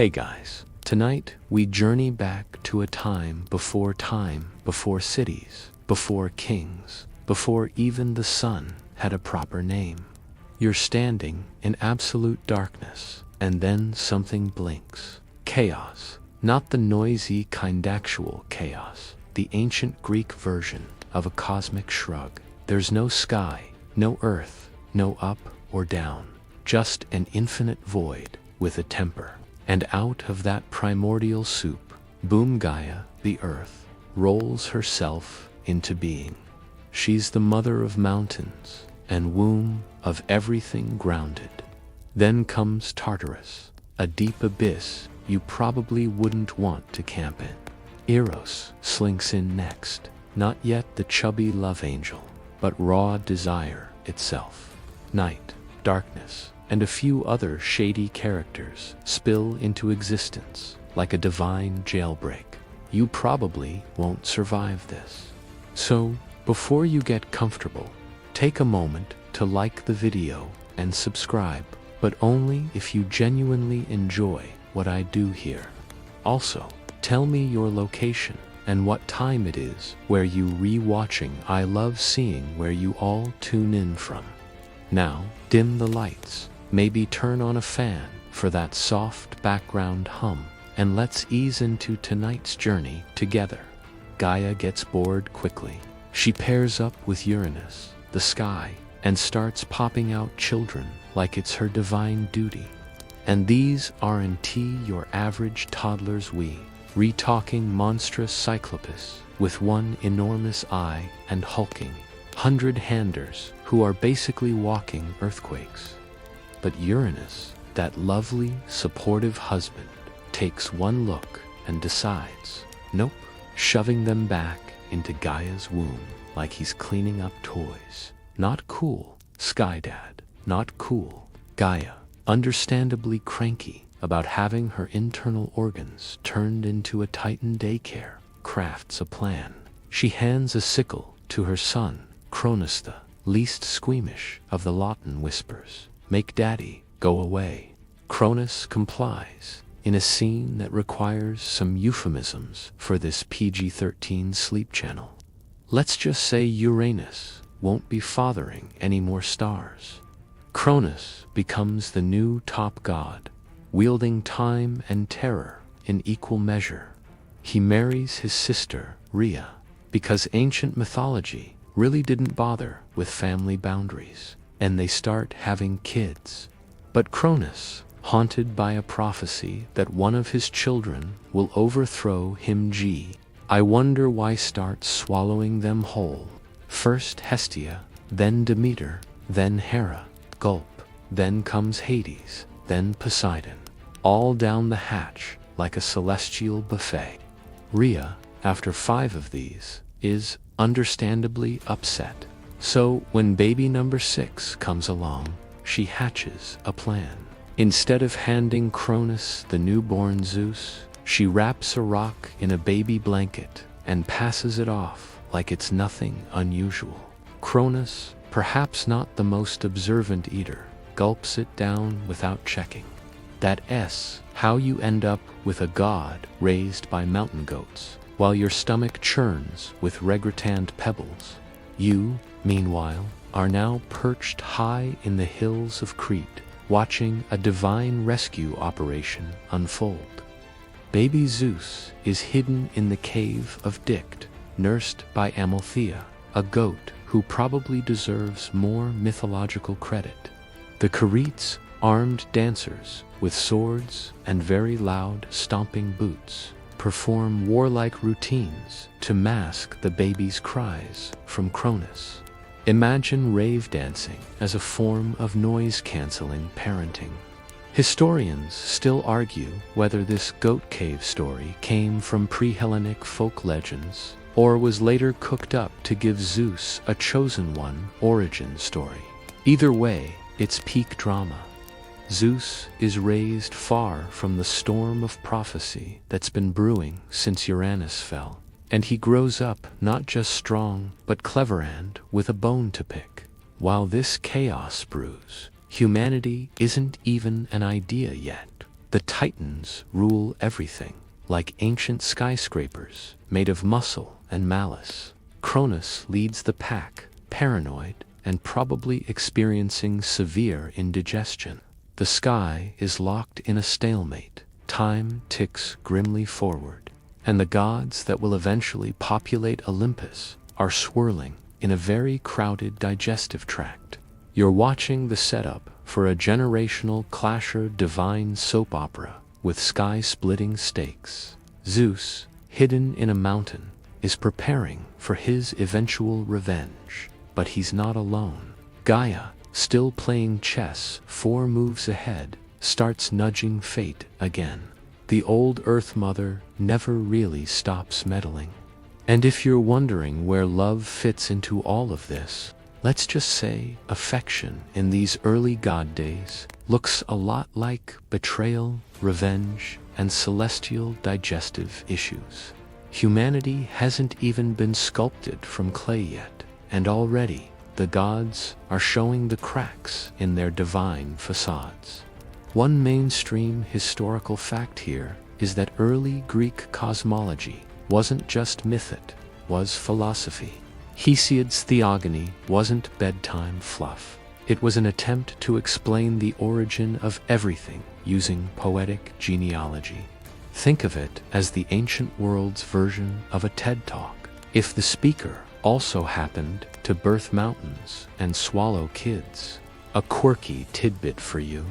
Hey guys, tonight we journey back to a time, before cities, before kings, before even the sun had a proper name. You're standing in absolute darkness, and then something blinks. Chaos. Not the noisy kind, actual chaos, the ancient Greek version of a cosmic shrug. There's no sky, no earth, no up or down, just an infinite void with a temper. And out of that primordial soup, boom, Gaia, the earth, rolls herself into being. She's the mother of mountains and womb of everything grounded. Then comes Tartarus, a deep abyss you probably wouldn't want to camp in. Eros slinks in next, not yet the chubby love angel, but raw desire itself. Night, darkness, and a few other shady characters spill into existence like a divine jailbreak. You probably won't survive this. So, before you get comfortable, take a moment to like the video and subscribe, but only if you genuinely enjoy what I do here. Also, tell me your location and what time it is where you re-watching. I love seeing where you all tune in from. Now, dim the lights, maybe turn on a fan for that soft background hum, and let's ease into tonight's journey together. Gaia gets bored quickly. She pairs up with Uranus, the sky, and starts popping out children like it's her divine duty. And these aren't your average toddlers, we re-talking monstrous cyclopus with one enormous eye and hulking hundred-handers who are basically walking earthquakes. But Uranus, that lovely, supportive husband, takes one look and decides, nope, shoving them back into Gaia's womb like he's cleaning up toys. Not cool, Skydad, not cool. Gaia, understandably cranky about having her internal organs turned into a Titan daycare, crafts a plan. She hands a sickle to her son, Cronus, the least squeamish of the Lawton whispers. Make daddy go away. Cronus complies, in a scene that requires some euphemisms for this PG-13 sleep channel. Let's just say Uranus won't be fathering any more stars. Cronus becomes the new top god, wielding time and terror in equal measure. He marries his sister, Rhea, because ancient mythology really didn't bother with family boundaries, and they start having kids. But Cronus, haunted by a prophecy that one of his children will overthrow him, I wonder why, starts swallowing them whole. First Hestia, then Demeter, then Hera. Gulp. Then comes Hades, then Poseidon, all down the hatch like a celestial buffet. Rhea, after 5 of these, is understandably upset. So when baby number 6 comes along, she hatches a plan. Instead of handing Cronus the newborn Zeus, she wraps a rock in a baby blanket and passes it off like it's nothing unusual. Cronus, perhaps not the most observant eater, gulps it down without checking. That's how you end up with a god raised by mountain goats, while your stomach churns with regratand pebbles. You, meanwhile, are now perched high in the hills of Crete, watching a divine rescue operation unfold. Baby Zeus is hidden in the cave of Dicte, nursed by Amalthea, a goat who probably deserves more mythological credit. The Caretes, armed dancers with swords and very loud stomping boots, perform warlike routines to mask the baby's cries from Cronus. Imagine rave dancing as a form of noise-canceling parenting. Historians still argue whether this goat cave story came from pre-Hellenic folk legends or was later cooked up to give Zeus a chosen one origin story. Either way, it's peak drama. Zeus is raised far from the storm of prophecy that's been brewing since Uranus fell, and he grows up not just strong but clever and with a bone to pick. While this chaos brews, humanity isn't even an idea yet. The Titans rule everything, like ancient skyscrapers made of muscle and malice. Cronus leads the pack, paranoid and probably experiencing severe indigestion. The sky is locked in a stalemate. Time ticks grimly forward, and the gods that will eventually populate Olympus are swirling in a very crowded digestive tract. You're watching the setup for a generational clasher divine soap opera with sky-splitting stakes. Zeus, hidden in a mountain, is preparing for his eventual revenge, but he's not alone. Gaia, still playing chess 4 moves ahead, starts nudging fate again. The old Earth Mother never really stops meddling. And if you're wondering where love fits into all of this, let's just say affection in these early god days looks a lot like betrayal, revenge, and celestial digestive issues. Humanity hasn't even been sculpted from clay yet, and already the gods are showing the cracks in their divine facades. One mainstream historical fact here is that early Greek cosmology wasn't just myth, it was philosophy. Hesiod's theogony wasn't bedtime fluff. It was an attempt to explain the origin of everything using poetic genealogy. Think of it as the ancient world's version of a TED Talk, if the speaker also happened to birth mountains and swallow kids. A quirky tidbit for you.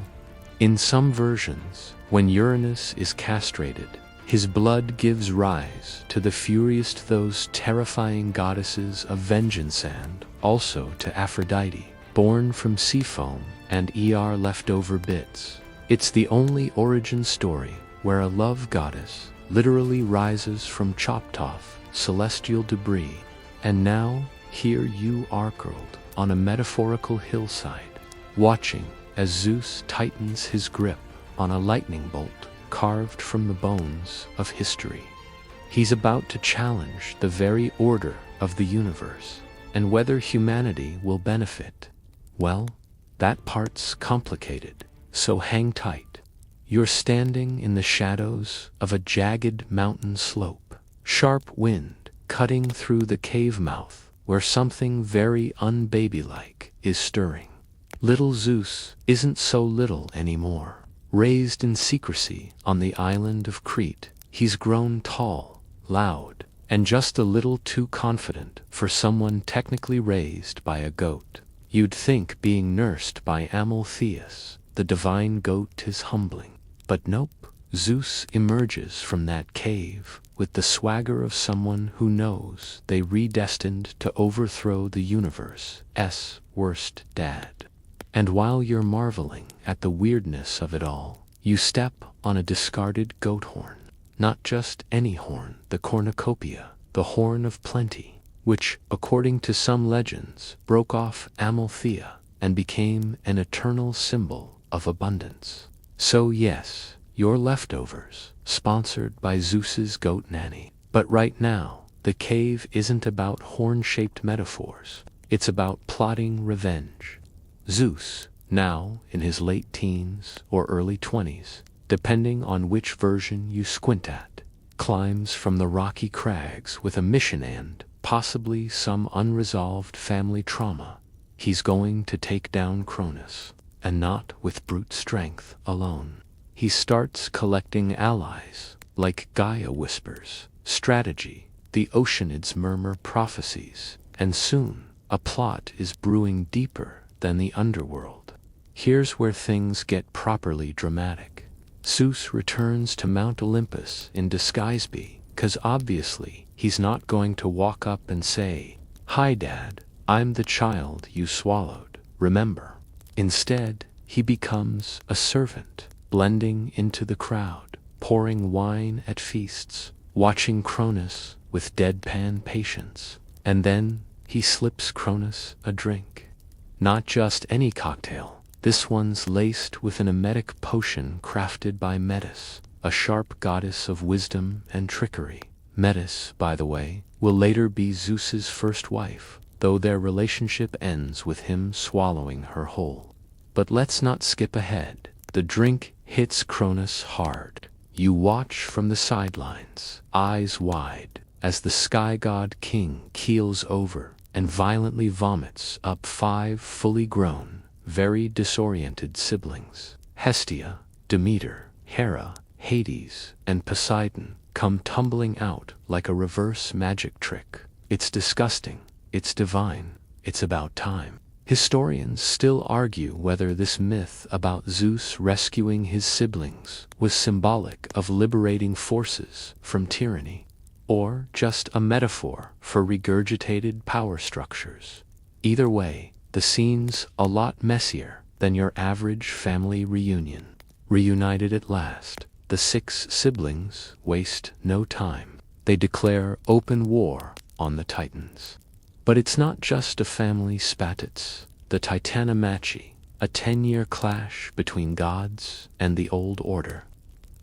In some versions, when Uranus is castrated, his blood gives rise to the furious, those terrifying goddesses of vengeance, and also to Aphrodite, born from sea foam and leftover bits. It's the only origin story where a love goddess literally rises from chopped-off celestial debris. And now, here you are curled on a metaphorical hillside, watching as Zeus tightens his grip on a lightning bolt carved from the bones of history. He's about to challenge the very order of the universe, and whether humanity will benefit, well, that part's complicated, so hang tight. You're standing in the shadows of a jagged mountain slope, sharp wind cutting through the cave mouth where something very unbabylike is stirring. Little Zeus isn't so little anymore. Raised in secrecy on the island of Crete, he's grown tall, loud, and just a little too confident for someone technically raised by a goat. You'd think being nursed by Amaltheus, the divine goat, is humbling. But nope, Zeus emerges from that cave with the swagger of someone who knows they predestined to overthrow the universe's worst dad. And while you're marveling at the weirdness of it all, you step on a discarded goat horn. Not just any horn, the cornucopia, the horn of plenty, which, according to some legends, broke off Amalthea and became an eternal symbol of abundance. So yes, your leftovers, sponsored by Zeus's goat nanny. But right now, the cave isn't about horn-shaped metaphors. It's about plotting revenge. Zeus, now in his late teens or early 20s, depending on which version you squint at, climbs from the rocky crags with a mission and possibly some unresolved family trauma. He's going to take down Cronus, and not with brute strength alone. He starts collecting allies, like Gaia whispers, strategy, the Oceanids murmur prophecies, and soon a plot is brewing deeper than the underworld. Here's where things get properly dramatic. Zeus returns to Mount Olympus in disguise, because obviously he's not going to walk up and say, "Hi Dad, I'm the child you swallowed, remember?" Instead, he becomes a servant, blending into the crowd, pouring wine at feasts, watching Cronus with deadpan patience. And then he slips Cronus a drink. Not just any cocktail. This one's laced with an emetic potion crafted by Metis, a sharp goddess of wisdom and trickery. Metis, by the way, will later be Zeus's first wife, though their relationship ends with him swallowing her whole. But let's not skip ahead. The drink hits Cronus hard. You watch from the sidelines, eyes wide, as the sky god king keels over and violently vomits up 5 fully grown, very disoriented siblings. Hestia, Demeter, Hera, Hades, and Poseidon come tumbling out like a reverse magic trick. It's disgusting, it's divine, it's about time. Historians still argue whether this myth about Zeus rescuing his siblings was symbolic of liberating forces from tyranny, or just a metaphor for regurgitated power structures. Either way, the scene's a lot messier than your average family reunion. Reunited at last, the 6 siblings waste no time. They declare open war on the Titans. But it's not just a family spat, it's the Titanomachi, a 10-year clash between gods and the old order.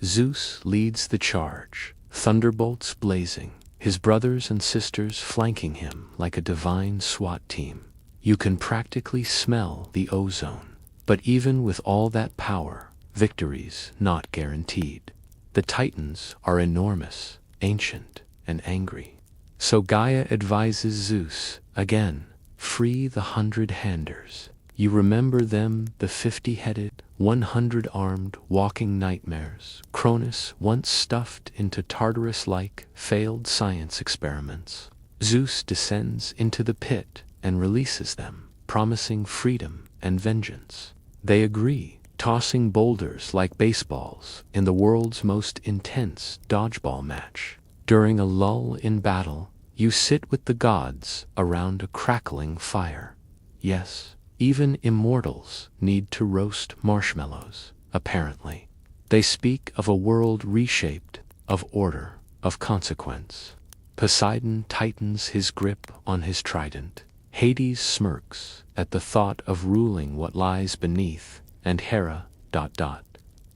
Zeus leads the charge, thunderbolts blazing, his brothers and sisters flanking him like a divine SWAT team. You can practically smell the ozone. But even with all that power, victory's not guaranteed. The Titans are enormous, ancient, and angry. So Gaia advises Zeus, again, free the 100-handers. You remember them, the 50-headed, 100-armed walking nightmares Cronus once stuffed into Tartarus-like failed science experiments. Zeus descends into the pit and releases them, promising freedom and vengeance. They agree, tossing boulders like baseballs in the world's most intense dodgeball match. During a lull in battle, you sit with the gods around a crackling fire. Yes, even immortals need to roast marshmallows, apparently. They speak of a world reshaped, of order, of consequence. Poseidon tightens his grip on his trident. Hades smirks at the thought of ruling what lies beneath, and Hera,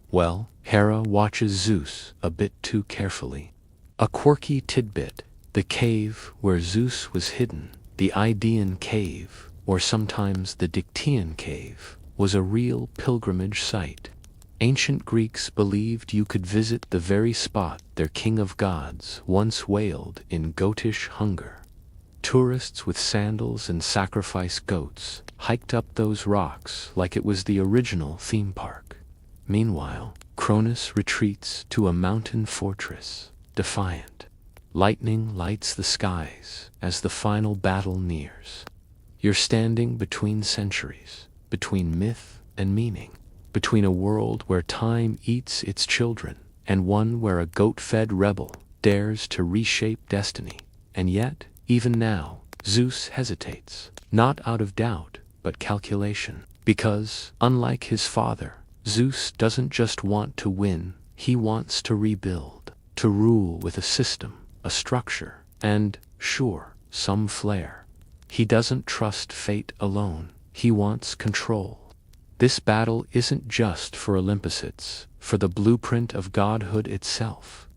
Well, Hera watches Zeus a bit too carefully. A quirky tidbit, the cave where Zeus was hidden, the Idaean cave, or sometimes the Dictaean cave, was a real pilgrimage site. Ancient Greeks believed you could visit the very spot their king of gods once wailed in goatish hunger. Tourists with sandals and sacrifice goats hiked up those rocks like it was the original theme park. Meanwhile, Cronus retreats to a mountain fortress, defiant. Lightning lights the skies as the final battle nears. You're standing between centuries, between myth and meaning, between a world where time eats its children and one where a goat-fed rebel dares to reshape destiny. And yet, even now, Zeus hesitates, not out of doubt, but calculation. Because, unlike his father, Zeus doesn't just want to win, he wants to rebuild, to rule with a system, a structure, and, sure, some flair. He doesn't trust fate alone, he wants control. This battle isn't just for Olympus, it's for the blueprint of godhood itself.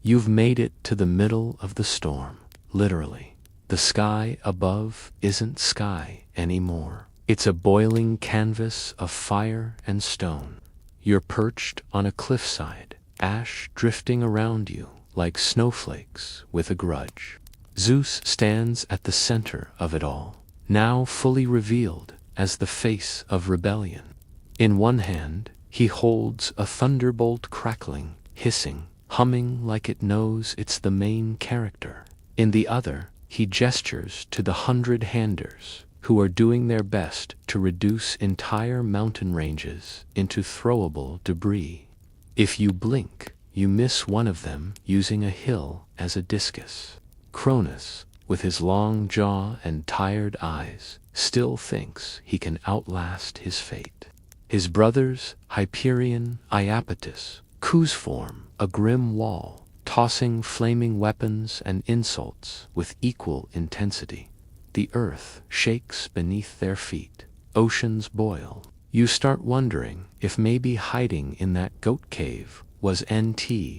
You've made it to the middle of the storm, literally. The sky above isn't sky anymore. It's a boiling canvas of fire and stone. You're perched on a cliffside, ash drifting around you like snowflakes with a grudge. Zeus stands at the center of it all, now fully revealed as the face of rebellion. In one hand, he holds a thunderbolt crackling, hissing, humming like it knows it's the main character. In the other, he gestures to the 100-handers, who are doing their best to reduce entire mountain ranges into throwable debris. If you blink, you miss one of them using a hill as a discus. Cronus, with his long jaw and tired eyes, still thinks he can outlast his fate. His brothers, Hyperion, Iapetus, Cou's form a grim wall, tossing flaming weapons and insults with equal intensity. The earth shakes beneath their feet. Oceans boil. You start wondering if maybe hiding in that goat cave was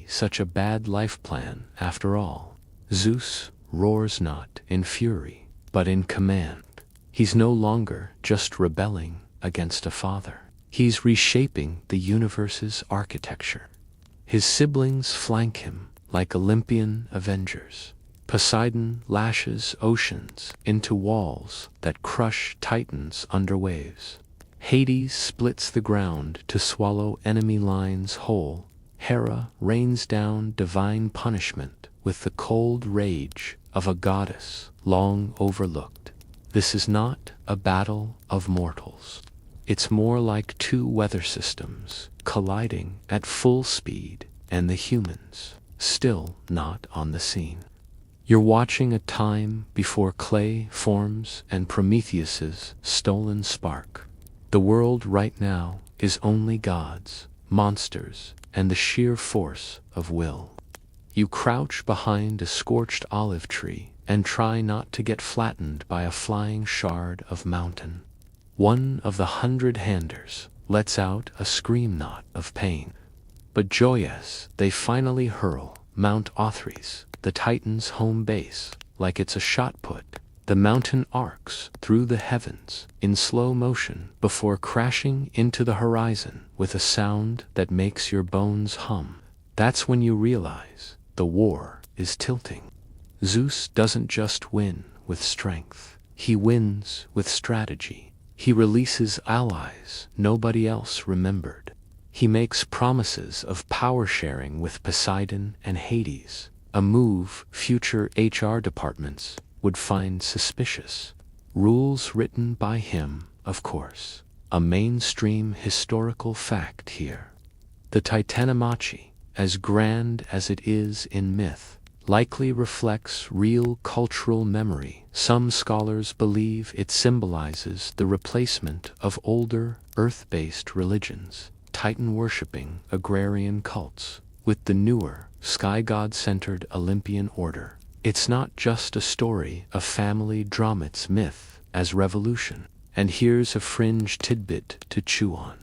such a bad life plan after all. Zeus roars not in fury, but in command. He's no longer just rebelling against a father. He's reshaping the universe's architecture. His siblings flank him like Olympian avengers. Poseidon lashes oceans into walls that crush titans under waves. Hades splits the ground to swallow enemy lines whole. Hera rains down divine punishment with the cold rage of a goddess long overlooked. This is not a battle of mortals. It's more like two weather systems colliding at full speed, and the humans still not on the scene. You're watching a time before clay forms and Prometheus's stolen spark. The world right now is only gods, monsters, and the sheer force of will. You crouch behind a scorched olive tree and try not to get flattened by a flying shard of mountain. One of the 100-handers lets out a scream knot of pain. But joyous, they finally hurl Mount Othrys, the Titan's home base, like it's a shot put. The mountain arcs through the heavens in slow motion before crashing into the horizon with a sound that makes your bones hum. That's when you realize the war is tilting. Zeus doesn't just win with strength. He wins with strategy. He releases allies nobody else remembered. He makes promises of power sharing with Poseidon and Hades, a move future HR departments would find suspicious. Rules written by him, of course, a mainstream historical fact here. The Titanomachy, as grand as it is in myth, likely reflects real cultural memory. Some scholars believe it symbolizes the replacement of older, earth-based religions, Titan-worshipping agrarian cults, with the newer, sky god-centered Olympian order. It's not just a story of family drama, it's myth as revolution. And here's a fringe tidbit to chew on.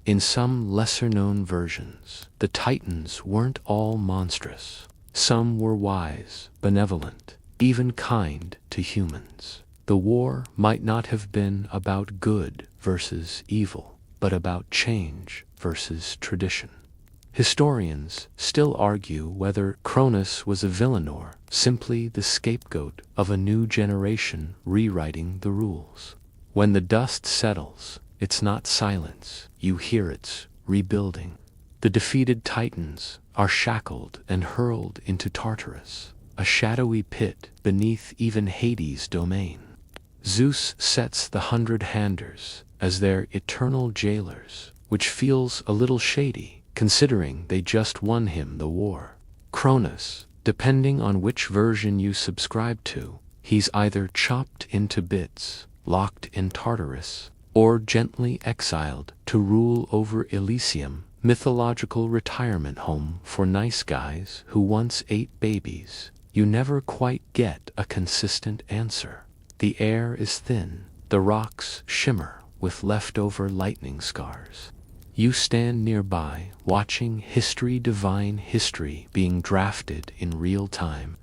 In some lesser-known versions, the Titans weren't all monstrous. Some were wise, benevolent, even kind to humans. The war might not have been about good versus evil, but about change versus tradition. Historians still argue whether Cronus was a villain or simply the scapegoat of a new generation rewriting the rules. When the dust settles, it's not silence, you hear it's rebuilding. The defeated Titans are shackled and hurled into Tartarus, a shadowy pit beneath even Hades' domain. Zeus sets the 100-handers as their eternal jailers, which feels a little shady, considering they just won him the war. Cronus, depending on which version you subscribe to, he's either chopped into bits, locked in Tartarus, or gently exiled to rule over Elysium, mythological retirement home for nice guys who once ate babies. You never quite get a consistent answer. The air is thin, the rocks shimmer with leftover lightning scars. You stand nearby, watching divine history being drafted in real time.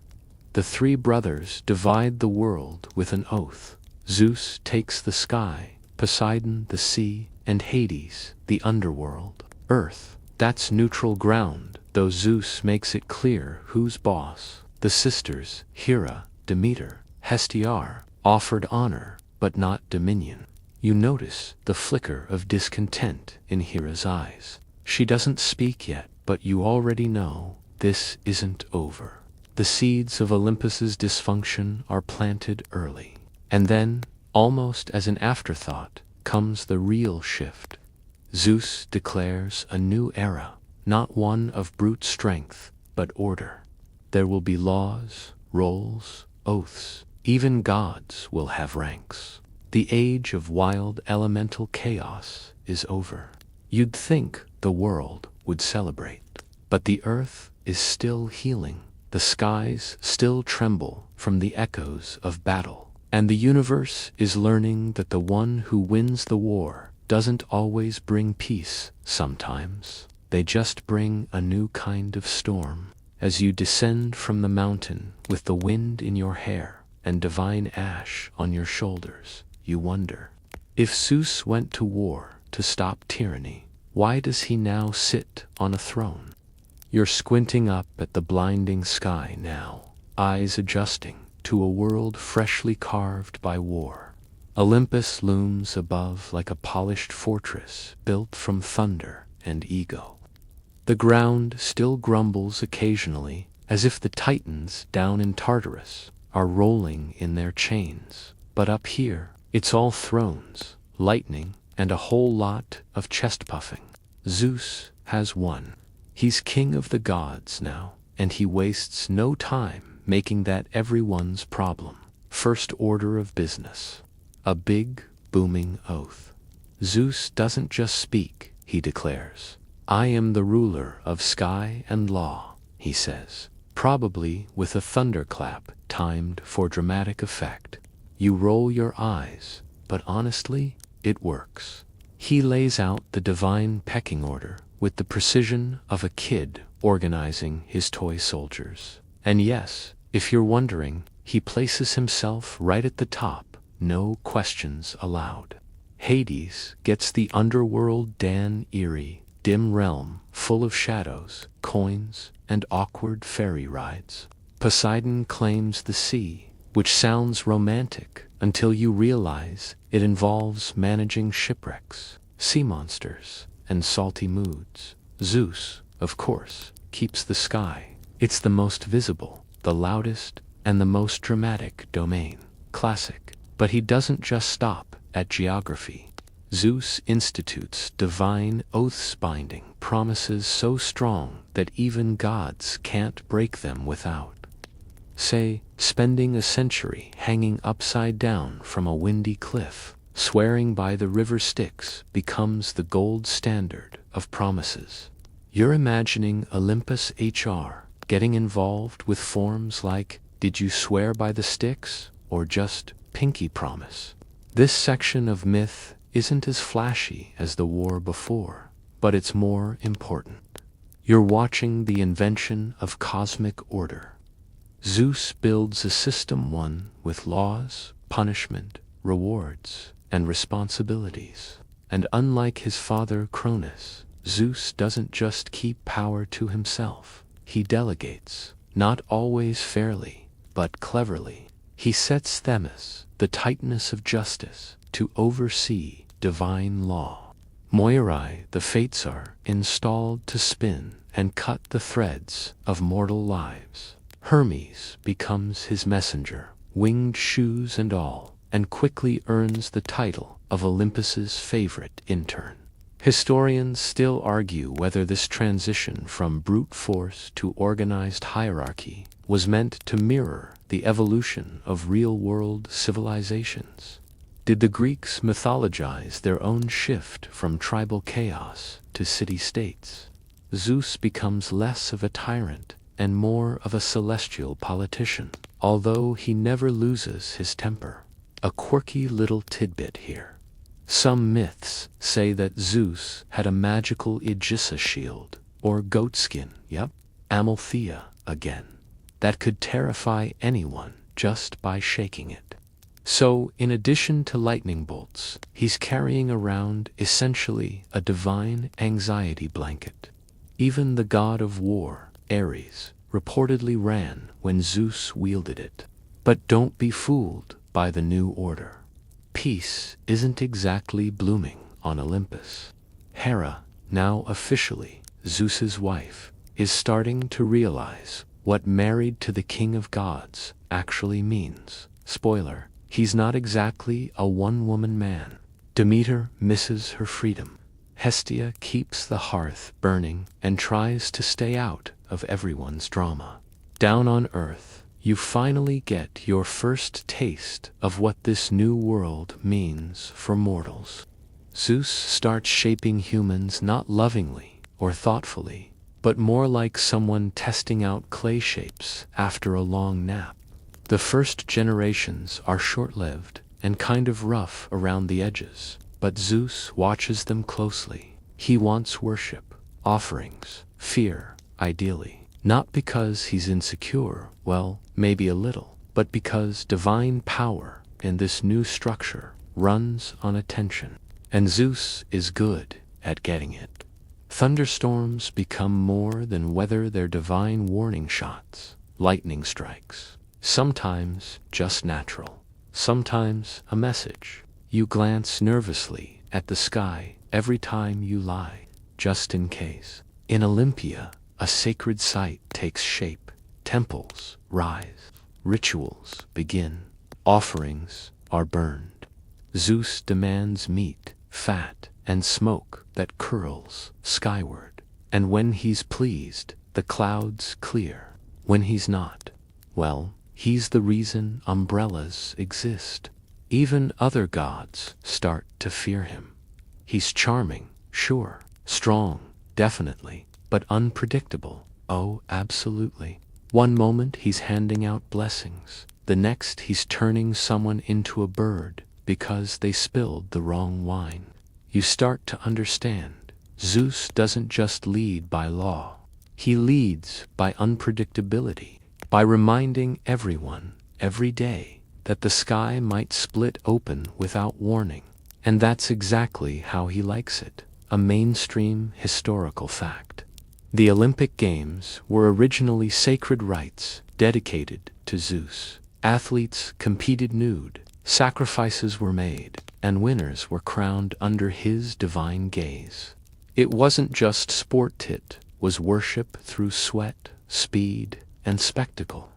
The three brothers divide the world with an oath. Zeus takes the sky, Poseidon the sea, and Hades the underworld. Earth, that's neutral ground, though Zeus makes it clear who's boss. The sisters, Hera, Demeter, Hestiar, offered honor, but not dominion. You notice the flicker of discontent in Hera's eyes. She doesn't speak yet, but you already know this isn't over. The seeds of Olympus's dysfunction are planted early. And then, almost as an afterthought, comes the real shift. Zeus declares a new era, not one of brute strength, but order. There will be laws, roles, oaths. Even gods will have ranks. The age of wild elemental chaos is over. You'd think the world would celebrate, but the earth is still healing. The skies still tremble from the echoes of battle, and the universe is learning that the one who wins the war doesn't always bring peace. Sometimes they just bring a new kind of storm. As you descend from the mountain with the wind in your hair and divine ash on your shoulders, you wonder. If Zeus went to war to stop tyranny, why does he now sit on a throne? You're squinting up at the blinding sky now, eyes adjusting to a world freshly carved by war. Olympus looms above like a polished fortress built from thunder and ego. The ground still grumbles occasionally, as if the titans down in Tartarus are rolling in their chains. But up here, it's all thrones, lightning, and a whole lot of chest puffing. Zeus has won. He's king of the gods now, and he wastes no time making that everyone's problem. First order of business. A big, booming oath. Zeus doesn't just speak, he declares. I am the ruler of sky and law, he says, probably with a thunderclap timed for dramatic effect. You roll your eyes, but honestly, it works. He lays out the divine pecking order with the precision of a kid organizing his toy soldiers. And yes, if you're wondering, he places himself right at the top, no questions allowed. Hades gets the underworld Dan eerie, dim realm full of shadows, coins, and awkward ferry rides. Poseidon claims the sea, which sounds romantic until you realize it involves managing shipwrecks, sea monsters, and salty moods. Zeus, of course, keeps the sky. It's the most visible, the loudest, and the most dramatic domain. Classic. But he doesn't just stop at geography. Zeus institutes divine oaths binding promises so strong that even gods can't break them without, say, spending a century hanging upside down from a windy cliff. Swearing by the river Styx becomes the gold standard of promises. You're imagining Olympus HR getting involved with forms like, did you swear by the Styx, or just pinky promise? This section of myth isn't as flashy as the war before, but it's more important. You're watching the invention of cosmic order. Zeus builds a system one with laws, punishment, rewards, and responsibilities. And unlike his father Cronus, Zeus doesn't just keep power to himself. He delegates, not always fairly, but cleverly. He sets Themis, the titaness of justice, to oversee divine law. Moirai, the fates are installed to spin and cut the threads of mortal lives. Hermes becomes his messenger, winged shoes and all, and quickly earns the title of Olympus's favorite intern. Historians still argue whether this transition from brute force to organized hierarchy was meant to mirror the evolution of real-world civilizations. Did the Greeks mythologize their own shift from tribal chaos to city-states? Zeus becomes less of a tyrant and more of a celestial politician, although he never loses his temper. A quirky little tidbit here. Some myths say that Zeus had a magical Aegisa shield, or goatskin, Amalthea again, that could terrify anyone just by shaking it. So, in addition to lightning bolts, he's carrying around essentially a divine anxiety blanket. Even the god of war, Ares, reportedly ran when Zeus wielded it. But don't be fooled by the new order. Peace isn't exactly blooming on Olympus. Hera, now officially Zeus's wife, is starting to realize what married to the king of gods actually means. Spoiler, he's not exactly a one-woman man. Demeter misses her freedom. Hestia keeps the hearth burning and tries to stay out of everyone's drama. Down on Earth, you finally get your first taste of what this new world means for mortals. Zeus starts shaping humans not lovingly or thoughtfully, but more like someone testing out clay shapes after a long nap. The first generations are short-lived and kind of rough around the edges, but Zeus watches them closely. He wants worship, offerings, fear, ideally. Not because he's insecure, well, maybe a little, but because divine power in this new structure runs on attention. And Zeus is good at getting it. Thunderstorms become more than weather, their divine warning shots. Lightning strikes. Sometimes just natural. Sometimes a message. You glance nervously at the sky every time you lie, just in case. In Olympia, a sacred site takes shape. Temples rise. Rituals begin. Offerings are burned. Zeus demands meat, fat, and smoke that curls skyward. And when he's pleased, the clouds clear. When he's not, well, he's the reason umbrellas exist. Even other gods start to fear him. He's charming, sure, strong, definitely, but unpredictable. Oh, absolutely. One moment he's handing out blessings. The next he's turning someone into a bird because they spilled the wrong wine. You start to understand. Zeus doesn't just lead by law. He leads by unpredictability, by reminding everyone, every day, that the sky might split open without warning. And that's exactly how he likes it, a mainstream historical fact. The Olympic Games were originally sacred rites dedicated to Zeus. Athletes competed nude, sacrifices were made, and winners were crowned under his divine gaze. It wasn't just sport, it was worship through sweat, speed, and spectacle.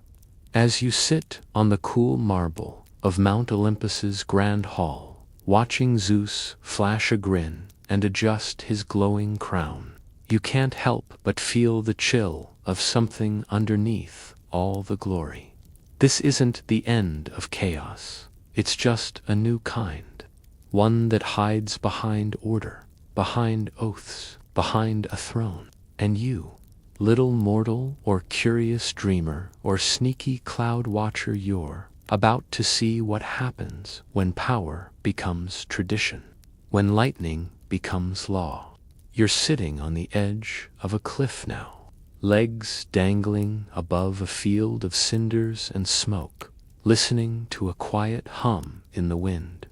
As you sit on the cool marble of Mount Olympus's grand hall, watching Zeus flash a grin and adjust his glowing crown, you can't help but feel the chill of something underneath all the glory. This isn't the end of chaos. It's just a new kind. One that hides behind order, behind oaths, behind a throne. And you, little mortal or curious dreamer or sneaky cloud watcher, you're about to see what happens when power becomes tradition, when lightning becomes law. You're sitting on the edge of a cliff now, legs dangling above a field of cinders and smoke, listening to a quiet hum in the wind.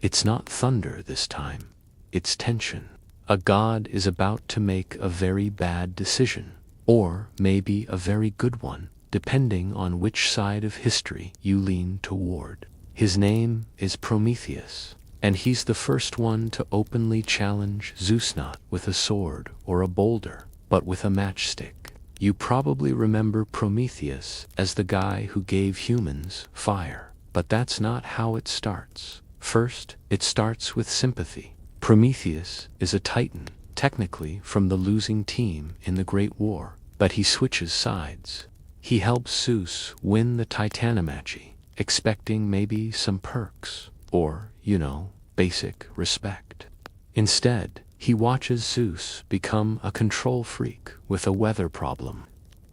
It's not thunder this time, it's tension. A god is about to make a very bad decision, or maybe a very good one, depending on which side of history you lean toward. His name is Prometheus, and he's the first one to openly challenge Zeus, not with a sword or a boulder, but with a matchstick. You probably remember Prometheus as the guy who gave humans fire, but that's not how it starts. First, it starts with sympathy. Prometheus is a titan, technically from the losing team in the Great War, but he switches sides. He helps Zeus win the Titanomachi, expecting maybe some perks, or, basic respect. Instead, he watches Zeus become a control freak with a weather problem.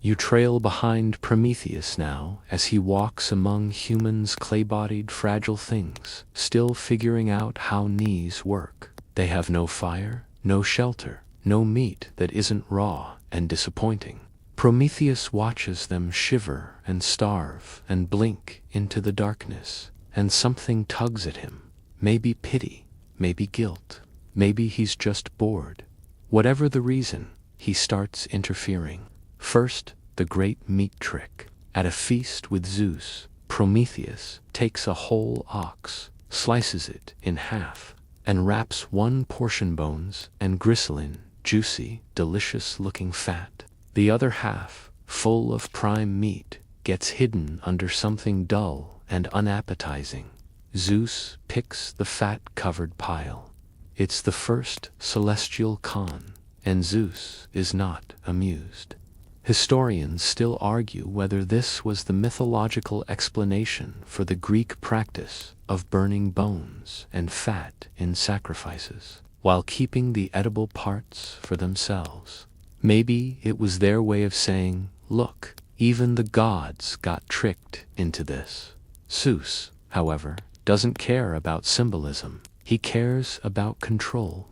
You trail behind Prometheus now as he walks among humans, clay-bodied, fragile things, still figuring out how knees work. They have no fire, no shelter, no meat that isn't raw and disappointing. Prometheus watches them shiver and starve and blink into the darkness, and something tugs at him. Maybe pity, maybe guilt, maybe he's just bored. Whatever the reason, he starts interfering. First, the great meat trick. At a feast with Zeus, Prometheus takes a whole ox, slices it in half, and wraps one portion bones and gristle in juicy, delicious-looking fat. The other half, full of prime meat, gets hidden under something dull and unappetizing. Zeus picks the fat-covered pile. It's the first celestial con, and Zeus is not amused. Historians still argue whether this was the mythological explanation for the Greek practice of burning bones and fat in sacrifices, while keeping the edible parts for themselves. Maybe it was their way of saying, look, even the gods got tricked into this. Zeus, however, doesn't care about symbolism. He cares about control.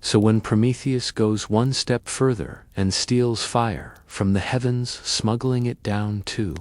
So when Prometheus goes one step further and steals fire from the heavens, smuggling it down too,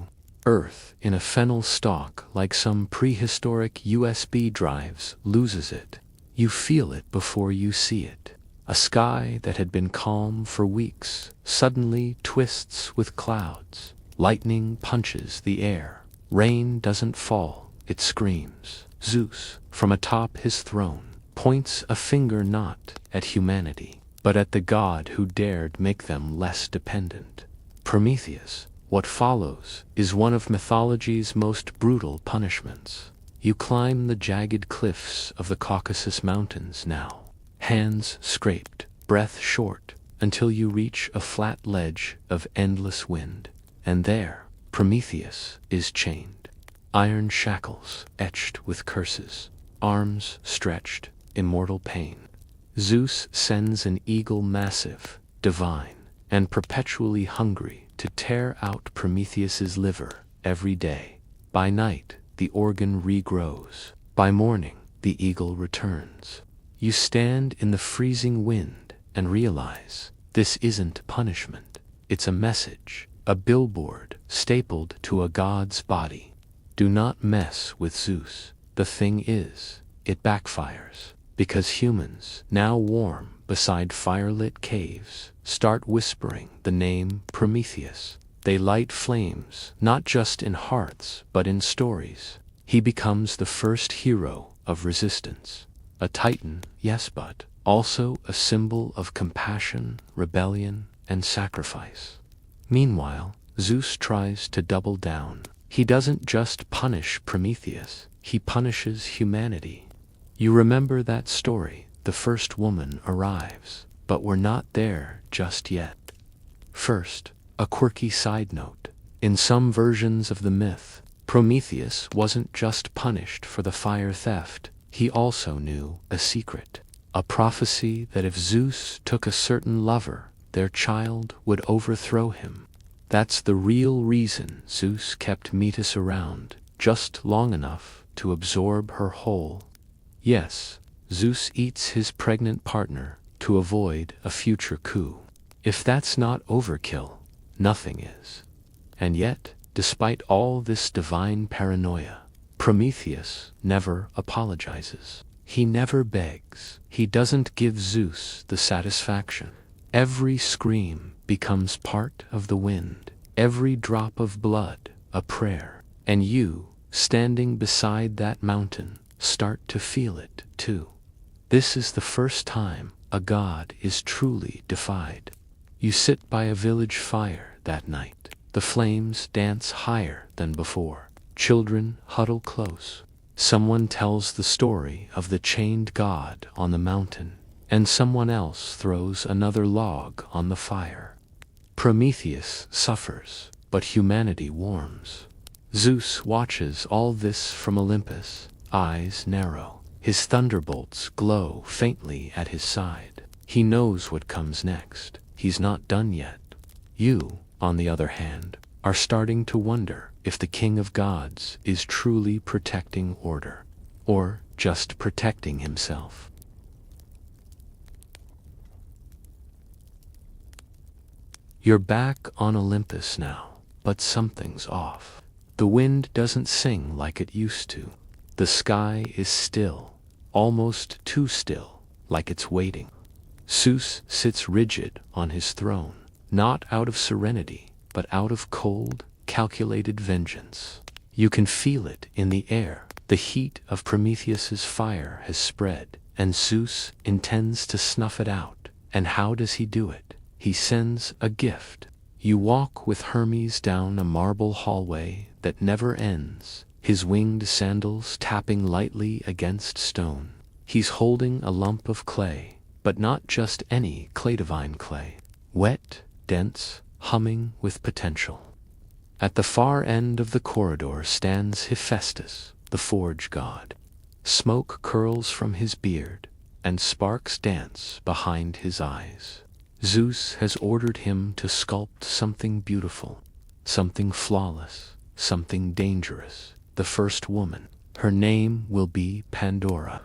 Earth, in a fennel stalk like some prehistoric USB drives, loses it. You feel it before you see it. A sky that had been calm for weeks suddenly twists with clouds. Lightning punches the air. Rain doesn't fall, it screams. Zeus, from atop his throne, points a finger not at humanity, but at the god who dared make them less dependent. Prometheus, what follows is one of mythology's most brutal punishments. You climb the jagged cliffs of the Caucasus Mountains now, hands scraped, breath short, until you reach a flat ledge of endless wind. And there, Prometheus is chained. Iron shackles etched with curses, arms stretched, immortal pain. Zeus sends an eagle massive, divine, and perpetually hungry to tear out Prometheus's liver every day. By night, the organ regrows. By morning, the eagle returns. You stand in the freezing wind and realize this isn't punishment. It's a message, a billboard stapled to a god's body. Do not mess with Zeus. The thing is, it backfires, because humans, now warm beside firelit caves, start whispering the name Prometheus. They light flames, not just in hearts, but in stories. He becomes the first hero of resistance. A titan, yes, but also a symbol of compassion, rebellion, and sacrifice. Meanwhile, Zeus tries to double down. He doesn't just punish Prometheus, he punishes humanity. You remember that story, the first woman arrives, but we're not there just yet. First, a quirky side note. In some versions of the myth, Prometheus wasn't just punished for the fire theft, he also knew a secret. A prophecy that if Zeus took a certain lover, their child would overthrow him. That's the real reason Zeus kept Metis around, just long enough to absorb her whole. Yes, Zeus eats his pregnant partner to avoid a future coup. If that's not overkill, nothing is. And yet, despite all this divine paranoia, Prometheus never apologizes. He never begs. He doesn't give Zeus the satisfaction. Every scream becomes part of the wind, every drop of blood a prayer. And you, standing beside that mountain, start to feel it too. This is the first time a god is truly defied. You sit by a village fire that night. The flames dance higher than before. Children huddle close. Someone tells the story of the chained god on the mountain, and someone else throws another log on the fire. Prometheus suffers, but humanity warms. Zeus watches all this from Olympus, eyes narrow. His thunderbolts glow faintly at his side. He knows what comes next. He's not done yet. You, on the other hand, are starting to wonder if the King of Gods is truly protecting order, or just protecting himself. You're back on Olympus now, but something's off. The wind doesn't sing like it used to. The sky is still, almost too still, like it's waiting. Zeus sits rigid on his throne, not out of serenity, but out of cold, calculated vengeance. You can feel it in the air. The heat of Prometheus's fire has spread, and Zeus intends to snuff it out. And how does he do it? He sends a gift. You walk with Hermes down a marble hallway that never ends, his winged sandals tapping lightly against stone. He's holding a lump of clay, but not just any clay-divine clay. Wet, dense, humming with potential. At the far end of the corridor stands Hephaestus, the forge god. Smoke curls from his beard, and sparks dance behind his eyes. Zeus has ordered him to sculpt something beautiful, something flawless, something dangerous. The first woman. Her name will be Pandora.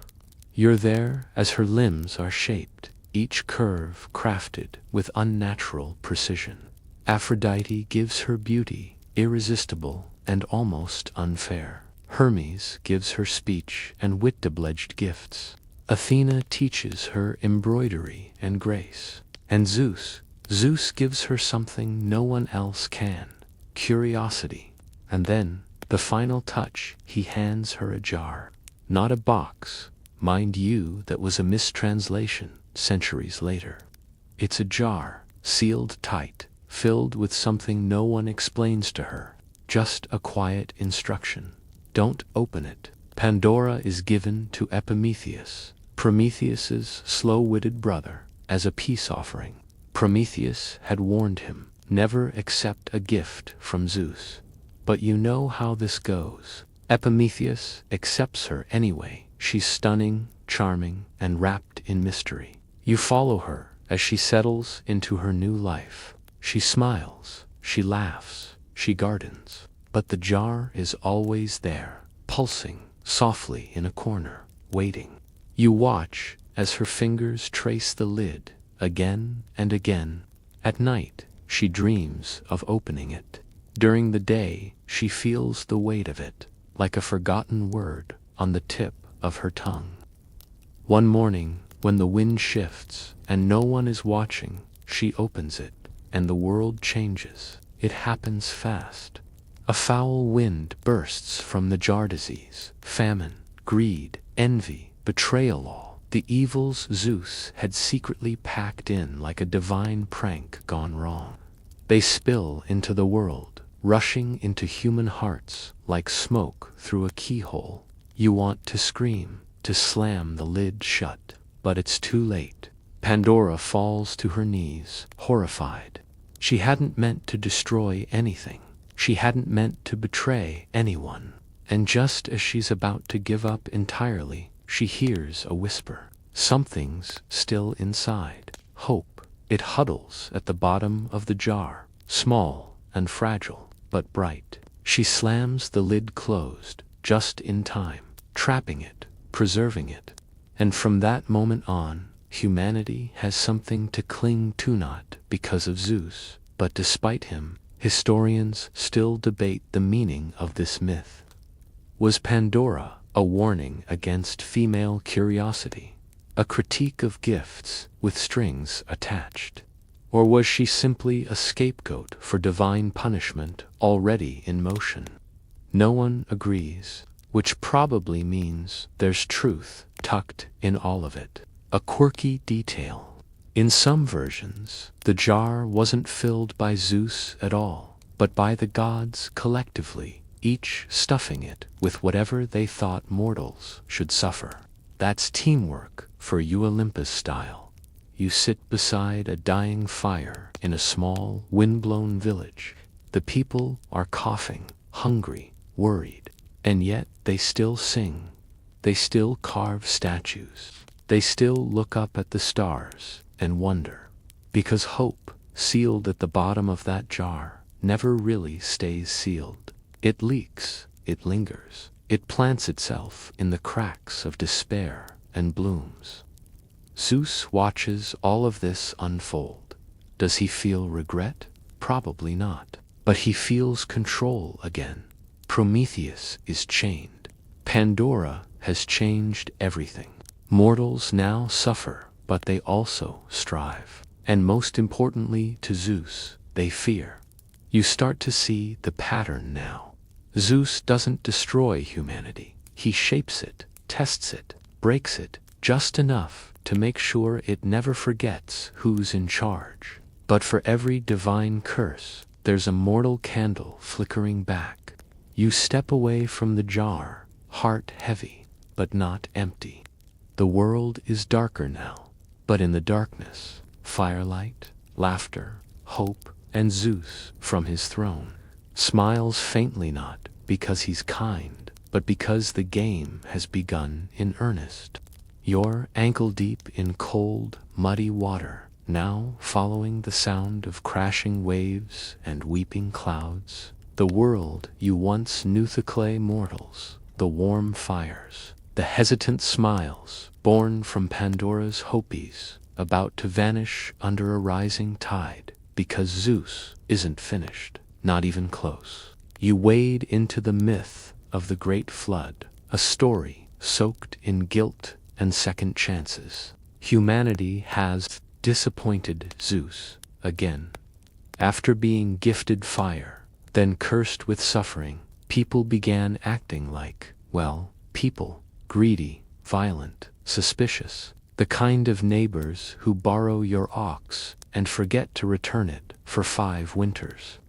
You're there as her limbs are shaped, each curve crafted with unnatural precision. Aphrodite gives her beauty, irresistible and almost unfair. Hermes gives her speech and wit-double-edged gifts. Athena teaches her embroidery and grace. And Zeus gives her something no one else can, curiosity. And then, the final touch, he hands her a jar. Not a box, mind you, that was a mistranslation centuries later. It's a jar, sealed tight, filled with something no one explains to her, just a quiet instruction. Don't open it. Pandora is given to Epimetheus, Prometheus's slow-witted brother, as a peace offering. Prometheus had warned him, never accept a gift from Zeus. But you know how this goes. Epimetheus accepts her anyway. She's stunning, charming, and wrapped in mystery. You follow her as she settles into her new life. She smiles, she laughs, she gardens. But the jar is always there, pulsing softly in a corner, waiting. You watch as her fingers trace the lid again and again. At night, she dreams of opening it. During the day, she feels the weight of it, like a forgotten word on the tip of her tongue. One morning, when the wind shifts and no one is watching, she opens it, and the world changes. It happens fast. A foul wind bursts from the jar. Disease, famine, greed, envy, betrayal, all the evils Zeus had secretly packed in like a divine prank gone wrong. They spill into the world, rushing into human hearts like smoke through a keyhole. You want to scream, to slam the lid shut, but it's too late. Pandora falls to her knees, horrified. She hadn't meant to destroy anything. She hadn't meant to betray anyone. And just as she's about to give up entirely, she hears a whisper. Something's still inside. Hope. It huddles at the bottom of the jar, small and fragile, but bright. She slams the lid closed, just in time, trapping it, preserving it. And from that moment on, humanity has something to cling to, not because of Zeus, but despite him. Historians still debate the meaning of this myth. Was Pandora a warning against female curiosity, a critique of gifts with strings attached? Or was she simply a scapegoat for divine punishment already in motion? No one agrees, which probably means there's truth tucked in all of it. A quirky detail. In some versions, the jar wasn't filled by Zeus at all, but by the gods collectively, each stuffing it with whatever they thought mortals should suffer. That's teamwork for you, Olympus style. You sit beside a dying fire in a small, windblown village. The people are coughing, hungry, worried, and yet they still sing. They still carve statues. They still look up at the stars and wonder, because hope, sealed at the bottom of that jar, never really stays sealed. It leaks, it lingers, it plants itself in the cracks of despair and blooms. Zeus watches all of this unfold. Does he feel regret? Probably not. But he feels control again. Prometheus is chained. Pandora has changed everything. Mortals now suffer, but they also strive. And most importantly to Zeus, they fear. You start to see the pattern now. Zeus doesn't destroy humanity. He shapes it, tests it, breaks it, just enough to make sure it never forgets who's in charge. But for every divine curse, there's a mortal candle flickering back. You step away from the jar, heart heavy, but not empty. The world is darker now, but in the darkness, firelight, laughter, hope, and Zeus from his throne smiles faintly, not because he's kind, but because the game has begun in earnest. You're ankle-deep in cold, muddy water, now following the sound of crashing waves and weeping clouds. The world you once knew, the clay mortals, the warm fires, the hesitant smiles born from Pandora's Hopis, about to vanish under a rising tide, because Zeus isn't finished, not even close. You wade into the myth of the Great Flood, a story soaked in guilt and second chances. Humanity has disappointed Zeus again. After being gifted fire, then cursed with suffering, people began acting like, well, people, greedy, violent, suspicious, the kind of neighbors who borrow your ox and forget to return it for 5 winters.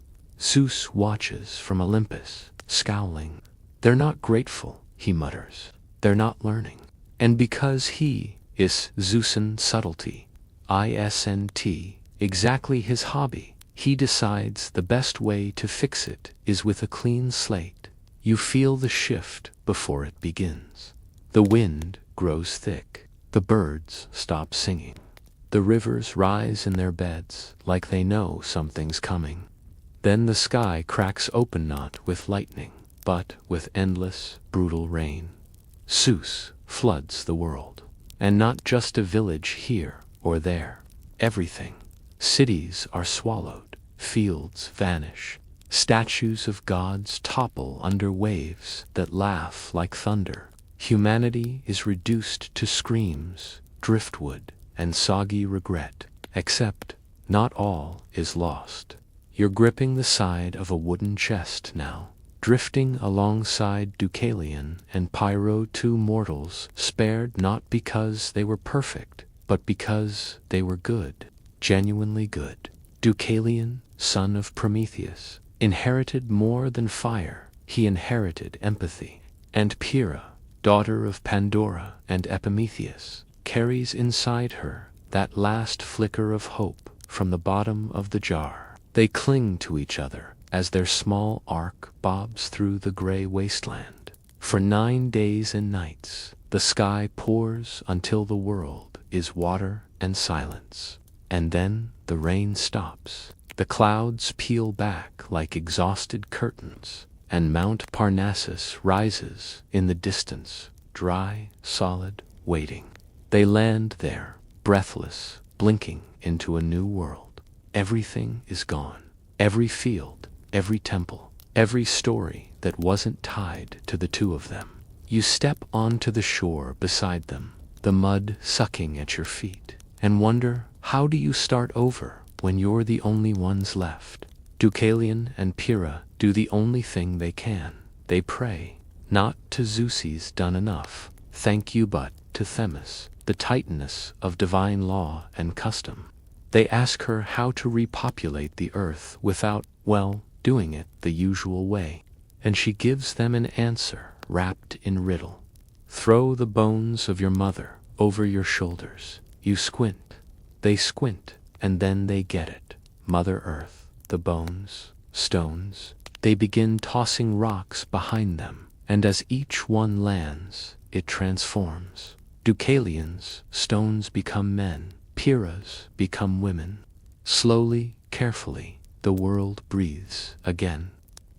Zeus watches from Olympus, scowling. They're not grateful, he mutters. They're not learning. And because he is Zeusan subtlety, ISNT, exactly his hobby, he decides the best way to fix it is with a clean slate. You feel the shift before it begins. The wind grows thick. The birds stop singing. The rivers rise in their beds like they know something's coming. Then the sky cracks open not with lightning, but with endless, brutal rain. Zeus floods the world. And not just a village here or there. Everything. Cities are swallowed. Fields vanish. Statues of gods topple under waves that laugh like thunder. Humanity is reduced to screams, driftwood, and soggy regret. Except, not all is lost. You're gripping the side of a wooden chest now, drifting alongside Deucalion and Pyro, 2 mortals spared not because they were perfect, but because they were good, genuinely good. Deucalion, son of Prometheus, inherited more than fire. He inherited empathy. And Pyrrha, daughter of Pandora and Epimetheus, carries inside her that last flicker of hope from the bottom of the jar. They cling to each other as their small ark bobs through the gray wasteland. For 9 days and nights, the sky pours until the world is water and silence. And then the rain stops. The clouds peel back like exhausted curtains, and Mount Parnassus rises in the distance, dry, solid, waiting. They land there, breathless, blinking into a new world. Everything is gone. Every field, every temple, every story that wasn't tied to the 2 of them. You step onto the shore beside them, the mud sucking at your feet, and wonder, how do you start over when you're the only ones left? Deucalion and Pyrrha do the only thing they can. They pray, not to Zeus's done enough, thank you, but to Themis, the titaness of divine law and custom. They ask her how to repopulate the earth without, well, doing it the usual way. And she gives them an answer wrapped in riddle. Throw the bones of your mother over your shoulders. You squint. They squint, and then they get it. Mother Earth, the bones, stones. They begin tossing rocks behind them, and as each one lands, it transforms. Deucalion's stones become men. Pyrrha's become women. Slowly, carefully, the world breathes again.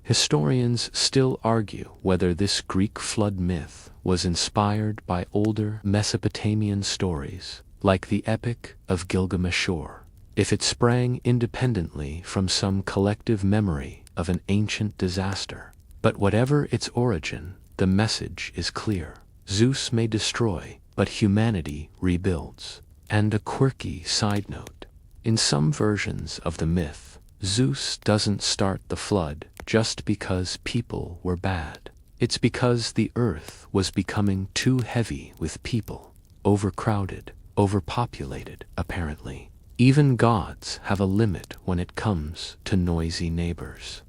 Historians still argue whether this Greek flood myth was inspired by older Mesopotamian stories, like the Epic of Gilgamesh, or if it sprang independently from some collective memory of an ancient disaster. But whatever its origin, the message is clear. Zeus may destroy, but humanity rebuilds. And a quirky side note. In some versions of the myth, Zeus doesn't start the flood just because people were bad. It's because the earth was becoming too heavy with people. Overcrowded, overpopulated, apparently. Even gods have a limit when it comes to noisy neighbors.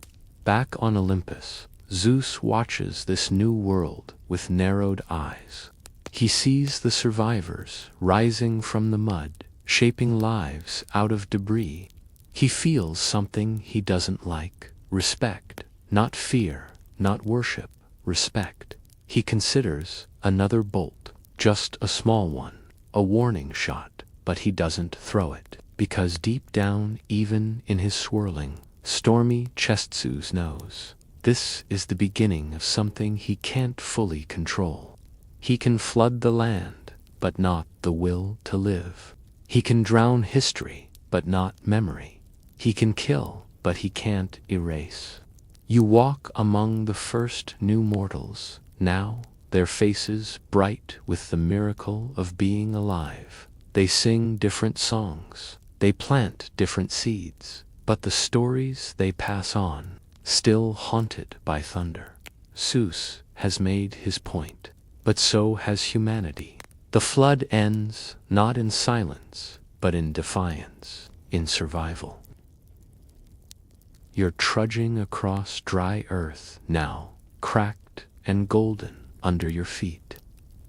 Back on Olympus, Zeus watches this new world with narrowed eyes. He sees the survivors rising from the mud, shaping lives out of debris. He feels something he doesn't like. Respect. Not fear, not worship. Respect. He considers another bolt, just a small one, a warning shot, but he doesn't throw it, because deep down, even in his swirling, stormy chest, Zeus knows this is the beginning of something he can't fully control. He can flood the land, but not the will to live. He can drown history, but not memory. He can kill, but he can't erase. You walk among the first new mortals, now, their faces bright with the miracle of being alive. They sing different songs, they plant different seeds, but the stories they pass on, still haunted by thunder. Zeus has made his point, but so has humanity. The flood ends not in silence, but in defiance, in survival. You're trudging across dry earth now, cracked and golden under your feet.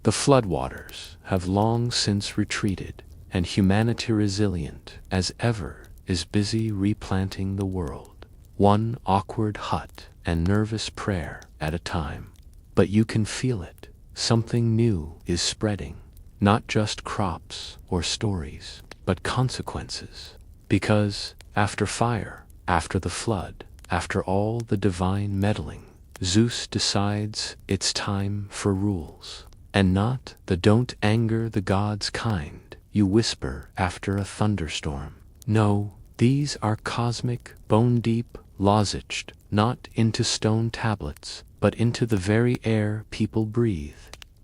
The floodwaters have long since retreated, and humanity, resilient as ever, is busy replanting the world, one awkward hut and nervous prayer at a time. But you can feel it. Something new is spreading, not just crops or stories, but consequences. Because after fire, after the flood, after all the divine meddling, Zeus decides it's time for rules. And not the "don't anger the gods" kind you whisper after a thunderstorm. No, these are cosmic, bone-deep laws etched not into stone tablets, but into the very air people breathe.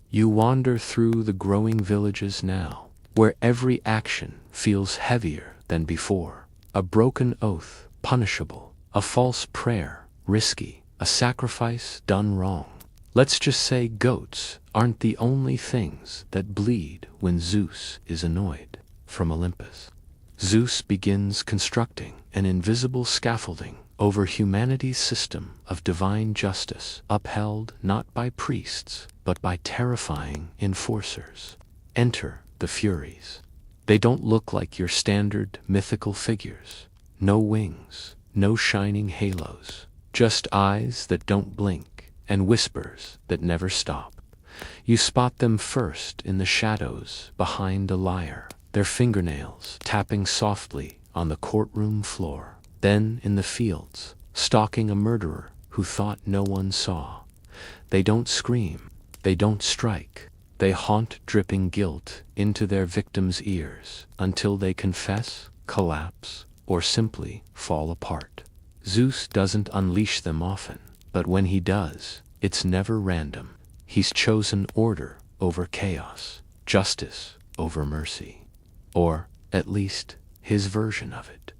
You wander through the growing villages now, where every action feels heavier than before. A broken oath, punishable; a false prayer, risky; a sacrifice done wrong. Let's just say goats aren't the only things that bleed when Zeus is annoyed. From Olympus, Zeus begins constructing an invisible scaffolding over humanity's system of divine justice, upheld not by priests, but by terrifying enforcers. Enter the Furies. They don't look like your standard mythical figures. No wings, no shining halos, just eyes that don't blink, and whispers that never stop. You spot them first in the shadows behind a lyre, their fingernails tapping softly on the courtroom floor. Then in the fields, stalking a murderer who thought no one saw. They don't scream, they don't strike, they haunt dripping guilt into their victims' ears until they confess, collapse, or simply fall apart. Zeus doesn't unleash them often, but when he does, it's never random. He's chosen order over chaos, justice over mercy. Or, at least, his version of it.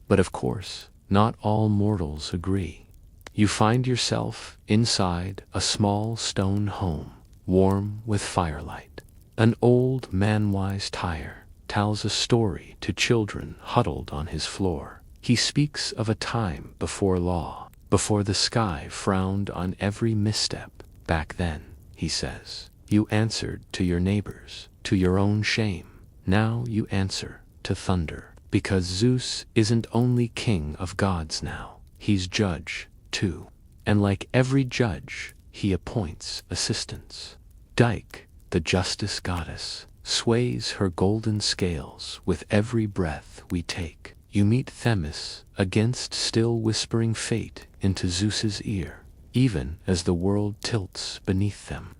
But of course, not all mortals agree. You find yourself inside a small stone home, warm with firelight. An old man-wise tire tells a story to children huddled on his floor. He speaks of a time before law, before the sky frowned on every misstep. Back then, he says, you answered to your neighbors, to your own shame. Now you answer to thunder, because Zeus isn't only king of gods now, he's judge, too. And like every judge, he appoints assistants. Dike, the justice goddess, sways her golden scales with every breath we take. You meet Themis, against still whispering fate into Zeus's ear, even as the world tilts beneath them.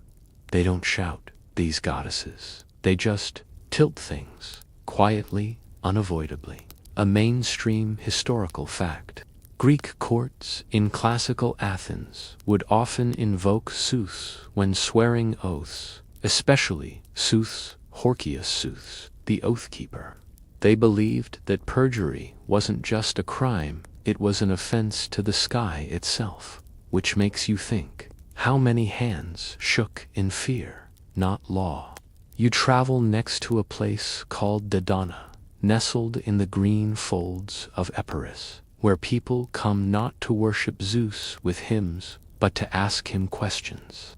They don't shout, these goddesses. They just tilt things, quietly, unavoidably. A mainstream historical fact. Greek courts in classical Athens would often invoke Zeus when swearing oaths, especially Zeus, Horcius Zeus, the oath-keeper. They believed that perjury wasn't just a crime, it was an offense to the sky itself. Which makes you think, how many hands shook in fear, not law? You travel next to a place called Dodona, nestled in the green folds of Epirus, where people come not to worship Zeus with hymns, but to ask him questions.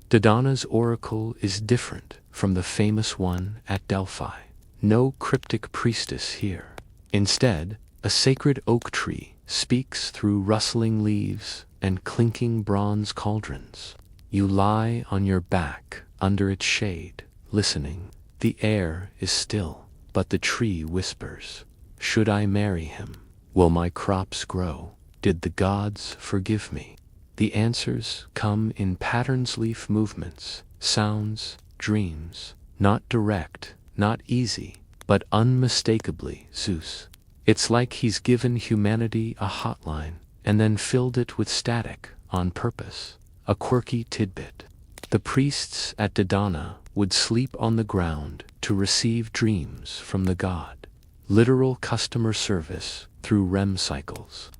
Dodona's oracle is different from the famous one at Delphi. No cryptic priestess here. Instead, a sacred oak tree speaks through rustling leaves and clinking bronze cauldrons. You lie on your back under its shade, listening. The air is still, but the tree whispers, "Should I marry him? Will my crops grow? Did the gods forgive me?" The answers come in patterns, leaf movements, sounds, dreams, not direct, not easy, but unmistakably Zeus. It's like he's given humanity a hotline, and then filled it with static on purpose, a quirky tidbit. The priests at Dodona would sleep on the ground to receive dreams from the god. Literal customer service through REM cycles.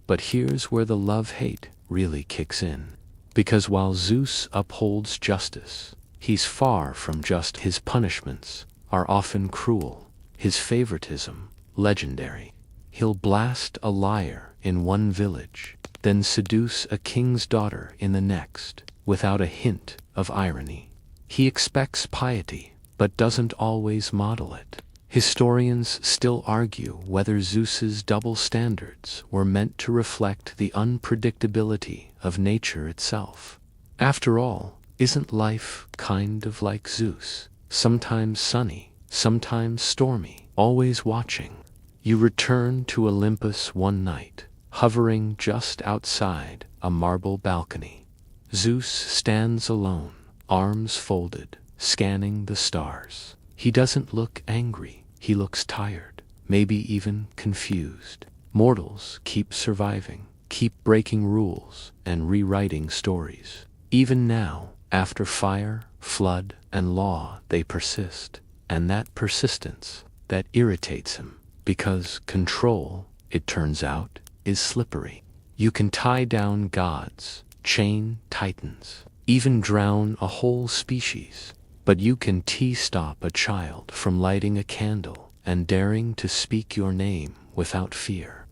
But here's where the love-hate really kicks in. Because while Zeus upholds justice, he's far from just. His punishments are often cruel, his favoritism legendary. He'll blast a liar in one village, then seduce a king's daughter in the next, without a hint of irony. He expects piety, but doesn't always model it. Historians still argue whether Zeus's double standards were meant to reflect the unpredictability of nature itself. After all, isn't life kind of like Zeus? Sometimes sunny, sometimes stormy, always watching. You return to Olympus one night, hovering just outside a marble balcony. Zeus stands alone, arms folded, scanning the stars. He doesn't look angry, he looks tired, maybe even confused. Mortals keep surviving, keep breaking rules and rewriting stories. Even now, after fire, flood, and law, they persist. And that persistence, that irritates him, because control, it turns out, is slippery. You can tie down gods, chain titans, even drown a whole species. But you can stop a child from lighting a candle and daring to speak your name without fear.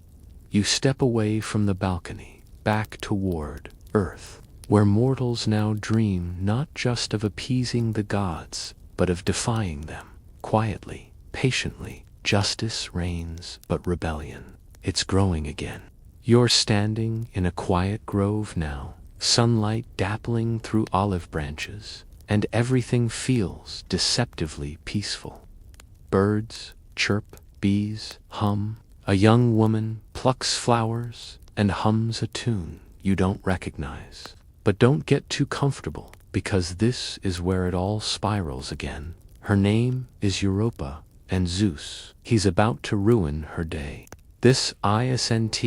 You step away from the balcony, back toward Earth, where mortals now dream not just of appeasing the gods, but of defying them. Quietly, patiently, justice reigns, but rebellion, it's growing again. You're standing in a quiet grove now, sunlight dappling through olive branches, and everything feels deceptively peaceful. Birds chirp, bees hum, a young woman plucks flowers and hums a tune you don't recognize. But don't get too comfortable, because this is where it all spirals again. Her name is Europa, and Zeus, he's about to ruin her day. This isn't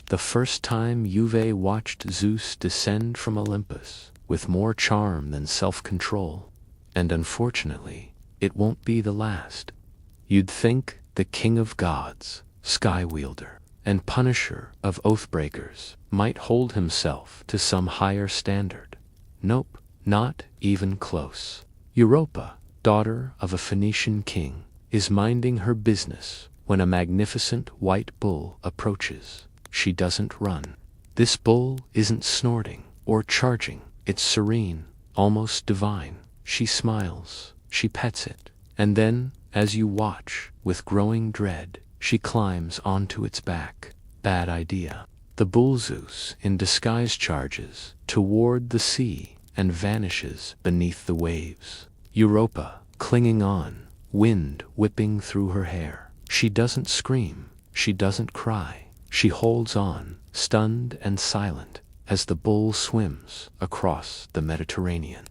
the first time you've watched Zeus descend from Olympus, with more charm than self-control. And unfortunately, it won't be the last. You'd think the king of gods, sky wielder, and punisher of oathbreakers might hold himself to some higher standard. Nope, not even close. Europa, daughter of a Phoenician king, is minding her business when a magnificent white bull approaches. She doesn't run. This bull isn't snorting or charging. It's serene, almost divine. She smiles, she pets it, and then, as you watch, with growing dread, she climbs onto its back. Bad idea. The bull Zeus in disguise charges toward the sea and vanishes beneath the waves. Europa, clinging on, wind whipping through her hair. She doesn't scream, she doesn't cry. She holds on, stunned and silent, as the bull swims across the Mediterranean.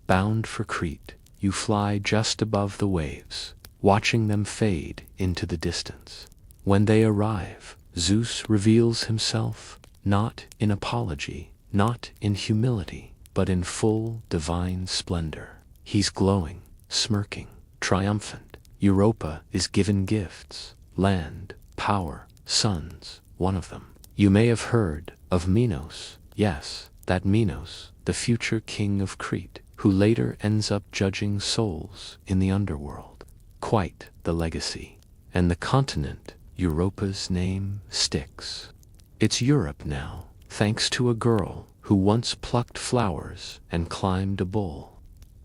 Bound for Crete, you fly just above the waves, watching them fade into the distance. When they arrive, Zeus reveals himself, not in apology, not in humility, but in full divine splendor. He's glowing, smirking, triumphant. Europa is given gifts, land, power, sons, one of them. You may have heard of Minos, yes, that Minos, the future king of Crete, who later ends up judging souls in the underworld. Quite the legacy. And the continent, Europa's name sticks. It's Europe now, thanks to a girl who once plucked flowers and climbed a bull.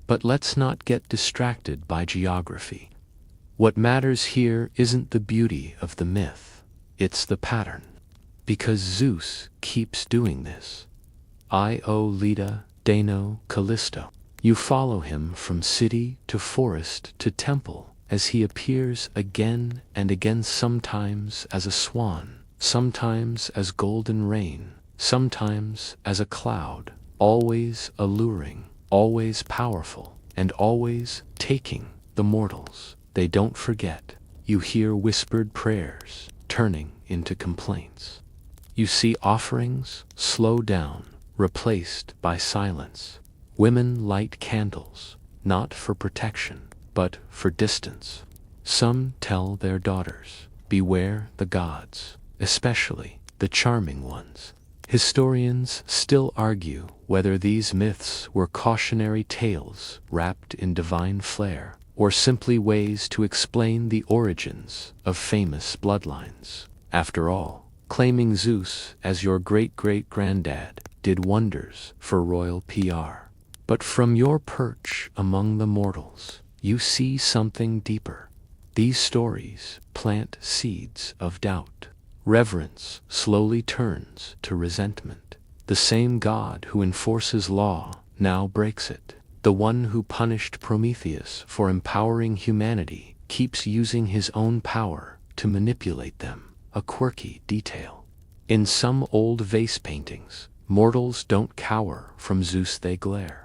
But let's not get distracted by geography. What matters here isn't the beauty of the myth, it's the pattern. Because Zeus keeps doing this. Io, Leda, Dano, Callisto. You follow him from city to forest to temple as he appears again and again, sometimes as a swan, sometimes as golden rain, sometimes as a cloud, always alluring, always powerful, and always taking the mortals. They don't forget. You hear whispered prayers turning into complaints. You see offerings slow down, replaced by silence. Women light candles, not for protection, but for distance. Some tell their daughters, beware the gods, especially the charming ones. Historians still argue whether these myths were cautionary tales wrapped in divine flair, or simply ways to explain the origins of famous bloodlines. After all, claiming Zeus as your great-great-granddad did wonders for royal PR. But from your perch among the mortals, you see something deeper. These stories plant seeds of doubt. Reverence slowly turns to resentment. The same God who enforces law now breaks it. The one who punished Prometheus for empowering humanity keeps using his own power to manipulate them, a quirky detail. In some old vase paintings, mortals don't cower from Zeus, they glare.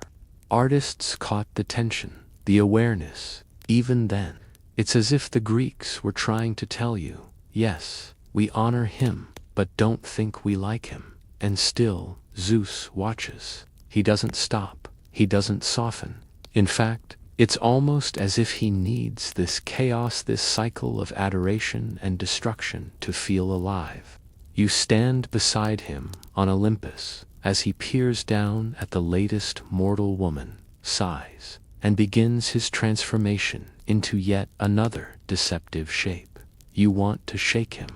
Artists caught the tension, the awareness, even then. It's as if the Greeks were trying to tell you, yes, we honor him, but don't think we like him. And still, Zeus watches. He doesn't stop. He doesn't soften. In fact, it's almost as if he needs this chaos, this cycle of adoration and destruction to feel alive. You stand beside him on Olympus as he peers down at the latest mortal woman, sighs, and begins his transformation into yet another deceptive shape. You want to shake him.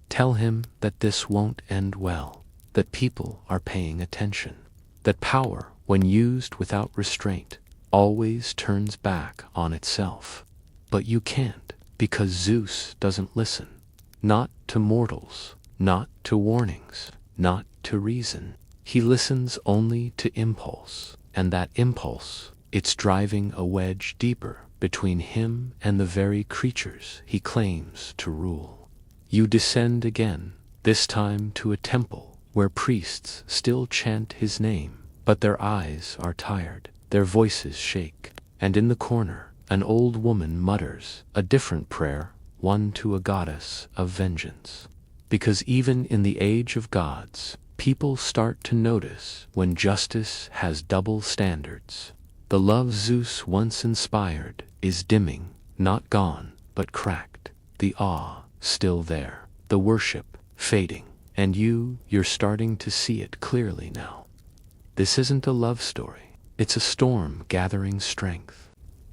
Tell him that this won't end well, that people are paying attention, that power, when used without restraint, always turns back on itself. But you can't, because Zeus doesn't listen. Not to mortals, not to warnings, not to reason. He listens only to impulse, and that impulse, it's driving a wedge deeper between him and the very creatures he claims to rule. You descend again, this time to a temple where priests still chant his name, but their eyes are tired, their voices shake, and in the corner, an old woman mutters a different prayer, one to a goddess of vengeance. Because even in the age of gods, people start to notice when justice has double standards. The love Zeus once inspired is dimming, not gone, but cracked. The awe still there, the worship fading, and you're starting to see it clearly now. This isn't a love story, it's a storm gathering strength.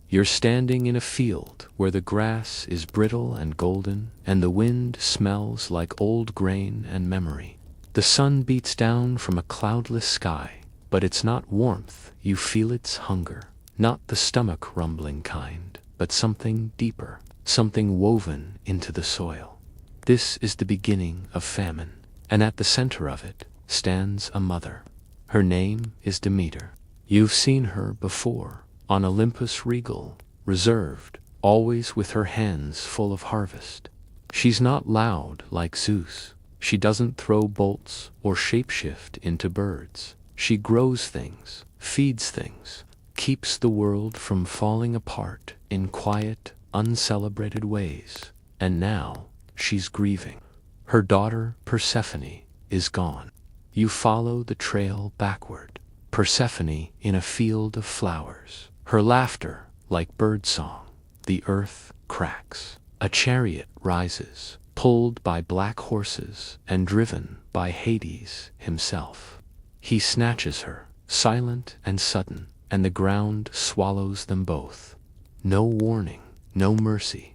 You're standing in a field where the grass is brittle and golden, and the wind smells like old grain and memory. The sun beats down from a cloudless sky, but it's not warmth, you feel its hunger. Not the stomach rumbling kind, but something deeper, something woven into the soil. This is the beginning of famine, and at the center of it stands a mother. Her name is Demeter. You've seen her before, on Olympus regal, reserved, always with her hands full of harvest. She's not loud like Zeus. She doesn't throw bolts or shapeshift into birds. She grows things, feeds things, keeps the world from falling apart in quiet, uncelebrated ways. And now, she's grieving. Her daughter, Persephone, is gone. You follow the trail backward. Persephone in a field of flowers. Her laughter like birdsong. The earth cracks. A chariot rises, pulled by black horses and driven by Hades himself. He snatches her, silent and sudden, and the ground swallows them both. No warning, no mercy.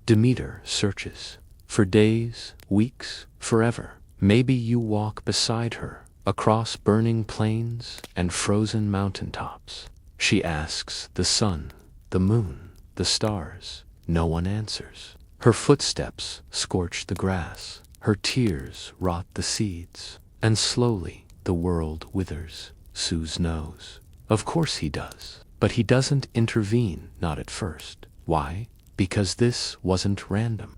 Demeter searches. For days, weeks, forever. Maybe you walk beside her, across burning plains and frozen mountaintops. She asks the sun, the moon, the stars. No one answers. Her footsteps scorch the grass. Her tears rot the seeds. And slowly the world withers. Zeus knows. Of course he does. But he doesn't intervene, not at first. Why? Because this wasn't random.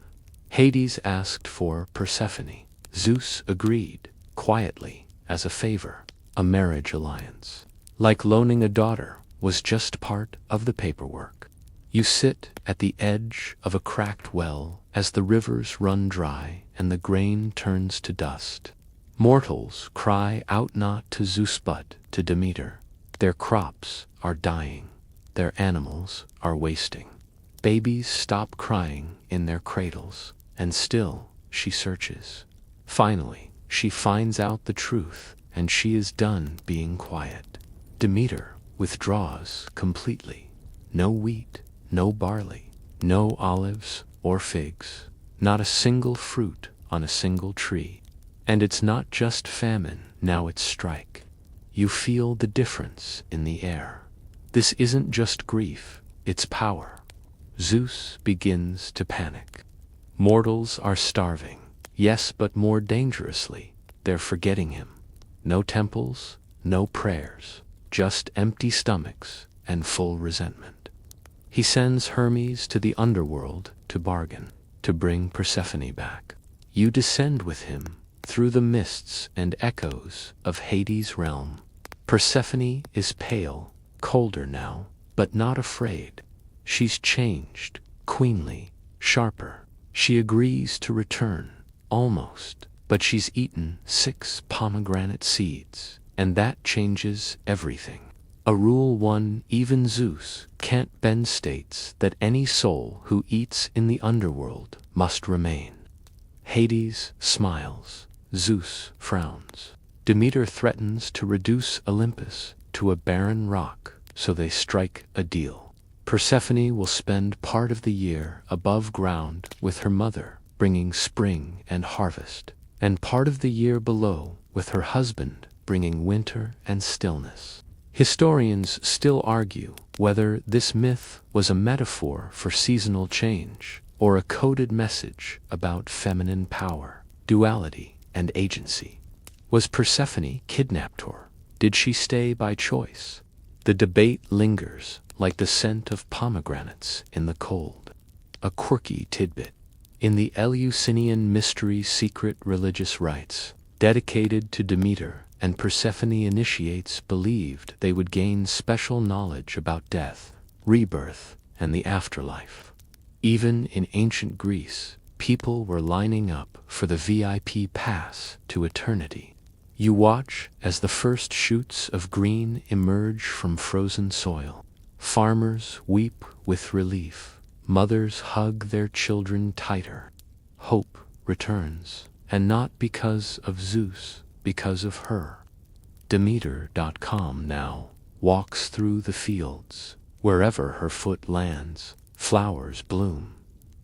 Hades asked for Persephone. Zeus agreed, quietly, as a favor. A marriage alliance. Like loaning a daughter, was just part of the paperwork. You sit at the edge of a cracked well as the rivers run dry and the grain turns to dust. Mortals cry out not to Zeus but to Demeter. Their crops are dying, their animals are wasting. Babies stop crying in their cradles, and still she searches. Finally, she finds out the truth, and she is done being quiet. Demeter withdraws completely. No wheat, no barley, no olives or figs, not a single fruit on a single tree. And it's not just famine, now it's strike. You feel the difference in the air. This isn't just grief, it's power. Zeus begins to panic. Mortals are starving, yes, but more dangerously, they're forgetting him. No temples, no prayers, just empty stomachs and full resentment. He sends Hermes to the underworld to bargain, to bring Persephone back. You descend with him through the mists and echoes of Hades' realm. Persephone is pale, colder now, but not afraid. She's changed, queenly, sharper. She agrees to return, almost, but she's eaten 6 pomegranate seeds, and that changes everything. A rule one even Zeus can't bend states that any soul who eats in the underworld must remain. Hades smiles. Zeus frowns. Demeter threatens to reduce Olympus to a barren rock, so they strike a deal. Persephone will spend part of the year above ground with her mother, bringing spring and harvest, and part of the year below with her husband, bringing winter and stillness. Historians still argue whether this myth was a metaphor for seasonal change or a coded message about feminine power, duality, and agency. Was Persephone kidnapped, or did she stay by choice? The debate lingers like the scent of pomegranates in the cold. A quirky tidbit. In the Eleusinian mystery secret religious rites, dedicated to Demeter and Persephone, initiates believed they would gain special knowledge about death, rebirth, and the afterlife. Even in ancient Greece, people were lining up for the VIP pass to eternity. You watch as the first shoots of green emerge from frozen soil. Farmers weep with relief. Mothers hug their children tighter. Hope returns, and not because of Zeus, because of her. Demeter.com now walks through the fields. Wherever her foot lands, flowers bloom.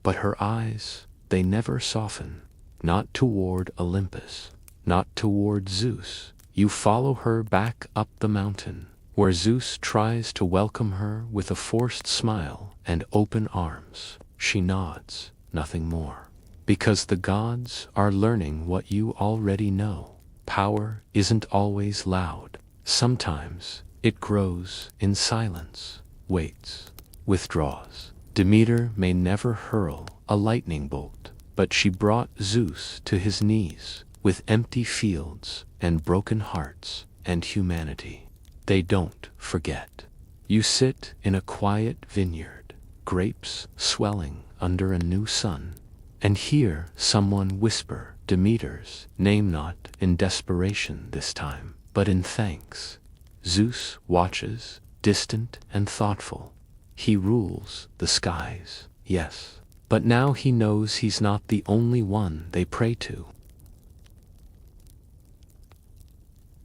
But her eyes, they never soften, not toward Olympus, not toward Zeus. You follow her back up the mountain, where Zeus tries to welcome her with a forced smile and open arms. She nods, nothing more. Because the gods are learning what you already know. Power isn't always loud. Sometimes it grows in silence, waits, withdraws. Demeter may never hurl a lightning bolt, but she brought Zeus to his knees with empty fields and broken hearts and humanity. They don't forget. You sit in a quiet vineyard, grapes swelling under a new sun, and hear someone whisper Demeter's name, not in desperation this time, but in thanks. Zeus watches, distant and thoughtful. He rules the skies, yes, but now he knows he's not the only one they pray to.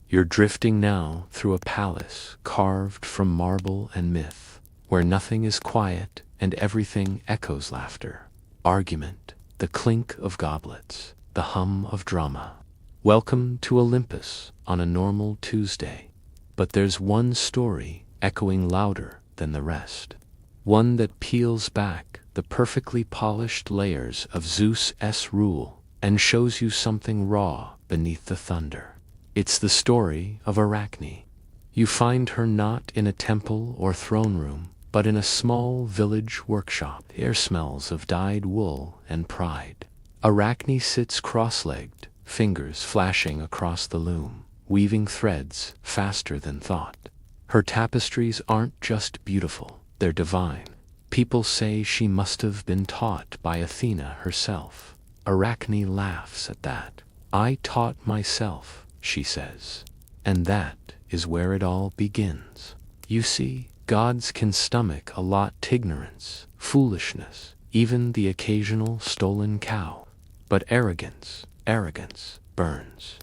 You're drifting now through a palace carved from marble and myth, where nothing is quiet and everything echoes laughter, argument, the clink of goblets, the hum of drama. Welcome to Olympus on a normal Tuesday. But there's one story echoing louder than the rest. One that peels back the perfectly polished layers of Zeus' rule and shows you something raw beneath the thunder. It's the story of Arachne. You find her not in a temple or throne room, but in a small village workshop. The air smells of dyed wool and pride. Arachne sits cross-legged, fingers flashing across the loom, weaving threads faster than thought. Her tapestries aren't just beautiful, they're divine. People say she must have been taught by Athena herself. Arachne laughs at that. I taught myself, she says. And that is where it all begins. You see, gods can stomach a lot ignorance, foolishness, even the occasional stolen cow. But arrogance burns.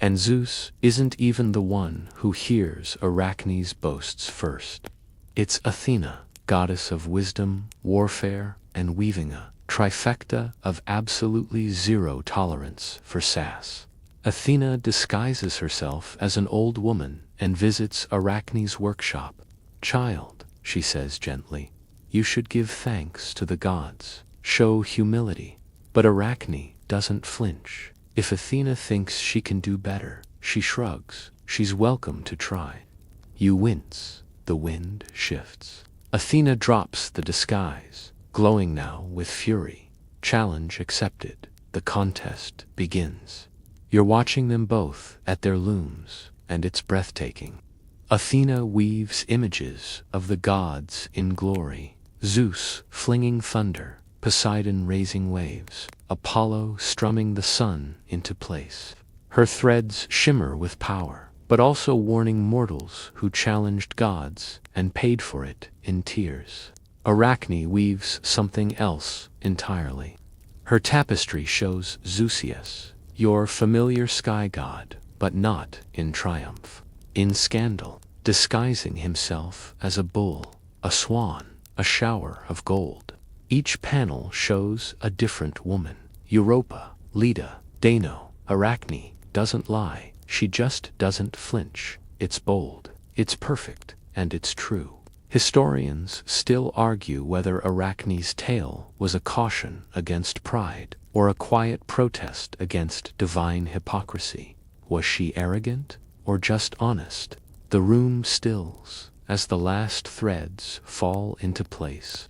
And Zeus isn't even the one who hears Arachne's boasts first. It's Athena, goddess of wisdom, warfare, and weaving, a trifecta of absolutely zero tolerance for sass. Athena disguises herself as an old woman and visits Arachne's workshop. Child, she says gently, you should give thanks to the gods, show humility. But Arachne doesn't flinch. If Athena thinks she can do better, she shrugs. She's welcome to try. You wince. The wind shifts. Athena drops the disguise, glowing now with fury. Challenge accepted. The contest begins. You're watching them both at their looms, and it's breathtaking. Athena weaves images of the gods in glory. Zeus flinging thunder, Poseidon raising waves, Apollo strumming the sun into place. Her threads shimmer with power, but also warning mortals who challenged gods and paid for it in tears. Arachne weaves something else entirely. Her tapestry shows Zeusius, your familiar sky god, but not in triumph. In scandal, disguising himself as a bull, a swan, a shower of gold. Each panel shows a different woman. Europa, Leda, Dano. Arachne doesn't lie, she just doesn't flinch. It's bold, it's perfect, and it's true. Historians still argue whether Arachne's tale was a caution against pride or a quiet protest against divine hypocrisy. Was she arrogant or just honest? The room stills as the last threads fall into place.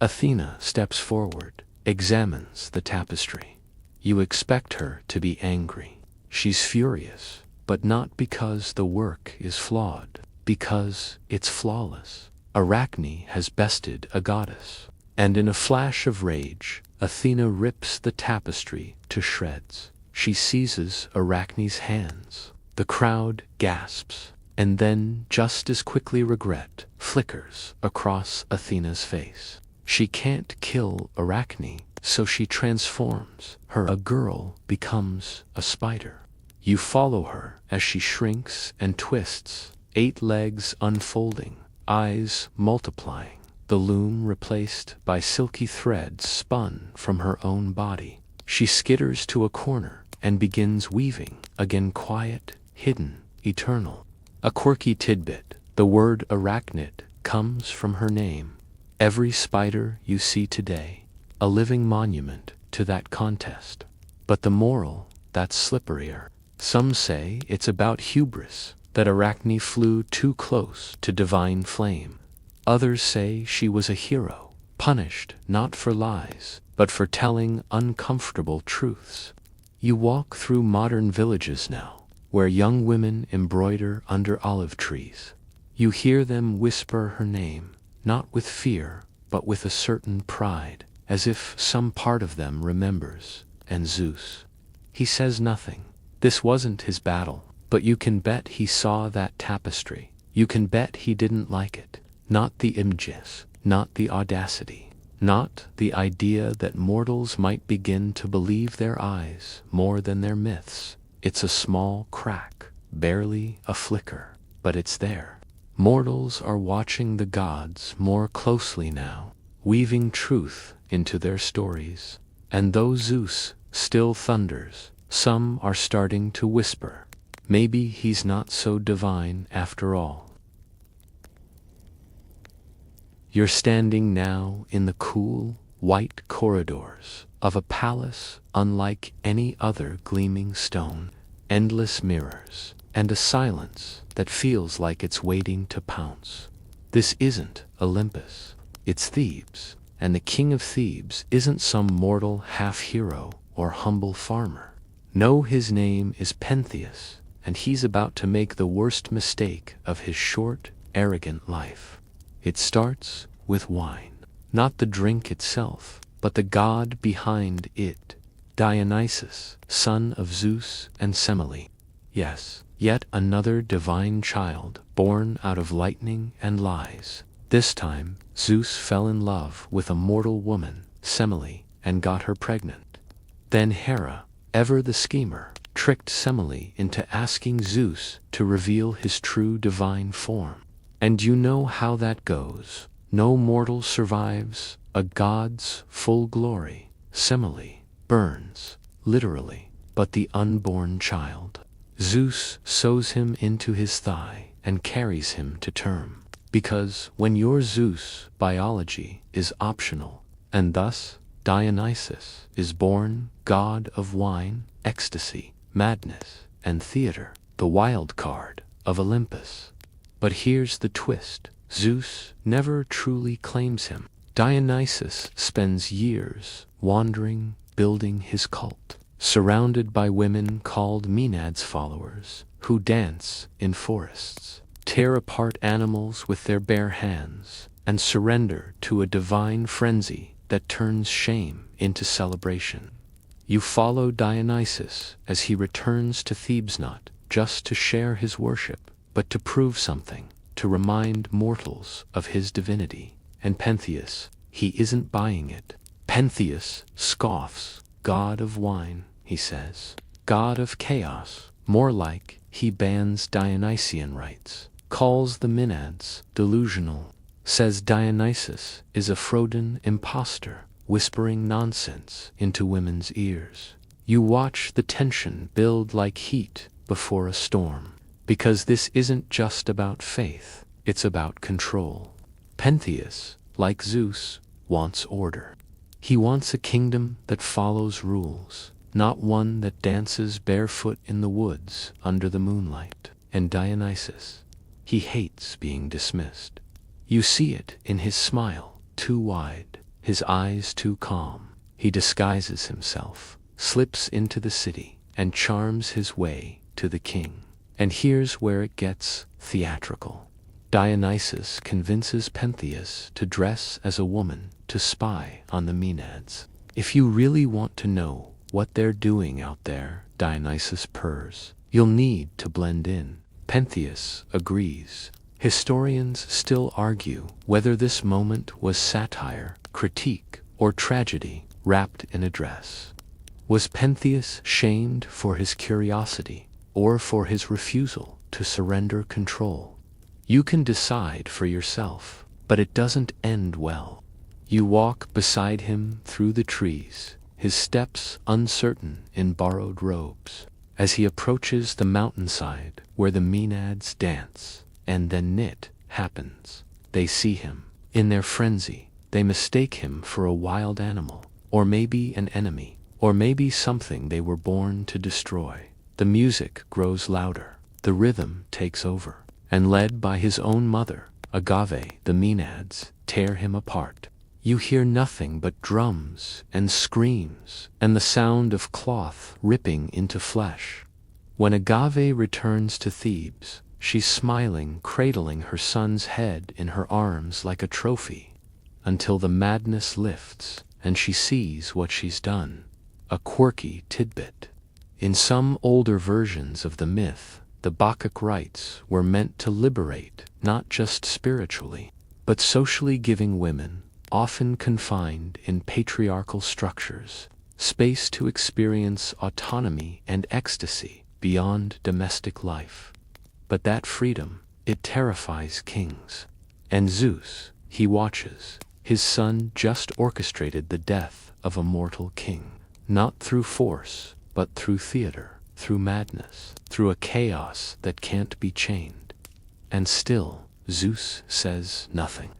Athena steps forward, examines the tapestry. You expect her to be angry. She's furious, but not because the work is flawed, because it's flawless. Arachne has bested a goddess, and in a flash of rage, Athena rips the tapestry to shreds. She seizes Arachne's hands. The crowd gasps, and then, just as quickly, regret flickers across Athena's face. She can't kill Arachne, so she transforms her. A girl becomes a spider. You follow her as she shrinks and twists, 8 legs unfolding, eyes multiplying, the loom replaced by silky threads spun from her own body. She skitters to a corner and begins weaving, again quiet, hidden, eternal. A quirky tidbit, the word arachnid comes from her name. Every spider you see today, a living monument to that contest. But the moral, that's slipperier. Some say it's about hubris, that Arachne flew too close to divine flame. Others say she was a hero, punished not for lies, but for telling uncomfortable truths. You walk through modern villages now, where young women embroider under olive trees. You hear them whisper her name, not with fear, but with a certain pride, as if some part of them remembers. And Zeus, he says nothing. This wasn't his battle, but you can bet he saw that tapestry. You can bet he didn't like it. Not the images, not the audacity, not the idea that mortals might begin to believe their eyes more than their myths. It's a small crack, barely a flicker, but it's there. Mortals are watching the gods more closely now, weaving truth into their stories. And though Zeus still thunders, some are starting to whisper, maybe he's not so divine after all. You're standing now in the cool, white corridors of a palace unlike any other gleaming stone, endless mirrors, and a silence that feels like it's waiting to pounce. This isn't Olympus, it's Thebes, and the king of Thebes isn't some mortal half-hero or humble farmer. No, his name is Pentheus, and he's about to make the worst mistake of his short, arrogant life. It starts with wine, not the drink itself, but the god behind it. Dionysus, son of Zeus and Semele. Yes, yet another divine child, born out of lightning and lies. This time, Zeus fell in love with a mortal woman, Semele, and got her pregnant. Then Hera, ever the schemer, tricked Semele into asking Zeus to reveal his true divine form. And you know how that goes. No mortal survives a god's full glory. Semele burns, literally, but the unborn child. Zeus sews him into his thigh and carries him to term. Because when you're Zeus, biology is optional, and thus Dionysus is born, god of wine, ecstasy, madness, and theater, the wild card of Olympus. But here's the twist. Zeus never truly claims him. Dionysus spends years wandering, building his cult, surrounded by women called Maenads followers, who dance in forests, tear apart animals with their bare hands, and surrender to a divine frenzy that turns shame into celebration. You follow Dionysus as he returns to Thebes, not just to share his worship, but to prove something, to remind mortals of his divinity. And Pentheus, he isn't buying it. Pentheus scoffs. God of wine, he says. God of chaos. More like, he bans Dionysian rites, calls the Maenads delusional, says Dionysus is a Freudian impostor, whispering nonsense into women's ears. You watch the tension build like heat before a storm, because this isn't just about faith, it's about control. Pentheus, like Zeus, wants order. He wants a kingdom that follows rules, not one that dances barefoot in the woods under the moonlight. And Dionysus, he hates being dismissed. You see it in his smile, too wide, his eyes too calm. He disguises himself, slips into the city, and charms his way to the king. And here's where it gets theatrical. Dionysus convinces Pentheus to dress as a woman to spy on the Maenads. If you really want to know what they're doing out there, Dionysus purrs, you'll need to blend in. Pentheus agrees. Historians still argue whether this moment was satire, critique, or tragedy wrapped in a dress. Was Pentheus shamed for his curiosity, or for his refusal to surrender control? You can decide for yourself, but it doesn't end well. You walk beside him through the trees, his steps uncertain in borrowed robes, as he approaches the mountainside where the Maenads dance. And then it happens. They see him. In their frenzy, they mistake him for a wild animal, or maybe an enemy, or maybe something they were born to destroy. The music grows louder, the rhythm takes over, and led by his own mother, Agave, the Maenads tear him apart. You hear nothing but drums and screams, and the sound of cloth ripping into flesh. When Agave returns to Thebes, she's smiling, cradling her son's head in her arms like a trophy, until the madness lifts and she sees what she's done. A quirky tidbit. In some older versions of the myth, the Bacchic rites were meant to liberate, not just spiritually, but socially, giving women, often confined in patriarchal structures, space to experience autonomy and ecstasy beyond domestic life. But that freedom, it terrifies kings. And Zeus, he watches. His son just orchestrated the death of a mortal king, not through force, but through theater, through madness, through a chaos that can't be chained. And still, Zeus says nothing.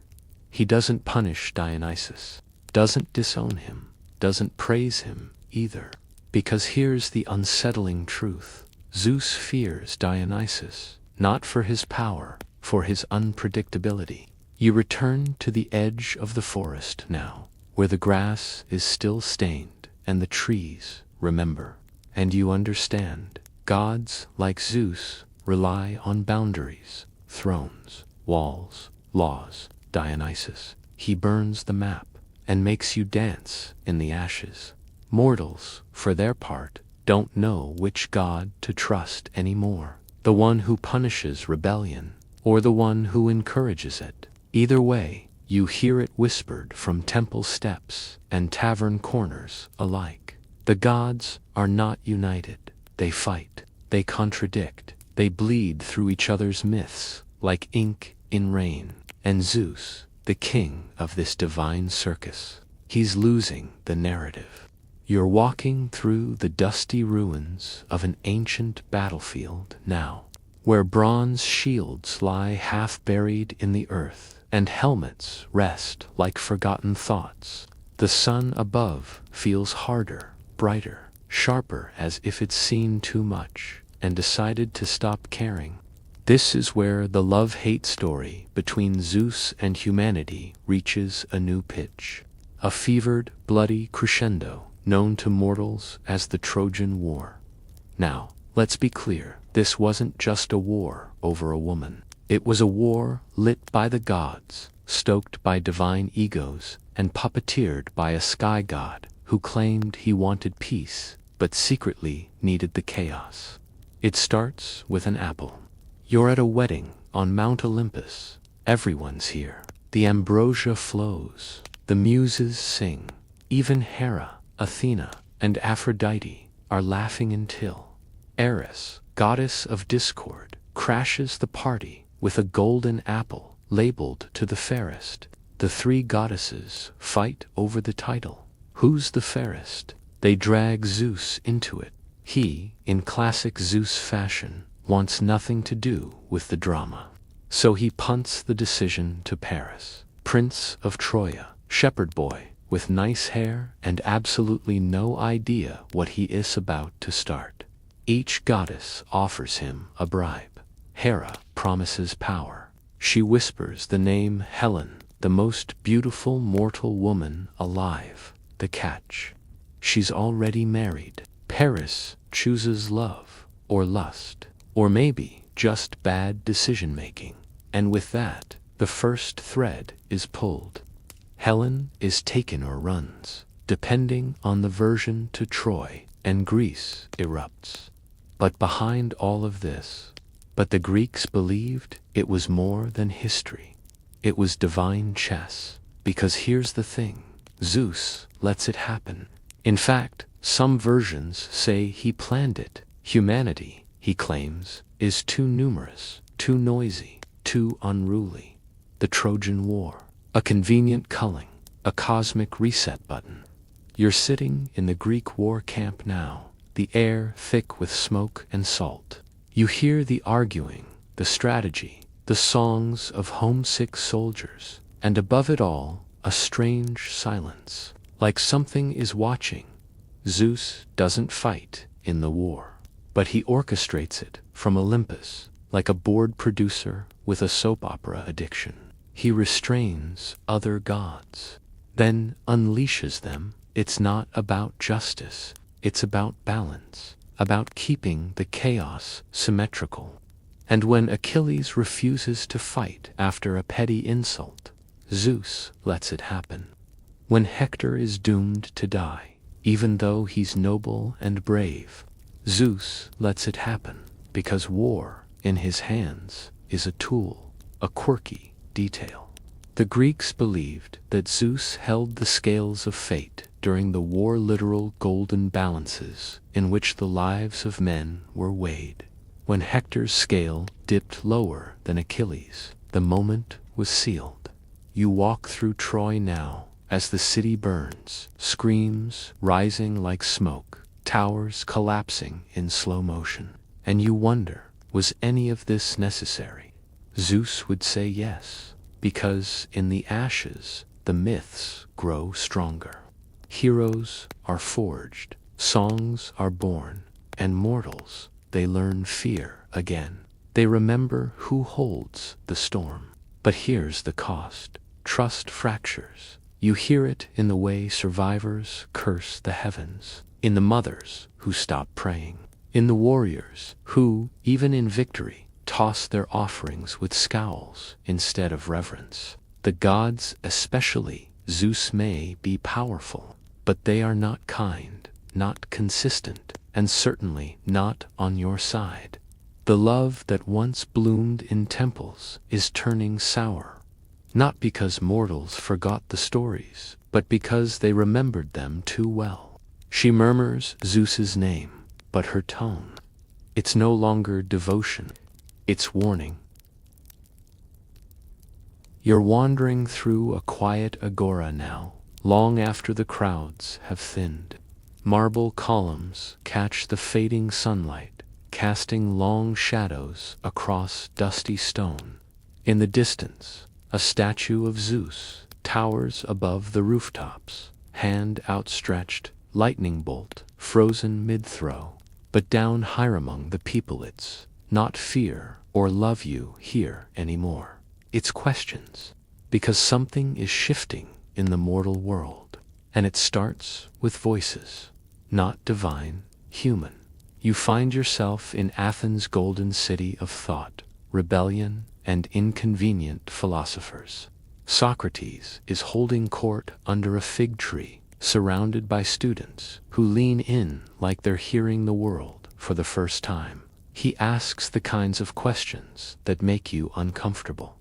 He doesn't punish Dionysus, doesn't disown him, doesn't praise him either. Because here's the unsettling truth. Zeus fears Dionysus, not for his power, for his unpredictability. You return to the edge of the forest now, where the grass is still stained and the trees remember. And you understand, gods like Zeus rely on boundaries, thrones, walls, laws. Dionysus, he burns the map and makes you dance in the ashes. Mortals, for their part, don't know which god to trust anymore. The one who punishes rebellion, or the one who encourages it. Either way, you hear it whispered from temple steps and tavern corners alike. The gods are not united. They fight, they contradict, they bleed through each other's myths like ink in rain. And Zeus, the king of this divine circus, he's losing the narrative. You're walking through the dusty ruins of an ancient battlefield now, where bronze shields lie half buried in the earth, and helmets rest like forgotten thoughts. The sun above feels harder, brighter, sharper, as if it's seen too much and decided to stop caring. This is where the love-hate story between Zeus and humanity reaches a new pitch. A fevered, bloody crescendo known to mortals as the Trojan War. Now, let's be clear, this wasn't just a war over a woman. It was a war lit by the gods, stoked by divine egos, and puppeteered by a sky god who claimed he wanted peace, but secretly needed the chaos. It starts with an apple. You're at a wedding on Mount Olympus. Everyone's here. The ambrosia flows. The muses sing. Even Hera, Athena, and Aphrodite are laughing until Eris, goddess of discord, crashes the party with a golden apple labeled to the fairest. The three goddesses fight over the title. Who's the fairest? They drag Zeus into it. He, in classic Zeus fashion, wants nothing to do with the drama. So he punts the decision to Paris, Prince of Troia, shepherd boy, with nice hair and absolutely no idea what he is about to start. Each goddess offers him a bribe. Hera promises power. She whispers the name Helen, the most beautiful mortal woman alive. The catch: she's already married. Paris chooses love, or lust, or maybe just bad decision-making. And with that, the first thread is pulled. Helen is taken or runs, depending on the version to Troy, and Greece erupts. But behind all of this, the Greeks believed it was more than history. It was divine chess. Because here's the thing, Zeus lets it happen. In fact, some versions say he planned it. Humanity, he claims, is too numerous, too noisy, too unruly. The Trojan War. A convenient culling, a cosmic reset button. You're sitting in the Greek war camp now, the air thick with smoke and salt. You hear the arguing, the strategy, the songs of homesick soldiers, and above it all, a strange silence, like something is watching. Zeus doesn't fight in the war, but he orchestrates it from Olympus, like a bored producer with a soap opera addiction. He restrains other gods, then unleashes them. It's not about justice, it's about balance, about keeping the chaos symmetrical. And when Achilles refuses to fight after a petty insult, Zeus lets it happen. When Hector is doomed to die, even though he's noble and brave, Zeus lets it happen, because war, in his hands, is a tool, a quirky detail. The Greeks believed that Zeus held the scales of fate during the war, literal golden balances in which the lives of men were weighed. When Hector's scale dipped lower than Achilles, the moment was sealed. You walk through Troy now as the city burns, screams rising like smoke, towers collapsing in slow motion, and you wonder, was any of this necessary? Zeus would say yes, because in the ashes, the myths grow stronger. Heroes are forged, songs are born, and mortals, they learn fear again. They remember who holds the storm. But here's the cost. Trust fractures. You hear it in the way survivors curse the heavens, in the mothers who stop praying, in the warriors who, even in victory, toss their offerings with scowls instead of reverence. The gods especially, Zeus may be powerful, but they are not kind, not consistent, and certainly not on your side. The love that once bloomed in temples is turning sour, not because mortals forgot the stories, but because they remembered them too well. She murmurs Zeus's name, but her tone, it's no longer devotion, it's warning. You're wandering through a quiet agora now, long after the crowds have thinned. Marble columns catch the fading sunlight, casting long shadows across dusty stone. In the distance, a statue of Zeus towers above the rooftops, hand outstretched, lightning bolt frozen mid-throw. But down higher among the people it's not fear or love you here anymore. It's questions, because something is shifting in the mortal world, and it starts with voices, not divine, human. You find yourself in Athens' golden city of thought, rebellion, and inconvenient philosophers. Socrates is holding court under a fig tree, surrounded by students who lean in like they're hearing the world for the first time. He asks the kinds of questions that make you uncomfortable.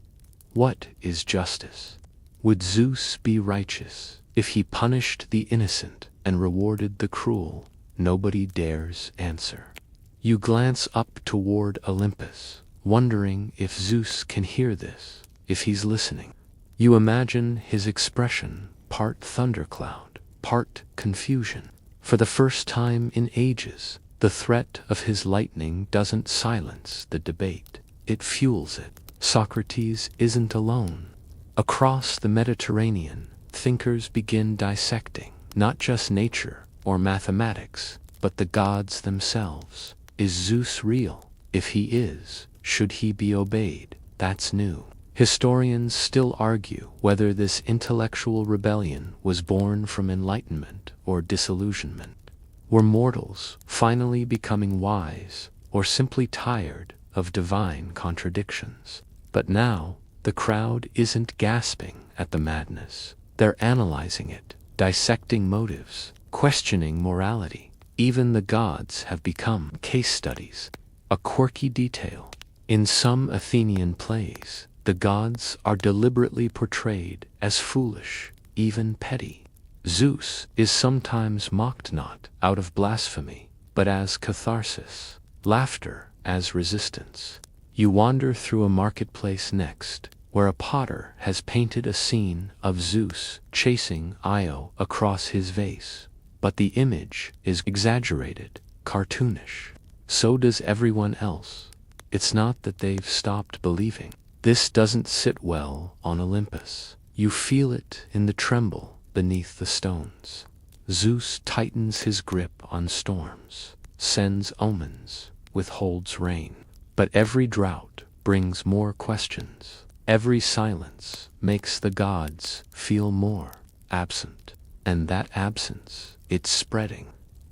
What is justice? Would Zeus be righteous if he punished the innocent and rewarded the cruel? Nobody dares answer. You glance up toward Olympus, wondering if Zeus can hear this, if he's listening. You imagine his expression, part thundercloud, part confusion. For the first time in ages, the threat of his lightning doesn't silence the debate, it fuels it. Socrates isn't alone. Across the Mediterranean, thinkers begin dissecting not just nature or mathematics, but the gods themselves. Is Zeus real? If he is, should he be obeyed? That's new. Historians still argue whether this intellectual rebellion was born from enlightenment or disillusionment. Were mortals finally becoming wise, or simply tired of divine contradictions? But now, the crowd isn't gasping at the madness. They're analyzing it, dissecting motives, questioning morality. Even the gods have become case studies. A quirky detail. In some Athenian plays, the gods are deliberately portrayed as foolish, even petty. Zeus is sometimes mocked not out of blasphemy, but as catharsis, laughter as resistance. You wander through a marketplace next, where a potter has painted a scene of Zeus chasing Io across his vase. But the image is exaggerated, cartoonish. So does everyone else. It's not that they've stopped believing. This doesn't sit well on Olympus. You feel it in the tremble beneath the stones. Zeus tightens his grip on storms, sends omens, withholds rain. But every drought brings more questions. Every silence makes the gods feel more absent. And that absence, it's spreading.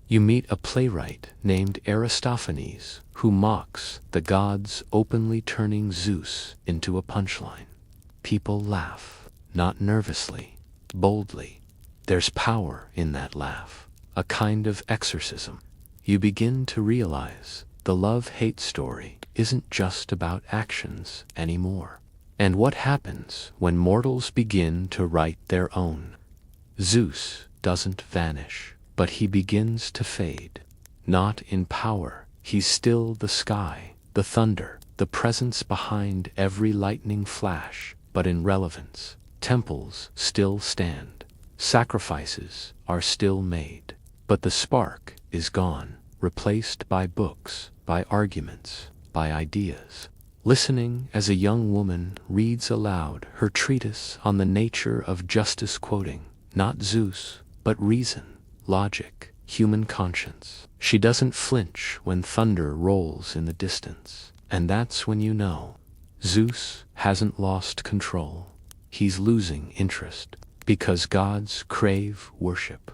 You meet a playwright named Aristophanes who mocks the gods, openly turning Zeus into a punchline. People laugh, not nervously, boldly. There's power in that laugh, a kind of exorcism. You begin to realize the love-hate story isn't just about actions anymore. And what happens when mortals begin to write their own? Zeus doesn't vanish, but he begins to fade. Not in power, he's still the sky, the thunder, the presence behind every lightning flash, but in relevance. Temples still stand, sacrifices are still made, but the spark is gone, replaced by books, by arguments, by ideas. Listening as a young woman reads aloud her treatise on the nature of justice, quoting not Zeus, but reason, logic, human conscience. She doesn't flinch when thunder rolls in the distance, and that's when you know Zeus hasn't lost control. He's losing interest, because gods crave worship,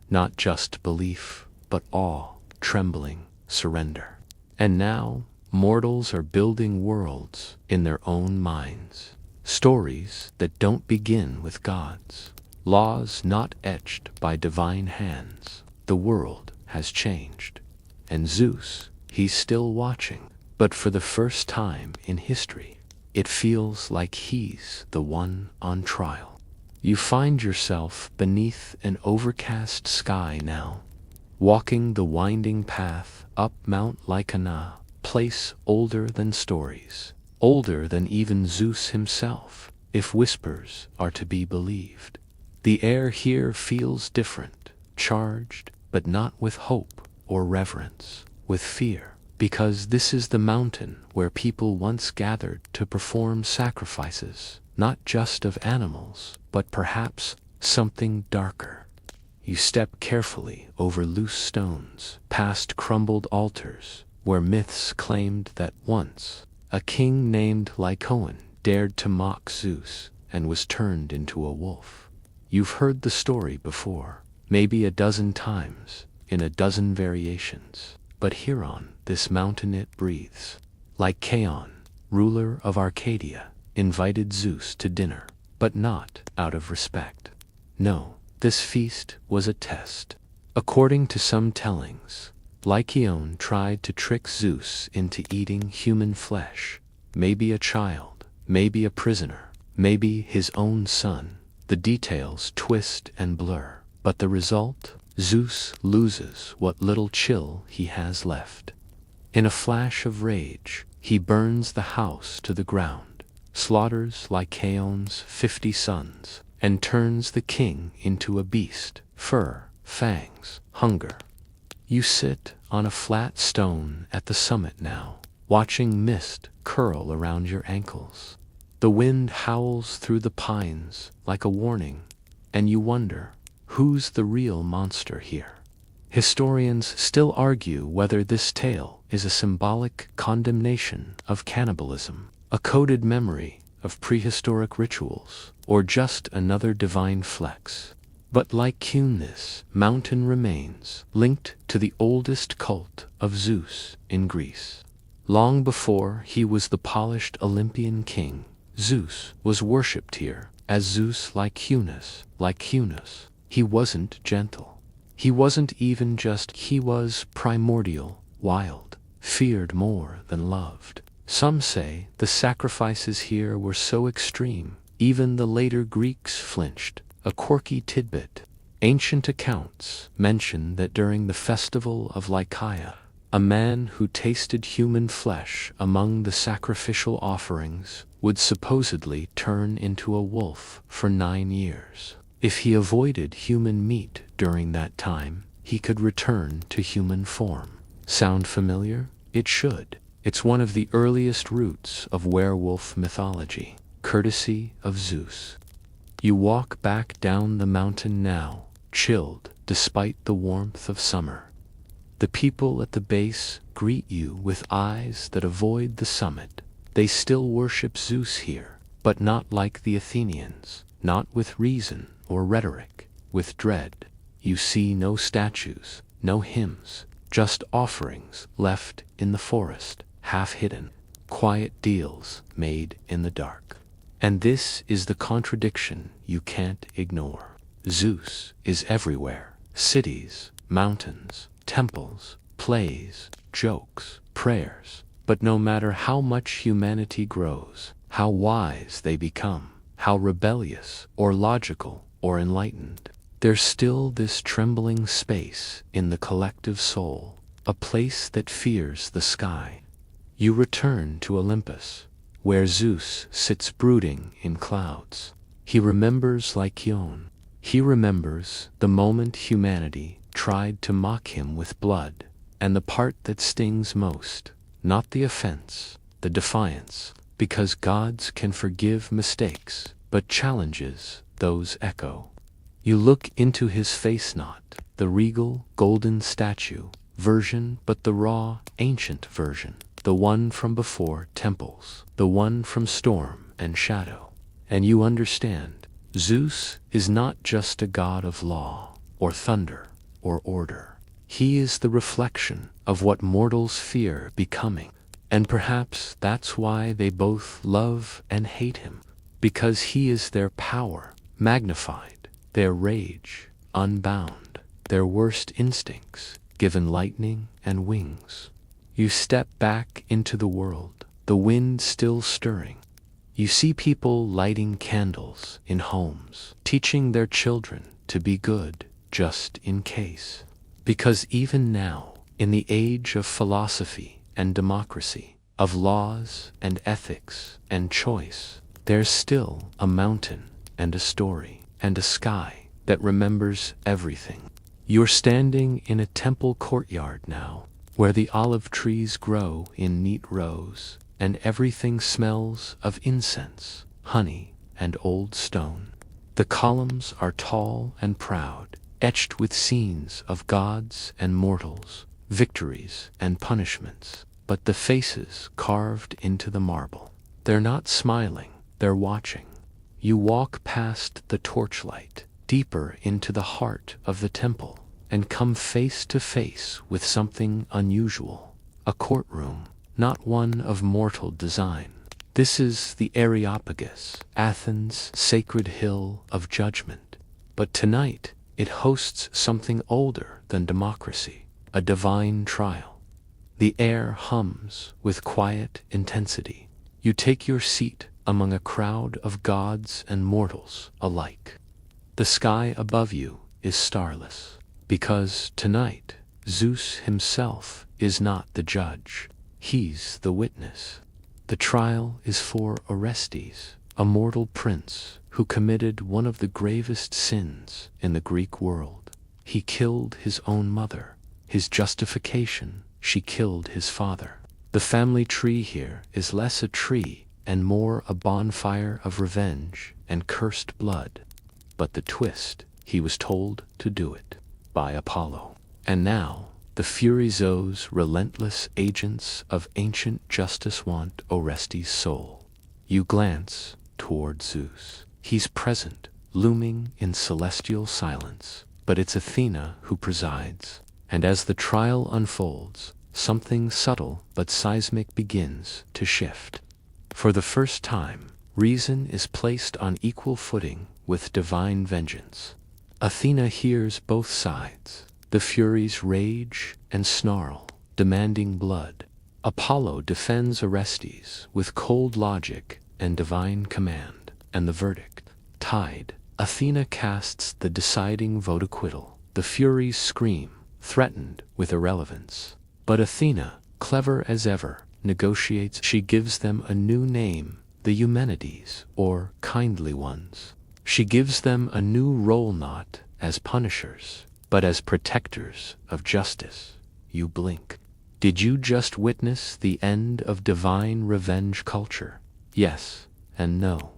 not just belief, but awe, trembling, surrender. And now, mortals are building worlds in their own minds, stories that don't begin with gods, laws not etched by divine hands. The world has changed. And Zeus, he's still watching. But for the first time in history, it feels like he's the one on trial. You find yourself beneath an overcast sky now, walking the winding path up Mount Lycaena, place older than stories, older than even Zeus himself, if whispers are to be believed. The air here feels different, charged, but not with hope or reverence, with fear, because this is the mountain where people once gathered to perform sacrifices, not just of animals, but perhaps something darker. You step carefully over loose stones, past crumbled altars, where myths claimed that once a king named Lycaon dared to mock Zeus and was turned into a wolf. You've heard the story before, maybe a dozen times, in a dozen variations, but here on this mountain it breathes. Lycaon, ruler of Arcadia, invited Zeus to dinner, but not out of respect. No, this feast was a test. According to some tellings, Lycaon tried to trick Zeus into eating human flesh, maybe a child, maybe a prisoner, maybe his own son. The details twist and blur, but the result? Zeus loses what little chill he has left. In a flash of rage, he burns the house to the ground, slaughters Lycaon's 50 sons, and turns the king into a beast, fur, fangs, hunger. You sit on a flat stone at the summit now, watching mist curl around your ankles. The wind howls through the pines like a warning, and you wonder, who's the real monster here? Historians still argue whether this tale is a symbolic condemnation of cannibalism, a coded memory of prehistoric rituals, or just another divine flex. But like this mountain remains linked to the oldest cult of Zeus in Greece. Long before he was the polished Olympian king, Zeus was worshipped here as Zeus Lycaonus. He wasn't gentle. He wasn't even just, he was primordial, wild, feared more than loved. Some say the sacrifices here were so extreme, even the later Greeks flinched. A quirky tidbit. Ancient accounts mention that during the festival of Lycaea, a man who tasted human flesh among the sacrificial offerings would supposedly turn into a wolf for 9 years. If he avoided human meat during that time, he could return to human form. Sound familiar? It should. It's one of the earliest roots of werewolf mythology, courtesy of Zeus. You walk back down the mountain now, chilled despite the warmth of summer. The people at the base greet you with eyes that avoid the summit. They still worship Zeus here, but not like the Athenians, not with reason or rhetoric, with dread. You see no statues, no hymns, just offerings left in the forest, half hidden, quiet deals made in the dark. And this is the contradiction you can't ignore. Zeus is everywhere. Cities, mountains, temples, plays, jokes, prayers. But no matter how much humanity grows, how wise they become, how rebellious or logical or enlightened, there's still this trembling space in the collective soul, a place that fears the sky. You return to Olympus, where Zeus sits brooding in clouds. He remembers Lycaon. He remembers the moment humanity tried to mock him with blood, and the part that stings most, not the offense, the defiance, because gods can forgive mistakes, but challenges, those echo. You look into his face, not the regal, golden statue version, but the raw, ancient version. The one from before temples, the one from storm and shadow. And you understand, Zeus is not just a god of law, or thunder, or order. He is the reflection of what mortals fear becoming. And perhaps that's why they both love and hate him, because he is their power, magnified, their rage unbound, their worst instincts given lightning and wings. You step back into the world, the wind still stirring. You see people lighting candles in homes, teaching their children to be good just in case. Because even now, in the age of philosophy and democracy, of laws and ethics and choice, there's still a mountain and a story and a sky that remembers everything. You're standing in a temple courtyard now, where the olive trees grow in neat rows, and everything smells of incense, honey, and old stone. The columns are tall and proud, etched with scenes of gods and mortals, victories and punishments, but the faces carved into the marble. They're not smiling, they're watching. You walk past the torchlight, deeper into the heart of the temple, and come face to face with something unusual. A courtroom, not one of mortal design. This is the Areopagus, Athens' sacred hill of judgment. But tonight, it hosts something older than democracy, a divine trial. The air hums with quiet intensity. You take your seat among a crowd of gods and mortals alike. The sky above you is starless, because tonight, Zeus himself is not the judge. He's the witness. The trial is for Orestes, a mortal prince who committed one of the gravest sins in the Greek world. He killed his own mother. His justification, she killed his father. The family tree here is less a tree and more a bonfire of revenge and cursed blood. But the twist, he was told to do it by Apollo. And now, the Furies, relentless agents of ancient justice, want Orestes' soul. You glance toward Zeus. He's present, looming in celestial silence, but it's Athena who presides. And as the trial unfolds, something subtle but seismic begins to shift. For the first time, reason is placed on equal footing with divine vengeance. Athena hears both sides. The Furies rage and snarl, demanding blood. Apollo defends Orestes with cold logic and divine command, and the verdict, tied. Athena casts the deciding vote acquittal. The Furies scream, threatened with irrelevance. But Athena, clever as ever, negotiates. She gives them a new name, the Eumenides, or kindly ones. She gives them a new role, not as punishers, but as protectors of justice. You blink. Did you just witness the end of divine revenge culture? Yes and no.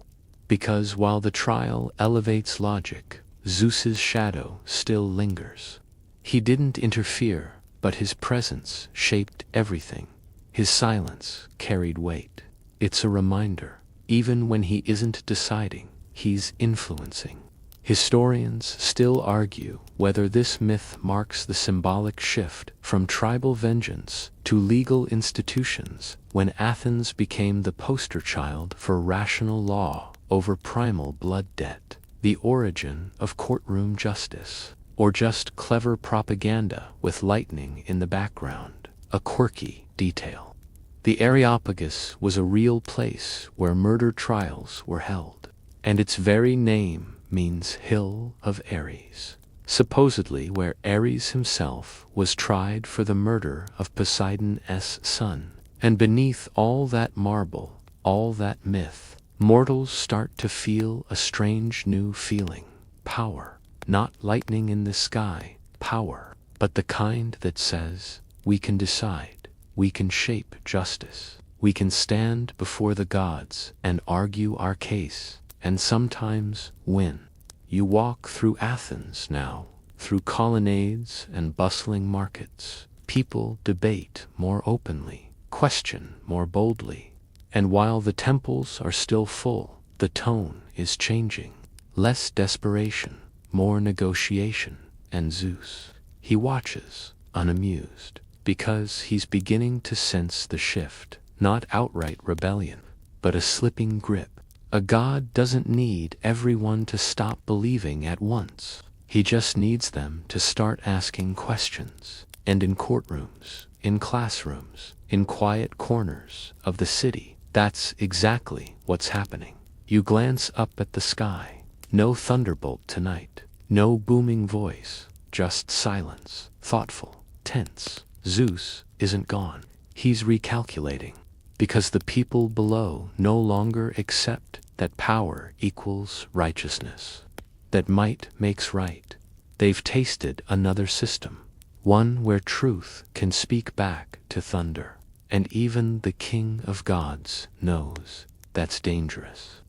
Because while the trial elevates logic, Zeus's shadow still lingers. He didn't interfere, but his presence shaped everything. His silence carried weight. It's a reminder, even when he isn't deciding, he's influencing. Historians still argue whether this myth marks the symbolic shift from tribal vengeance to legal institutions when Athens became the poster child for rational law over primal blood debt, the origin of courtroom justice, or just clever propaganda with lightning in the background, a quirky detail. The Areopagus was a real place where murder trials were held, and its very name means Hill of Ares, supposedly where Ares himself was tried for the murder of Poseidon's son. And beneath all that marble, all that myth, mortals start to feel a strange new feeling. Power. Not lightning in the sky, power, but the kind that says, we can decide, we can shape justice, we can stand before the gods and argue our case, and sometimes win. You walk through Athens now, through colonnades and bustling markets. People debate more openly, question more boldly. And while the temples are still full, the tone is changing. Less desperation, more negotiation. And Zeus, he watches, unamused, because he's beginning to sense the shift. Not outright rebellion, but a slipping grip, A god doesn't need everyone to stop believing at once. He just needs them to start asking questions. And in courtrooms, in classrooms, in quiet corners of the city, that's exactly what's happening. You glance up at the sky. No thunderbolt tonight. No booming voice. Just silence. Thoughtful. Tense. Zeus isn't gone. He's recalculating. Because the people below no longer accept that power equals righteousness. That might makes right. They've tasted another system. One where truth can speak back to thunder. And even the king of gods knows that's dangerous.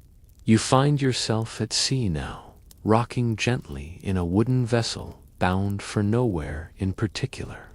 You find yourself at sea now, rocking gently in a wooden vessel bound for nowhere in particular.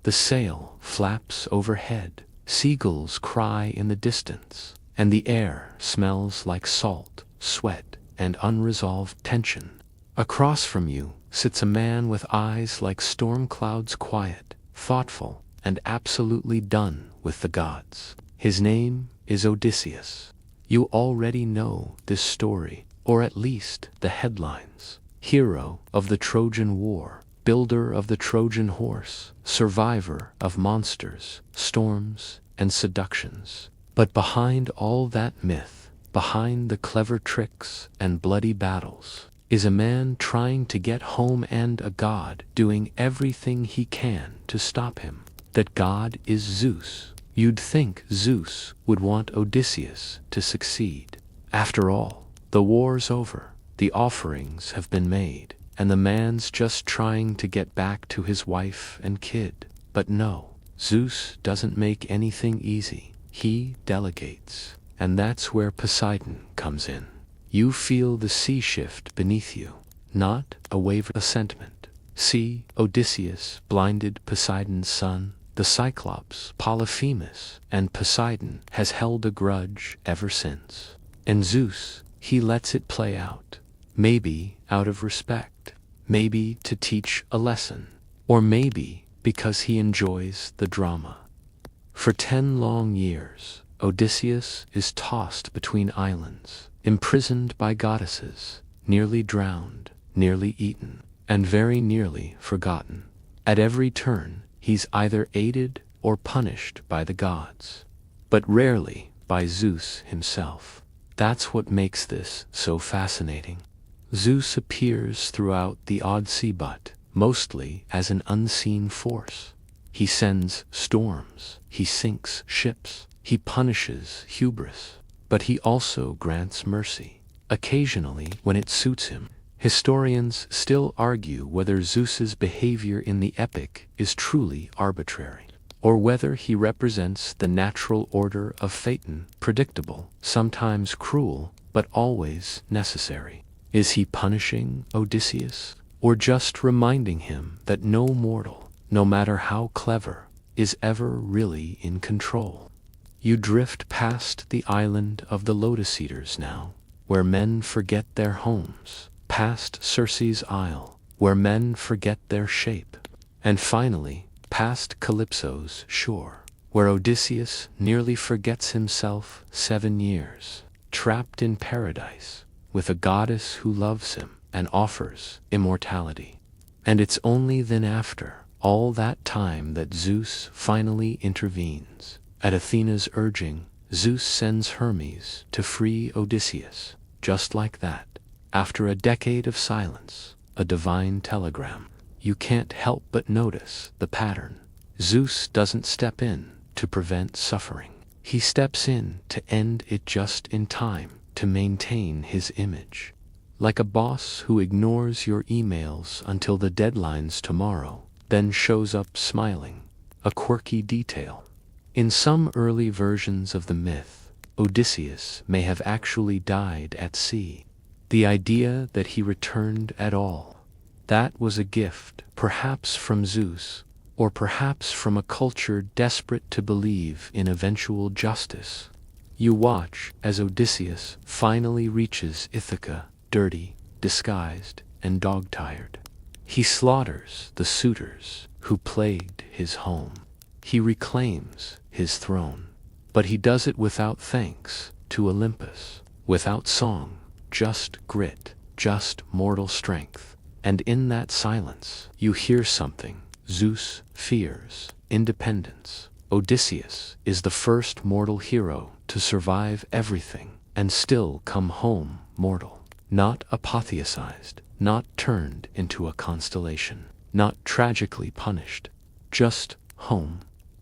The sail flaps overhead, seagulls cry in the distance, and the air smells like salt, sweat, and unresolved tension. Across from you sits a man with eyes like storm clouds, quiet, thoughtful, and absolutely done with the gods. His name is Odysseus. You already know this story, or at least the headlines. Hero of the Trojan War, builder of the Trojan horse, survivor of monsters, storms, and seductions. But behind all that myth, behind the clever tricks and bloody battles, is a man trying to get home and a god doing everything he can to stop him. That god is Zeus. You'd think Zeus would want Odysseus to succeed. After all, the war's over, the offerings have been made, and the man's just trying to get back to his wife and kid. But no, Zeus doesn't make anything easy. He delegates. And that's where Poseidon comes in. You feel the sea shift beneath you, not a wave of sentiment. See, Odysseus blinded Poseidon's son. The Cyclops, Polyphemus, and Poseidon has held a grudge ever since. And Zeus, he lets it play out. Maybe out of respect, maybe to teach a lesson, or maybe because he enjoys the drama. For 10 long years, Odysseus is tossed between islands, imprisoned by goddesses, nearly drowned, nearly eaten, and very nearly forgotten. At every turn, he's either aided or punished by the gods, but rarely by Zeus himself. That's what makes this so fascinating. Zeus appears throughout the Odyssey, but mostly as an unseen force. He sends storms, he sinks ships, he punishes hubris, but he also grants mercy, occasionally when it suits him. Historians still argue whether Zeus's behavior in the epic is truly arbitrary, or whether he represents the natural order of Phaeton, predictable, sometimes cruel, but always necessary. Is he punishing Odysseus, or just reminding him that no mortal, no matter how clever, is ever really in control? You drift past the island of the Lotus Eaters now, where men forget their homes, past Circe's Isle, where men forget their shape, and finally, past Calypso's shore, where Odysseus nearly forgets himself 7 years, trapped in paradise, with a goddess who loves him and offers immortality. And it's only then, after all that time, that Zeus finally intervenes. At Athena's urging, Zeus sends Hermes to free Odysseus, just like that. After a decade of silence, a divine telegram. You can't help but notice the pattern. Zeus doesn't step in to prevent suffering. He steps in to end it just in time to maintain his image. Like a boss who ignores your emails until the deadline's tomorrow, then shows up smiling. A quirky detail. In some early versions of the myth, Odysseus may have actually died at sea. The idea that he returned at all, that was a gift, perhaps from Zeus, or perhaps from a culture desperate to believe in eventual justice. You watch as Odysseus finally reaches Ithaca, dirty, disguised, and dog-tired. He slaughters the suitors who plagued his home. He reclaims his throne, but he does it without thanks to Olympus. without song, just grit, just mortal strength. And in that silence, you hear something. Zeus fears independence. Odysseus is the first mortal hero to survive everything and still come home mortal. Not apotheosized, not turned into a constellation, not tragically punished, just home.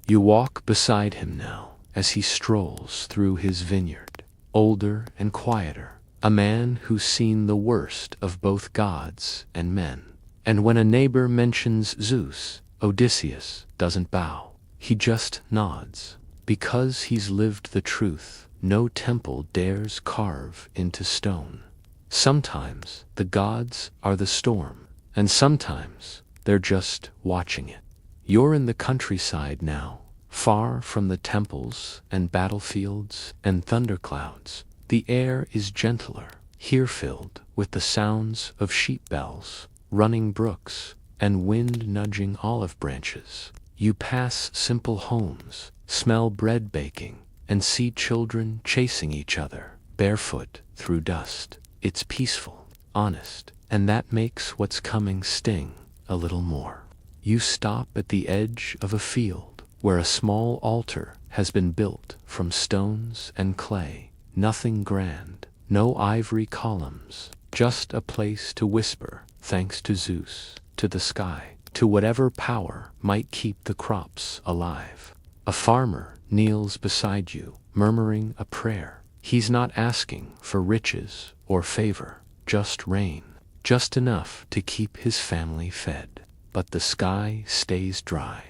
You walk beside him now as he strolls through his vineyard, older and quieter, a man who's seen the worst of both gods and men. And when a neighbor mentions Zeus, Odysseus doesn't bow. He just nods, because he's lived the truth no temple dares carve into stone. Sometimes the gods are the storm, and sometimes they're just watching it. You're in the countryside now, far from the temples and battlefields and thunderclouds. The air is gentler, here filled with the sounds of sheep bells, running brooks, and wind nudging olive branches. You pass simple homes, smell bread baking, and see children chasing each other, barefoot through dust. It's peaceful, honest, and that makes what's coming sting a little more. You stop at the edge of a field where a small altar has been built from stones and clay. Nothing grand, no ivory columns, just a place to whisper thanks to Zeus, to the sky, to whatever power might keep the crops alive. A farmer kneels beside you, murmuring a prayer. He's not asking for riches or favor, just rain, just enough to keep his family fed. But the sky stays dry.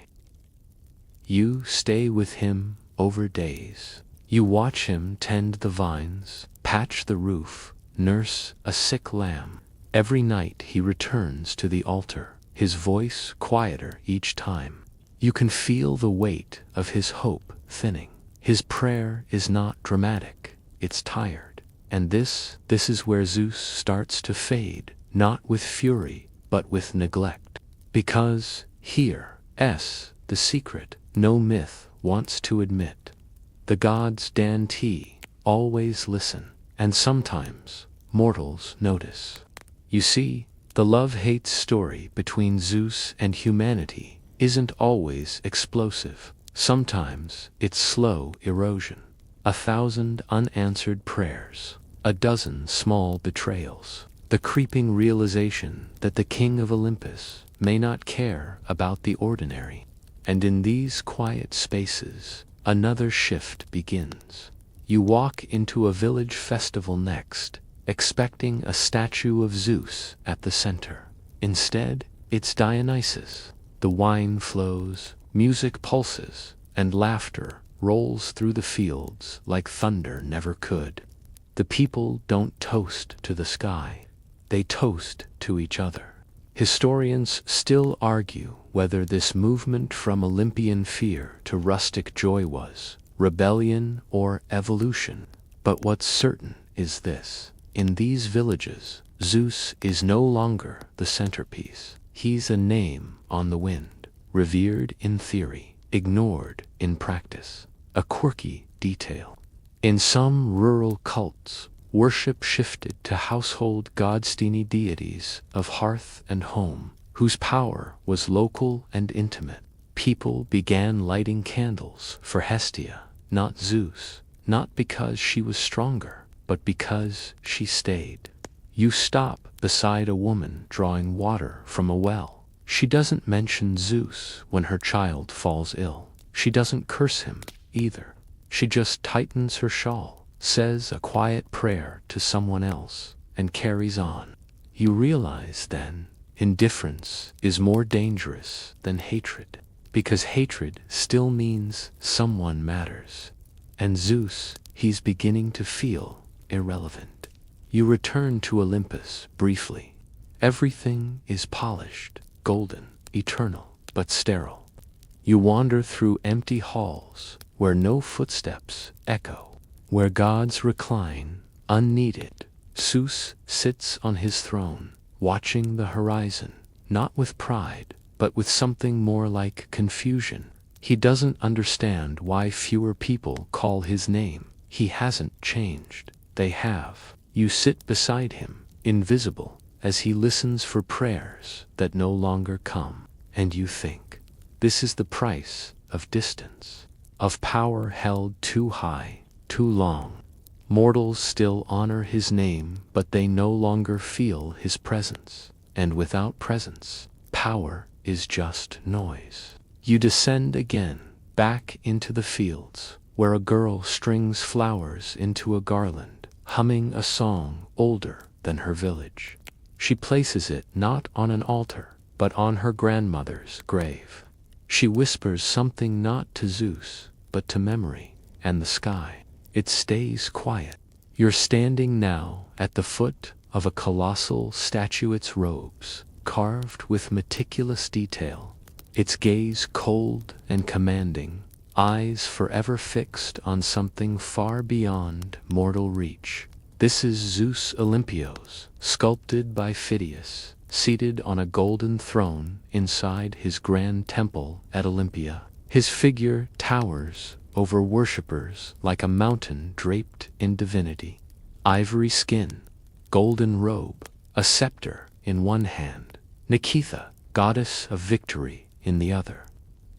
You stay with him over days. You watch him tend the vines, patch the roof, nurse a sick lamb. Every night he returns to the altar, his voice quieter each time. You can feel the weight of his hope thinning. His prayer is not dramatic, it's tired. And this is where Zeus starts to fade, not with fury, but with neglect. Because here's the secret no myth wants to admit. The gods always listen, and sometimes mortals notice. You see, the love-hate story between Zeus and humanity isn't always explosive. Sometimes it's slow erosion. 1,000 unanswered prayers, a dozen small betrayals, the creeping realization that the king of Olympus may not care about the ordinary. And in these quiet spaces, another shift begins. You walk into a village festival next, expecting a statue of Zeus at the center. Instead, it's Dionysus. The wine flows, music pulses, and laughter rolls through the fields like thunder never could. The people don't toast to the sky, they toast to each other. Historians still argue whether this movement from Olympian fear to rustic joy was rebellion or evolution. But what's certain is this: in these villages, Zeus is no longer the centerpiece. He's a name on the wind, revered in theory, ignored in practice, a quirky detail. In some rural cults, worship shifted to household godstiny deities of hearth and home, whose power was local and intimate. People began lighting candles for Hestia, not Zeus, not because she was stronger, but because she stayed. You stop beside a woman drawing water from a well. She doesn't mention Zeus when her child falls ill. She doesn't curse him either. She just tightens her shawl, says a quiet prayer to someone else, and carries on. You realize then, indifference is more dangerous than hatred, because hatred still means someone matters. And Zeus, he's beginning to feel irrelevant. You return to Olympus briefly. Everything is polished, golden, eternal, but sterile. You wander through empty halls where no footsteps echo, where gods recline, unneeded. Zeus sits on his throne, watching the horizon, not with pride, but with something more like confusion. He doesn't understand why fewer people call his name. He hasn't changed. they have. You sit beside him, invisible, as he listens for prayers that no longer come. And you think, this is the price of distance, of power held too high, too long. Mortals still honor his name, but they no longer feel his presence. And without presence, power is just noise. You descend again, back into the fields, where a girl strings flowers into a garland, humming a song older than her village. She places it not on an altar, but on her grandmother's grave. She whispers something not to Zeus, but to memory and the sky. It stays quiet. You're standing now at the foot of a colossal statue, its robes carved with meticulous detail, its gaze cold and commanding, eyes forever fixed on something far beyond mortal reach. This is Zeus Olympios, sculpted by Phidias, seated on a golden throne inside his grand temple at Olympia. His figure towers over worshippers like a mountain draped in divinity. Ivory skin, golden robe, a scepter in one hand, Nikitha, goddess of victory, in the other.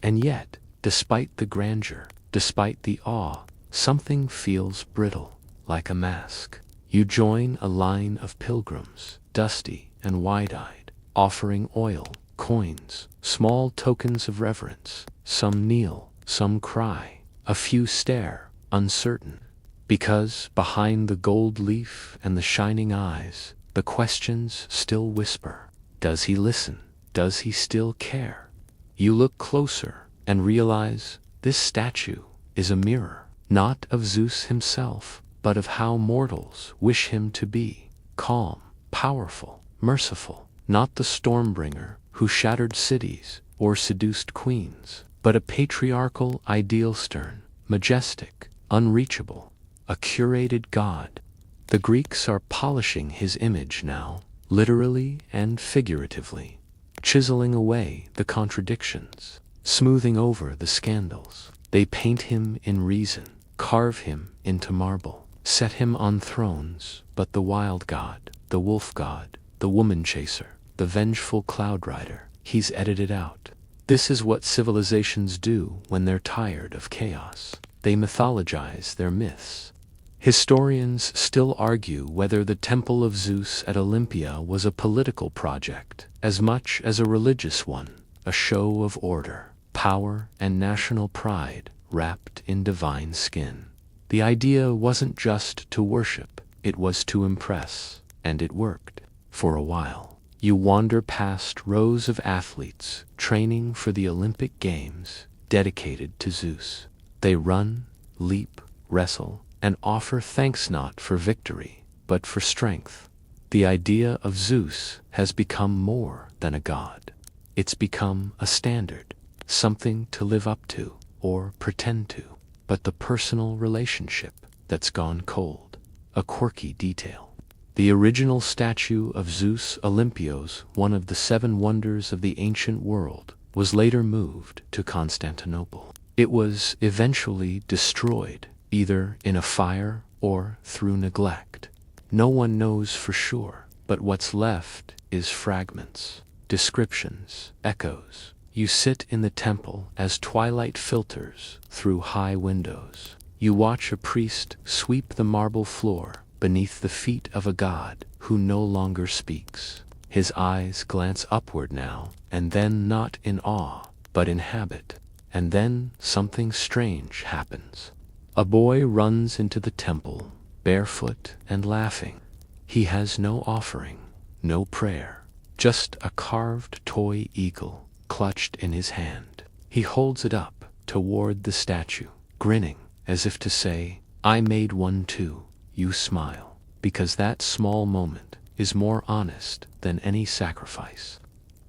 And yet, despite the grandeur, despite the awe, something feels brittle, like a mask. You join a line of pilgrims, dusty and wide-eyed, offering oil, coins, small tokens of reverence. Some kneel, some cry, a few stare, uncertain. Because behind the gold leaf and the shining eyes, the questions still whisper. Does he listen? Does he still care? You look closer and realize this statue is a mirror, not of Zeus himself, but of how mortals wish him to be. Calm, powerful, merciful, not the stormbringer who shattered cities or seduced queens, but a patriarchal ideal, stern, majestic, unreachable, a curated god. The Greeks are polishing his image now, literally and figuratively, chiseling away the contradictions, smoothing over the scandals. They paint him in reason, carve him into marble, set him on thrones, but the wild god, the wolf god, the woman chaser, the vengeful cloud rider, he's edited out. This is what civilizations do when they're tired of chaos. They mythologize their myths. Historians still argue whether the Temple of Zeus at Olympia was a political project as much as a religious one, a show of order, power, and national pride wrapped in divine skin. The idea wasn't just to worship, it was to impress, and it worked. For a while, you wander past rows of athletes training for the Olympic Games dedicated to Zeus. They run, leap, wrestle, and offer thanks not for victory, but for strength. The idea of Zeus has become more than a god. It's become a standard, something to live up to or pretend to. But the personal relationship that's gone cold, a quirky detail. The original statue of Zeus Olympios, one of the 7 wonders of the ancient world, was later moved to Constantinople. It was eventually destroyed, either in a fire or through neglect. No one knows for sure, but what's left is fragments, descriptions, echoes. You sit in the temple as twilight filters through high windows. You watch a priest sweep the marble floor beneath the feet of a god who no longer speaks. His eyes glance upward now, and then not in awe, but in habit. And then something strange happens. A boy runs into the temple, barefoot and laughing. He has no offering, no prayer, just a carved toy eagle clutched in his hand. He holds it up toward the statue, grinning as if to say, I made one too. You smile, because that small moment is more honest than any sacrifice.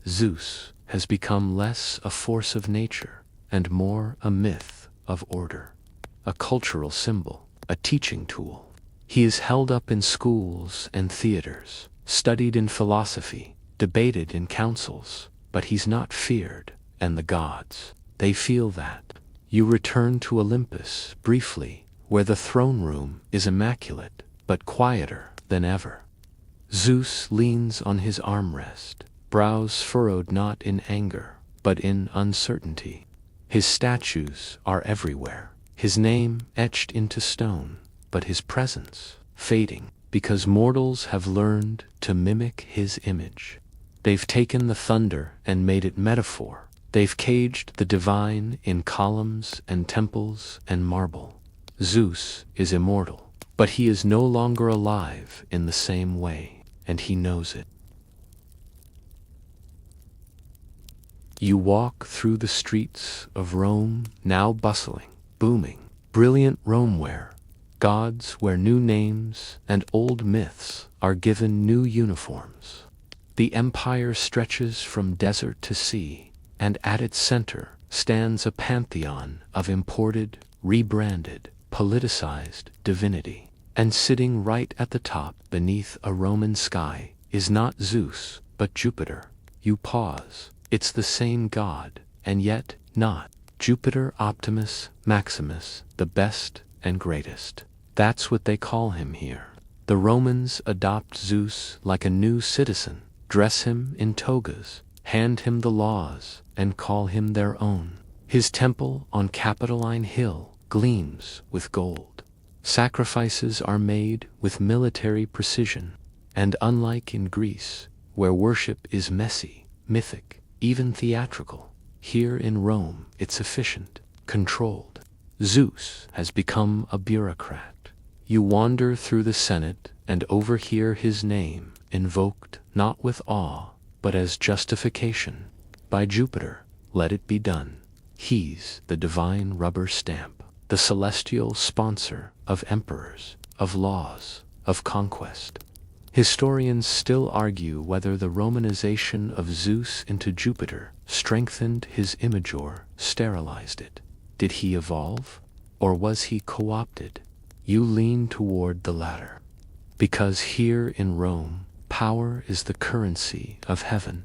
Zeus has become less a force of nature and more a myth of order, a cultural symbol, a teaching tool. He is held up in schools and theaters, studied in philosophy, debated in councils, but he's not feared, and the gods, they feel that. You return to Olympus briefly, where the throne room is immaculate, but quieter than ever. Zeus leans on his armrest, brows furrowed not in anger, but in uncertainty. His statues are everywhere, his name etched into stone, but his presence fading, because mortals have learned to mimic his image. They've taken the thunder and made it metaphor. They've caged the divine in columns and temples and marble. Zeus is immortal, but he is no longer alive in the same way, and he knows it. You walk through the streets of Rome, now bustling, booming, brilliant Rome where gods wear new names and old myths are given new uniforms. The empire stretches from desert to sea, and at its center stands a pantheon of imported, rebranded, politicized divinity. And sitting right at the top beneath a Roman sky is not Zeus, but Jupiter. You pause. It's the same god, and yet not. Jupiter Optimus Maximus, the best and greatest. That's what they call him here. The Romans adopt Zeus like a new citizen, dress him in togas, hand him the laws, and call him their own. His temple on Capitoline Hill gleams with gold. Sacrifices are made with military precision, and unlike in Greece, where worship is messy, mythic, even theatrical, here in Rome it's efficient, controlled. Zeus has become a bureaucrat. You wander through the Senate and overhear his name invoked not with awe, but as justification. By Jupiter, let it be done. He's the divine rubber stamp, the celestial sponsor of emperors, of laws, of conquest. Historians still argue whether the Romanization of Zeus into Jupiter strengthened his image or sterilized it. Did he evolve, or was he co-opted? You lean toward the latter. Because here in Rome, power is the currency of heaven.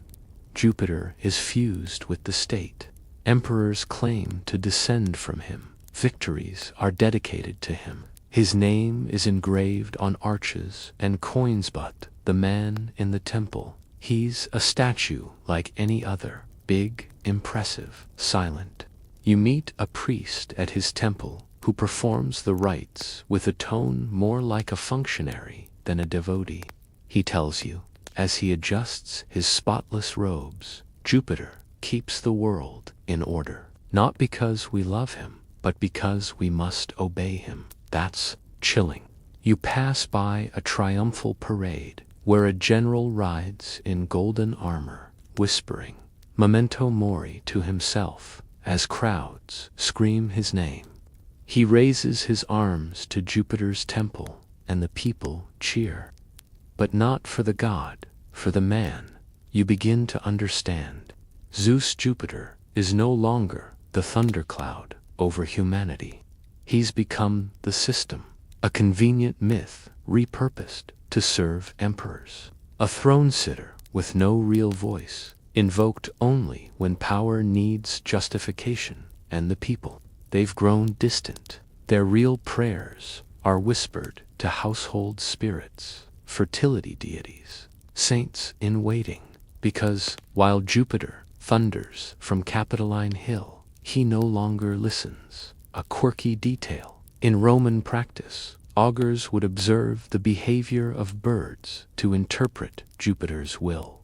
Jupiter is fused with the state. Emperors claim to descend from him. Victories are dedicated to him. His name is engraved on arches and coins, but the man in the temple, he's a statue like any other, big, impressive, silent. You meet a priest at his temple who performs the rites with a tone more like a functionary than a devotee. He tells you, as he adjusts his spotless robes, Jupiter keeps the world in order, not because we love him, but because we must obey him. That's chilling. You pass by a triumphal parade where a general rides in golden armor, whispering memento mori to himself as crowds scream his name. He raises his arms to Jupiter's temple, and the people cheer. But not for the god, for the man. You begin to understand. Zeus Jupiter is no longer the thundercloud over humanity. He's become the system, a convenient myth repurposed to serve emperors, a throne sitter with no real voice, invoked only when power needs justification, and the people, they've grown distant. Their real prayers are whispered to household spirits, fertility deities, saints in waiting, because while Jupiter thunders from Capitoline Hill, he no longer listens. A quirky detail. In Roman practice, augurs would observe the behavior of birds to interpret Jupiter's will.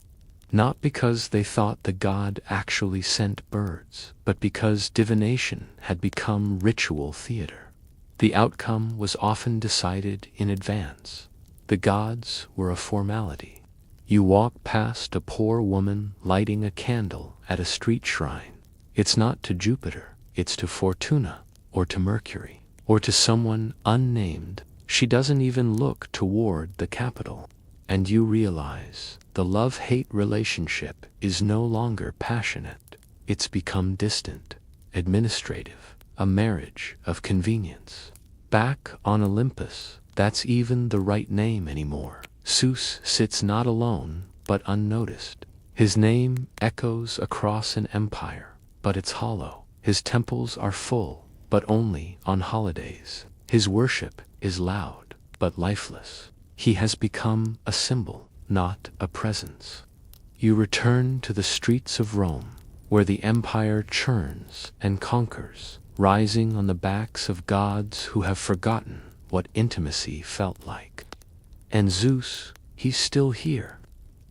Not because they thought the god actually sent birds, but because divination had become ritual theater. The outcome was often decided in advance. The gods were a formality. You walk past a poor woman lighting a candle at a street shrine. It's not to Jupiter, it's to Fortuna, or to Mercury, or to someone unnamed. She doesn't even look toward the capital. And you realize the love-hate relationship is no longer passionate. It's become distant, administrative, a marriage of convenience. Back on Olympus, that's even the right name anymore. Zeus sits not alone, but unnoticed. His name echoes across an empire, but it's hollow. His temples are full, but only on holidays. His worship is loud, but lifeless. He has become a symbol, not a presence. You return to the streets of Rome, where the empire churns and conquers, rising on the backs of gods who have forgotten what intimacy felt like. And Zeus, he's still here,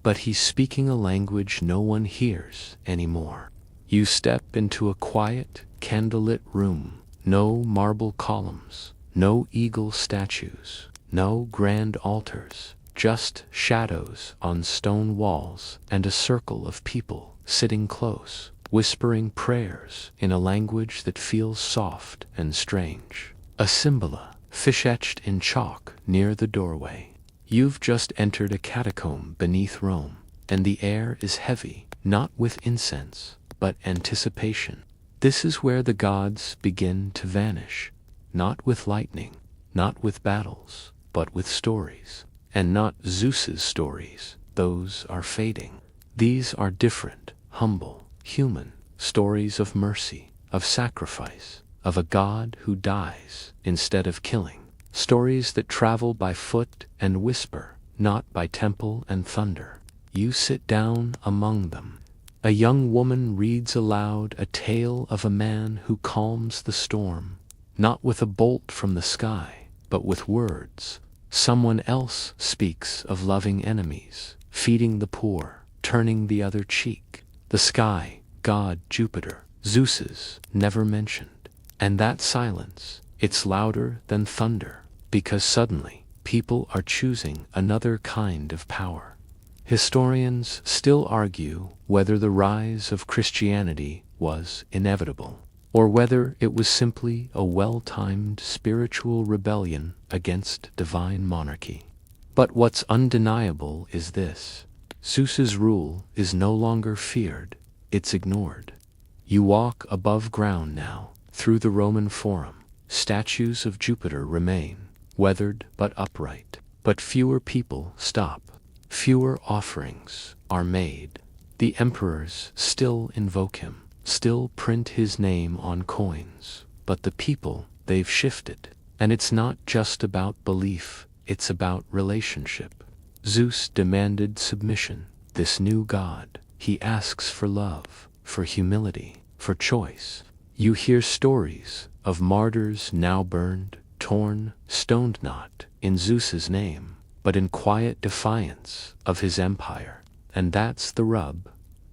but he's speaking a language no one hears anymore. You step into a quiet, candlelit room, no marble columns, no eagle statues, no grand altars, just shadows on stone walls and a circle of people sitting close, whispering prayers in a language that feels soft and strange. A Symbol, fish-etched in chalk near the doorway. You've just entered a catacomb beneath Rome, and the air is heavy, not with incense, but anticipation. This is where the gods begin to vanish, not with lightning, not with battles, but with stories. And not Zeus's stories, those are fading. These are different, humble, human stories of mercy, of sacrifice, of a god who dies instead of killing. Stories that travel by foot and whisper, not by temple and thunder. You sit down among them. A young woman reads aloud a tale of a man who calms the storm, not with a bolt from the sky, but with words. Someone else speaks of loving enemies, feeding the poor, turning the other cheek. The sky, god Jupiter, Zeus's, never mentioned. And that silence, it's louder than thunder, because suddenly, people are choosing another kind of power. Historians still argue whether the rise of Christianity was inevitable, or whether it was simply a well-timed spiritual rebellion against divine monarchy. But what's undeniable is this: Zeus's rule is no longer feared, it's ignored. You walk above ground now, through the Roman Forum. Statues of Jupiter remain, weathered but upright. But fewer people stop. Fewer offerings are made. The emperors still invoke him, still print his name on coins. But the people, they've shifted. And it's not just about belief, it's about relationship. Zeus demanded submission. This new god, he asks for love, for humility, for choice. You hear stories of martyrs now burned, torn, stoned not in Zeus's name, but in quiet defiance of his empire. And that's the rub.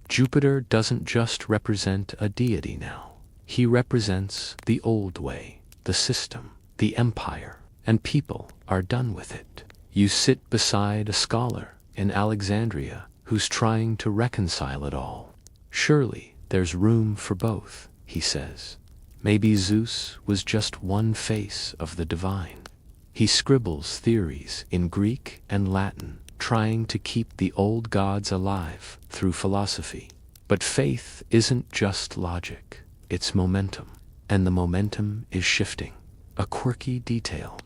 Jupiter doesn't just represent a deity now. He represents the old way, the system, the empire, and people are done with it. You sit beside a scholar in Alexandria who's trying to reconcile it all. Surely there's room for both, he says. Maybe Zeus was just one face of the divine. He scribbles theories in Greek and Latin, trying to keep the old gods alive through philosophy. But faith isn't just logic, it's momentum. And the momentum is shifting. A quirky detail.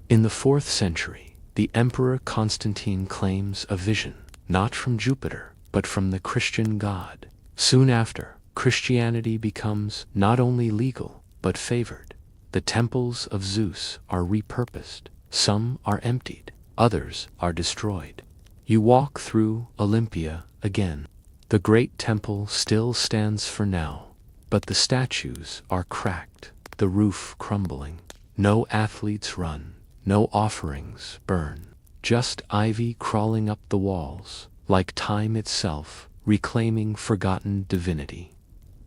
In the 4th century, the Emperor Constantine claims a vision, not from Jupiter, but from the Christian god. Soon after, Christianity becomes not only legal, but favored. The temples of Zeus are repurposed. Some are emptied, others are destroyed. You walk through Olympia again. The great temple still stands for now, but the statues are cracked, the roof crumbling. No athletes run, no offerings burn. Just ivy crawling up the walls, like time itself, reclaiming forgotten divinity.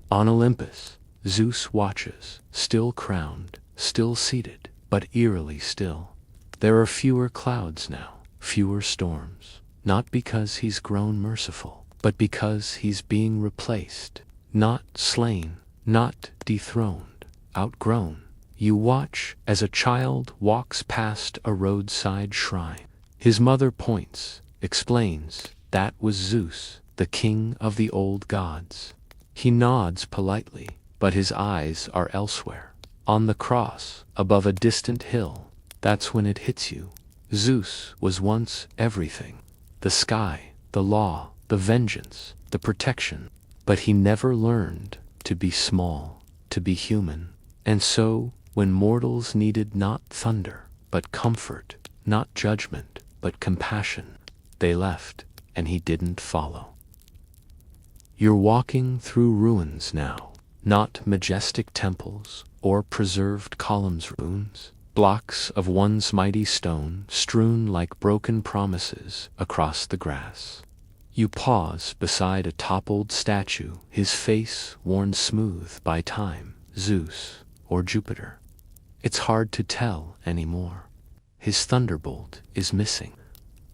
On Olympus, Zeus watches, still crowned, still seated, but eerily still. There are fewer clouds now, fewer storms, not because he's grown merciful, but because he's being replaced, not slain, not dethroned, outgrown. You watch as a child walks past a roadside shrine. His mother points, explains, that was Zeus, the king of the old gods. He nods politely, but his eyes are elsewhere. On the cross, above a distant hill, that's when it hits you. Zeus was once everything. The sky, the law, the vengeance, the protection. But he never learned to be small, to be human. And so, when mortals needed not thunder, but comfort, not judgment, but compassion. They left, and he didn't follow. You're walking through ruins now, not majestic temples or preserved columns, ruins, blocks of once mighty stone strewn like broken promises across the grass. You pause beside a toppled statue, his face worn smooth by time, Zeus or Jupiter. It's hard to tell anymore. His thunderbolt is missing.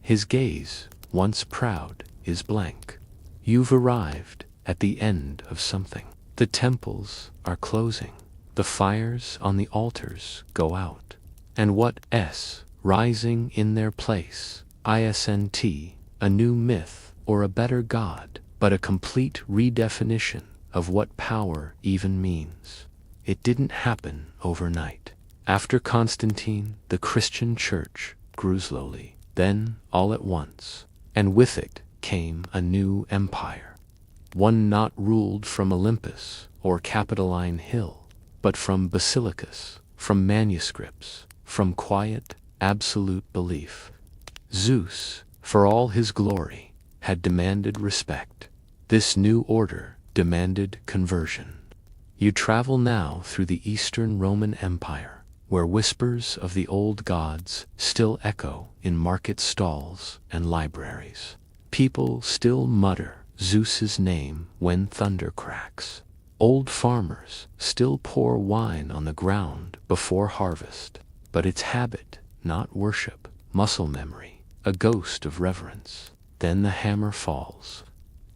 His gaze, once proud, is blank. You've arrived at the end of something. The temples are closing. The fires on the altars go out. And what's rising in their place? Isn't a new myth or a better god, but a complete redefinition of what power even means. It didn't happen overnight. After Constantine, the Christian church grew slowly, then all at once, and with it came a new empire. One not ruled from Olympus or Capitoline Hill, but from basilicas, from manuscripts, from quiet, absolute belief. Zeus, for all his glory, had demanded respect. This new order demanded conversion. You travel now through the Eastern Roman Empire, where whispers of the old gods still echo in market stalls and libraries. People still mutter Zeus's name when thunder cracks. Old farmers still pour wine on the ground before harvest, but it's habit, not worship, muscle memory, a ghost of reverence. Then the hammer falls.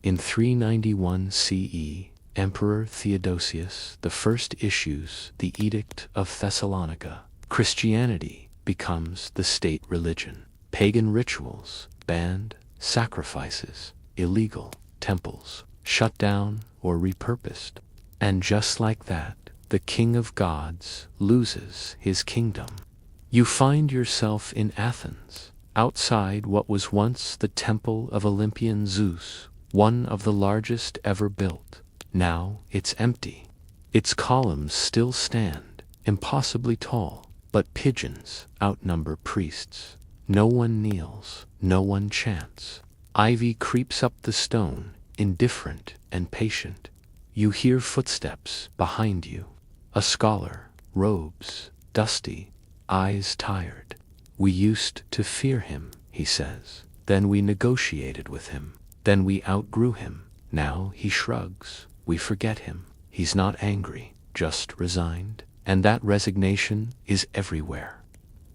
In 391 CE, Emperor Theodosius I issues the Edict of Thessalonica. Christianity becomes the state religion. Pagan rituals banned, sacrifices illegal, temples shut down or repurposed. And just like that, the King of Gods loses his kingdom. You find yourself in Athens, outside what was once the temple of Olympian Zeus, one of the largest ever built. Now it's empty. Its columns still stand, impossibly tall, but pigeons outnumber priests. No one kneels, no one chants. Ivy creeps up the stone, indifferent and patient. You hear footsteps behind you. A scholar, robes, dusty, eyes tired. We used to fear him, he says. Then we negotiated with him. Then we outgrew him. Now he shrugs. We forget him. He's not angry, just resigned. And that resignation is everywhere.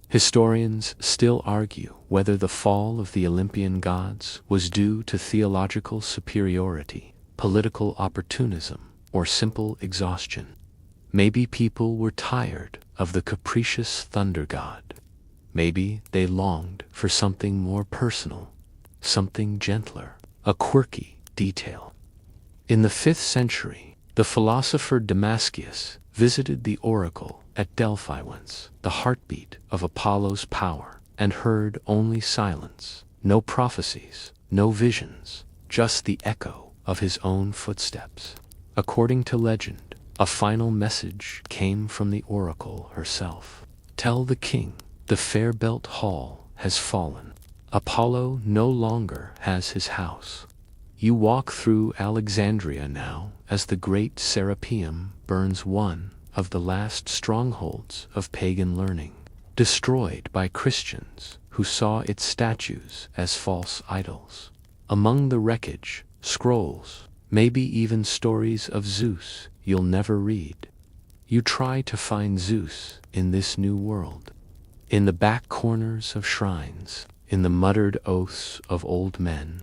Historians still argue whether the fall of the Olympian gods was due to theological superiority, political opportunism, or simple exhaustion. Maybe people were tired of the capricious thunder god. Maybe they longed for something more personal, something gentler, a quirky detail. In the 5th century, the philosopher Damascius visited the oracle at Delphi once, the heartbeat of Apollo's power, and heard only silence, no prophecies, no visions, just the echo of his own footsteps. According to legend, a final message came from the oracle herself. Tell the king, the fair-built hall has fallen. Apollo no longer has his house. You walk through Alexandria now as the great Serapeum burns, one of the last strongholds of pagan learning, destroyed by Christians who saw its statues as false idols. Among the wreckage, scrolls, maybe even stories of Zeus you'll never read. You try to find Zeus in this new world, in the back corners of shrines, in the muttered oaths of old men,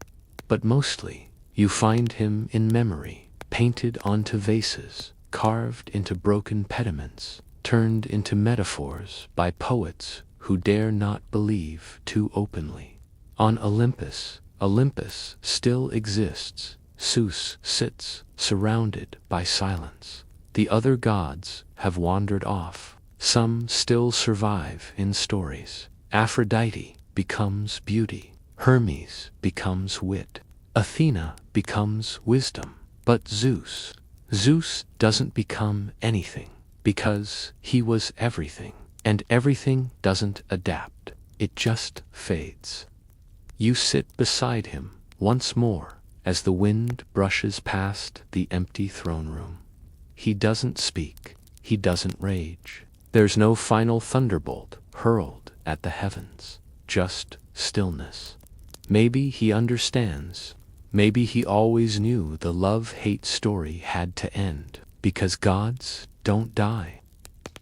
but mostly you find him in memory, painted onto vases, carved into broken pediments, turned into metaphors by poets who dare not believe too openly. On Olympus, Olympus still exists. Zeus sits, surrounded by silence. The other gods have wandered off. Some still survive in stories. Aphrodite becomes beauty. Hermes becomes wit. Athena becomes wisdom. But Zeus doesn't become anything, because he was everything, and everything doesn't adapt. it just fades. You sit beside him once more as the wind brushes past the empty throne room. He doesn't speak, he doesn't rage. There's no final thunderbolt hurled at the heavens, just stillness. Maybe he understands. Maybe he always knew the love-hate story had to end, because gods don't die.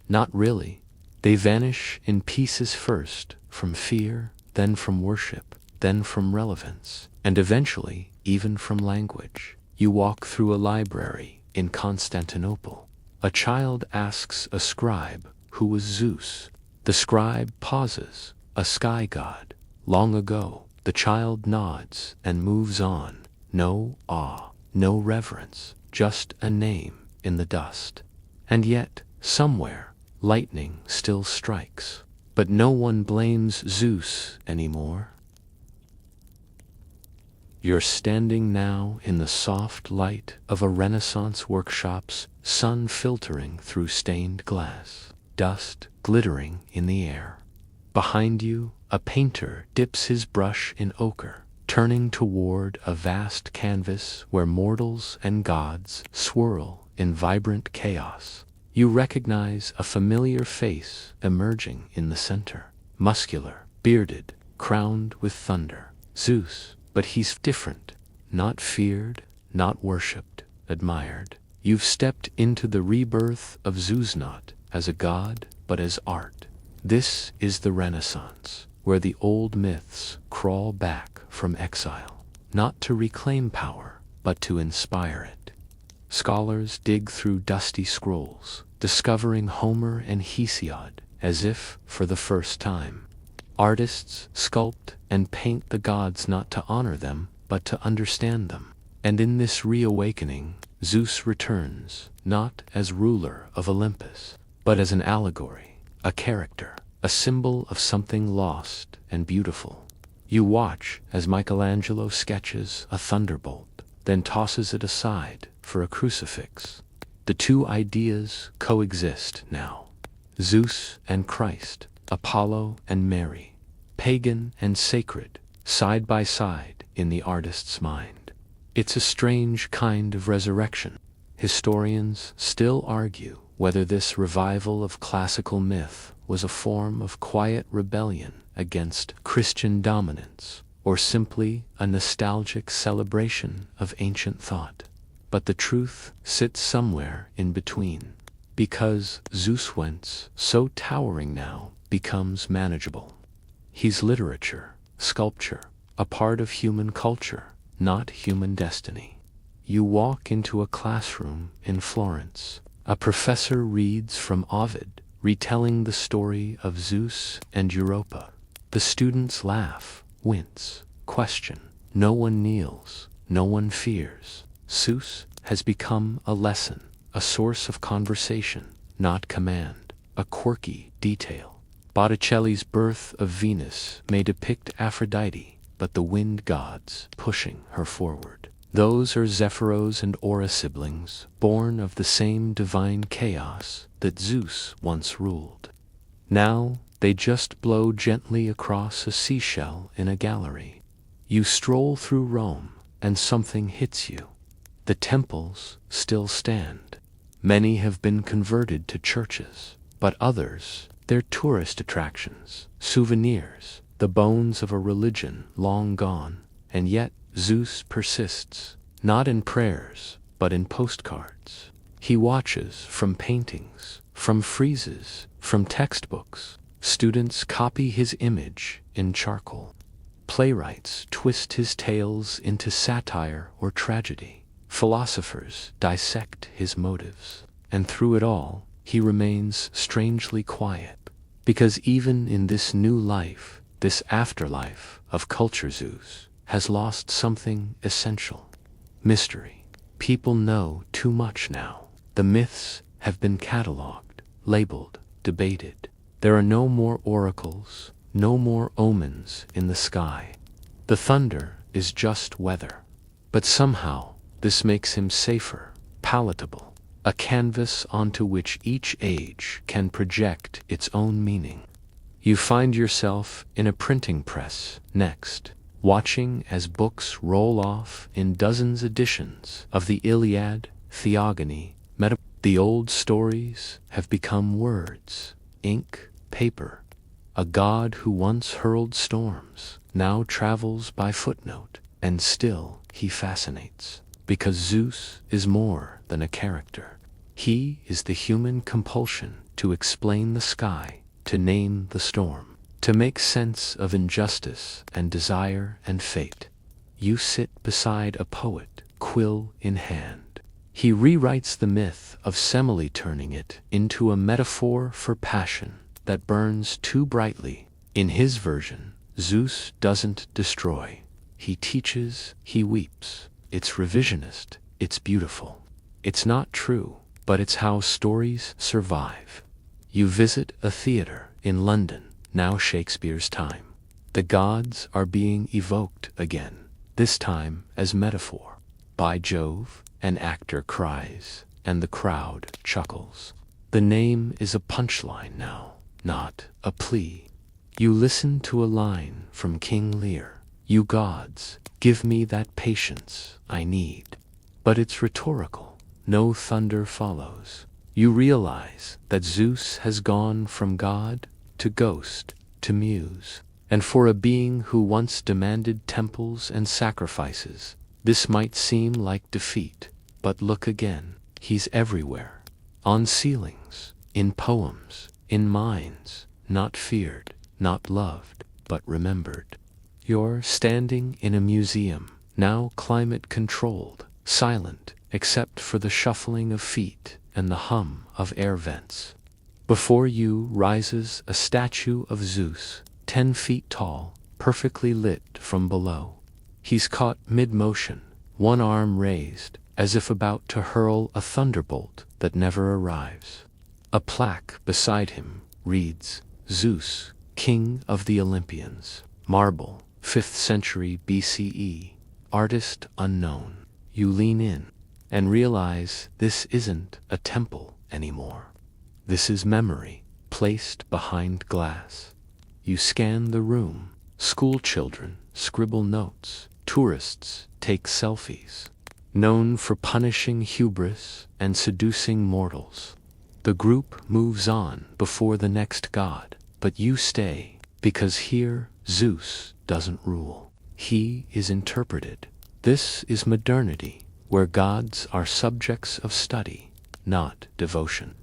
Not really. They vanish in pieces first, from fear, then from worship, then from relevance, and eventually even from language. You walk through a library in Constantinople. A child asks a scribe who was Zeus. The scribe pauses, a sky god. Long ago. The child nods and moves on. No awe, no reverence, just a name in the dust. And yet, somewhere, lightning still strikes. But no one blames Zeus anymore. You're standing now in the soft light of a Renaissance workshop's sun filtering through stained glass, dust glittering in the air. Behind you, a painter dips his brush in ochre, turning toward a vast canvas where mortals and gods swirl in vibrant chaos. You recognize a familiar face emerging in the center, muscular, bearded, crowned with thunder. Zeus, but he's different, not feared, not worshipped, admired. You've stepped into the rebirth of Zeus, not as a god, but as art. This is the Renaissance, where the old myths crawl back from exile, not to reclaim power, but to inspire it. Scholars dig through dusty scrolls, discovering Homer and Hesiod as if for the first time. Artists sculpt and paint the gods not to honor them, but to understand them. And in this reawakening, Zeus returns, not as ruler of Olympus, but as an allegory, a character, a symbol of something lost and beautiful. You watch as Michelangelo sketches a thunderbolt, then tosses it aside for a crucifix. The two ideas coexist now. Zeus and Christ, Apollo and Mary, pagan and sacred, side by side in the artist's mind. It's a strange kind of resurrection. Historians still argue whether this revival of classical myth was a form of quiet rebellion against Christian dominance, or simply a nostalgic celebration of ancient thought. But the truth sits somewhere in between, because Zeus once so towering now becomes manageable. He's literature, sculpture, a part of human culture, not human destiny. You walk into a classroom in Florence. A professor reads from Ovid, retelling the story of Zeus and Europa. The students laugh, wince, question. No one kneels, no one fears. Zeus has become a lesson, a source of conversation, not command, a quirky detail. Botticelli's Birth of Venus may depict Aphrodite, but the wind gods pushing her forward. Those are Zephyros and Aura siblings, born of the same divine chaos that Zeus once ruled. Now they just blow gently across a seashell in a gallery. You stroll through Rome, and something hits you. The temples still stand. Many have been converted to churches, but others, they're tourist attractions, souvenirs, the bones of a religion long gone. And yet Zeus persists, not in prayers, but in postcards. He watches from paintings, from friezes, from textbooks. Students copy his image in charcoal. Playwrights twist his tales into satire or tragedy. Philosophers dissect his motives. And through it all, he remains strangely quiet. Because even in this new life, this afterlife of culture, Zeus has lost something essential. Mystery. People know too much now. The myths have been catalogued, labeled, debated. There are no more oracles, no more omens in the sky. The thunder is just weather. But somehow, this makes him safer, palatable, a canvas onto which each age can project its own meaning. You find yourself in a printing press next, watching as books roll off in dozens editions of the Iliad, Theogony, The old stories have become words, ink, paper. A god who once hurled storms now travels by footnote, and still he fascinates, because Zeus is more than a character. He is the human compulsion to explain the sky, to name the storm, to make sense of injustice and desire and fate. You sit beside a poet, quill in hand. He rewrites the myth of Semele, turning it into a metaphor for passion that burns too brightly. In his version, Zeus doesn't destroy. He teaches, he weeps. It's revisionist, it's beautiful. It's not true, but it's how stories survive. You visit a theater in London, now Shakespeare's time. The gods are being evoked again, this time as metaphor. By Jove, an actor cries, and the crowd chuckles. The name is a punchline now, not a plea. You listen to a line from King Lear. You gods, give me that patience I need. But it's rhetorical. No thunder follows. You realize that Zeus has gone from god to ghost to muse. And for a being who once demanded temples and sacrifices, this might seem like defeat. But look again. He's everywhere. On ceilings, in poems, in minds, not feared, not loved, but remembered. You're standing in a museum, now climate-controlled, silent, except for the shuffling of feet and the hum of air vents. Before you rises a statue of Zeus, 10 feet tall, perfectly lit from below. He's caught mid-motion, one arm raised, as if about to hurl a thunderbolt that never arrives. A plaque beside him reads, Zeus, King of the Olympians, marble, 5th century BCE, artist unknown. You lean in and realize this isn't a temple anymore. This is memory, placed behind glass. You scan the room. School children scribble notes. Tourists take selfies. Known for punishing hubris and seducing mortals. The group moves on before the next god, but you stay, because here Zeus doesn't rule. He is interpreted. This is modernity, where gods are subjects of study, not devotion.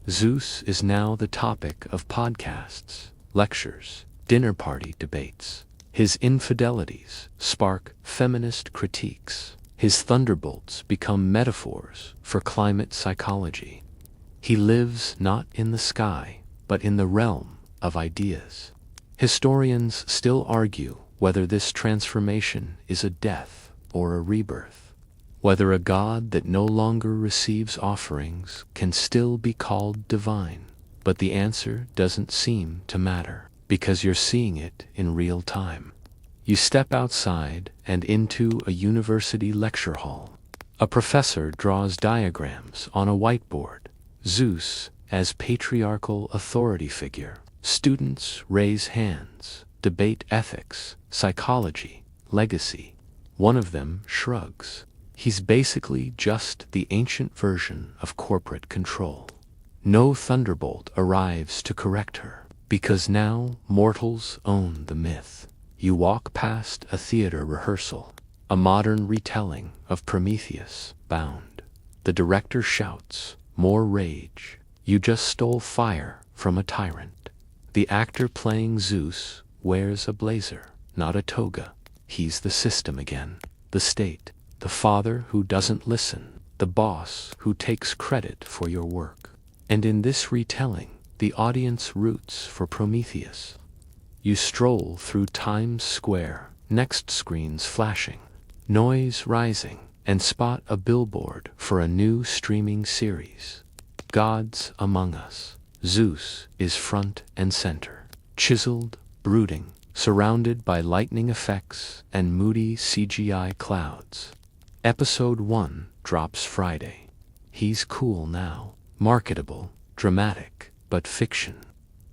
Zeus is now the topic of podcasts, lectures, dinner party debates. His infidelities spark feminist critiques. His thunderbolts become metaphors for climate psychology. He lives not in the sky, but in the realm of ideas. Historians still argue whether this transformation is a death or a rebirth, whether a god that no longer receives offerings can still be called divine. But the answer doesn't seem to matter, because you're seeing it in real time. You step outside and into a university lecture hall. A professor draws diagrams on a whiteboard. Zeus as patriarchal authority figure. Students raise hands, debate ethics, psychology, legacy. One of them shrugs. He's basically just the ancient version of corporate control. No thunderbolt arrives to correct her, because now mortals own the myth. You walk past a theater rehearsal, a modern retelling of Prometheus, Bound. The director shouts, more rage. You just stole fire from a tyrant. The actor playing Zeus wears a blazer, not a toga. He's the system again, the state, the father who doesn't listen, the boss who takes credit for your work. And in this retelling, the audience roots for Prometheus. You stroll through Times Square, next screens flashing, noise rising, and spot a billboard for a new streaming series. Gods Among Us. Zeus is front and center, chiseled, brooding, surrounded by lightning effects and moody CGI clouds. Episode 1 drops Friday. He's cool now, marketable, dramatic, but fiction.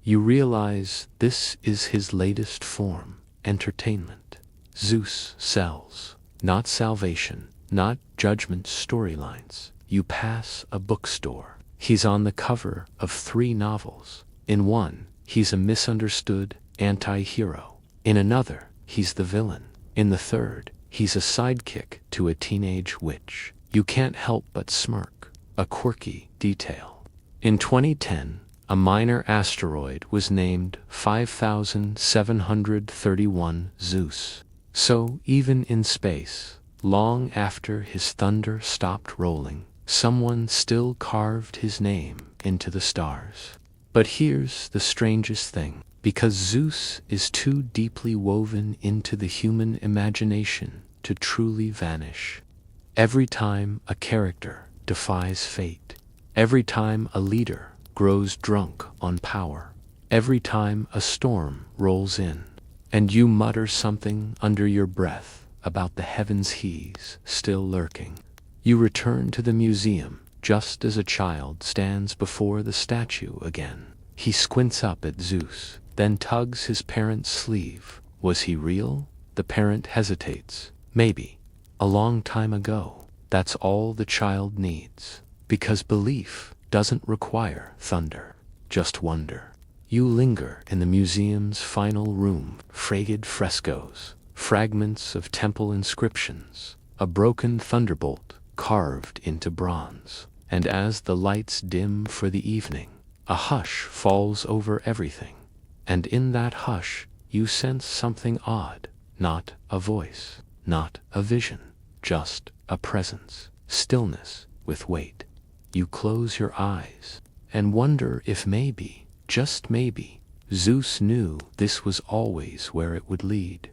You realize this is his latest form, entertainment. Zeus sells, not salvation, not judgment storylines. You pass a bookstore. He's on the cover of 3 novels. In one, he's a misunderstood anti-hero. In another, he's the villain. In the third, he's a sidekick to a teenage witch. You can't help but smirk. A quirky detail. In 2010, a minor asteroid was named 5731 Zeus. So even in space, long after his thunder stopped rolling, someone still carved his name into the stars. But here's the strangest thing. Because Zeus is too deeply woven into the human imagination to truly vanish. Every time a character defies fate, every time a leader grows drunk on power, every time a storm rolls in, and you mutter something under your breath about the heavens he's still lurking, you return to the museum just as a child stands before the statue again. He squints up at Zeus, then tugs his parent's sleeve. Was he real? The parent hesitates. Maybe. A long time ago. That's all the child needs. Because belief doesn't require thunder, just wonder. You linger in the museum's final room. Frayed frescoes, fragments of temple inscriptions, a broken thunderbolt carved into bronze. And as the lights dim for the evening, a hush falls over everything. And in that hush, you sense something odd. Not a voice, not a vision, just a presence, stillness with weight. You close your eyes and wonder if maybe, just maybe, Zeus knew this was always where it would lead.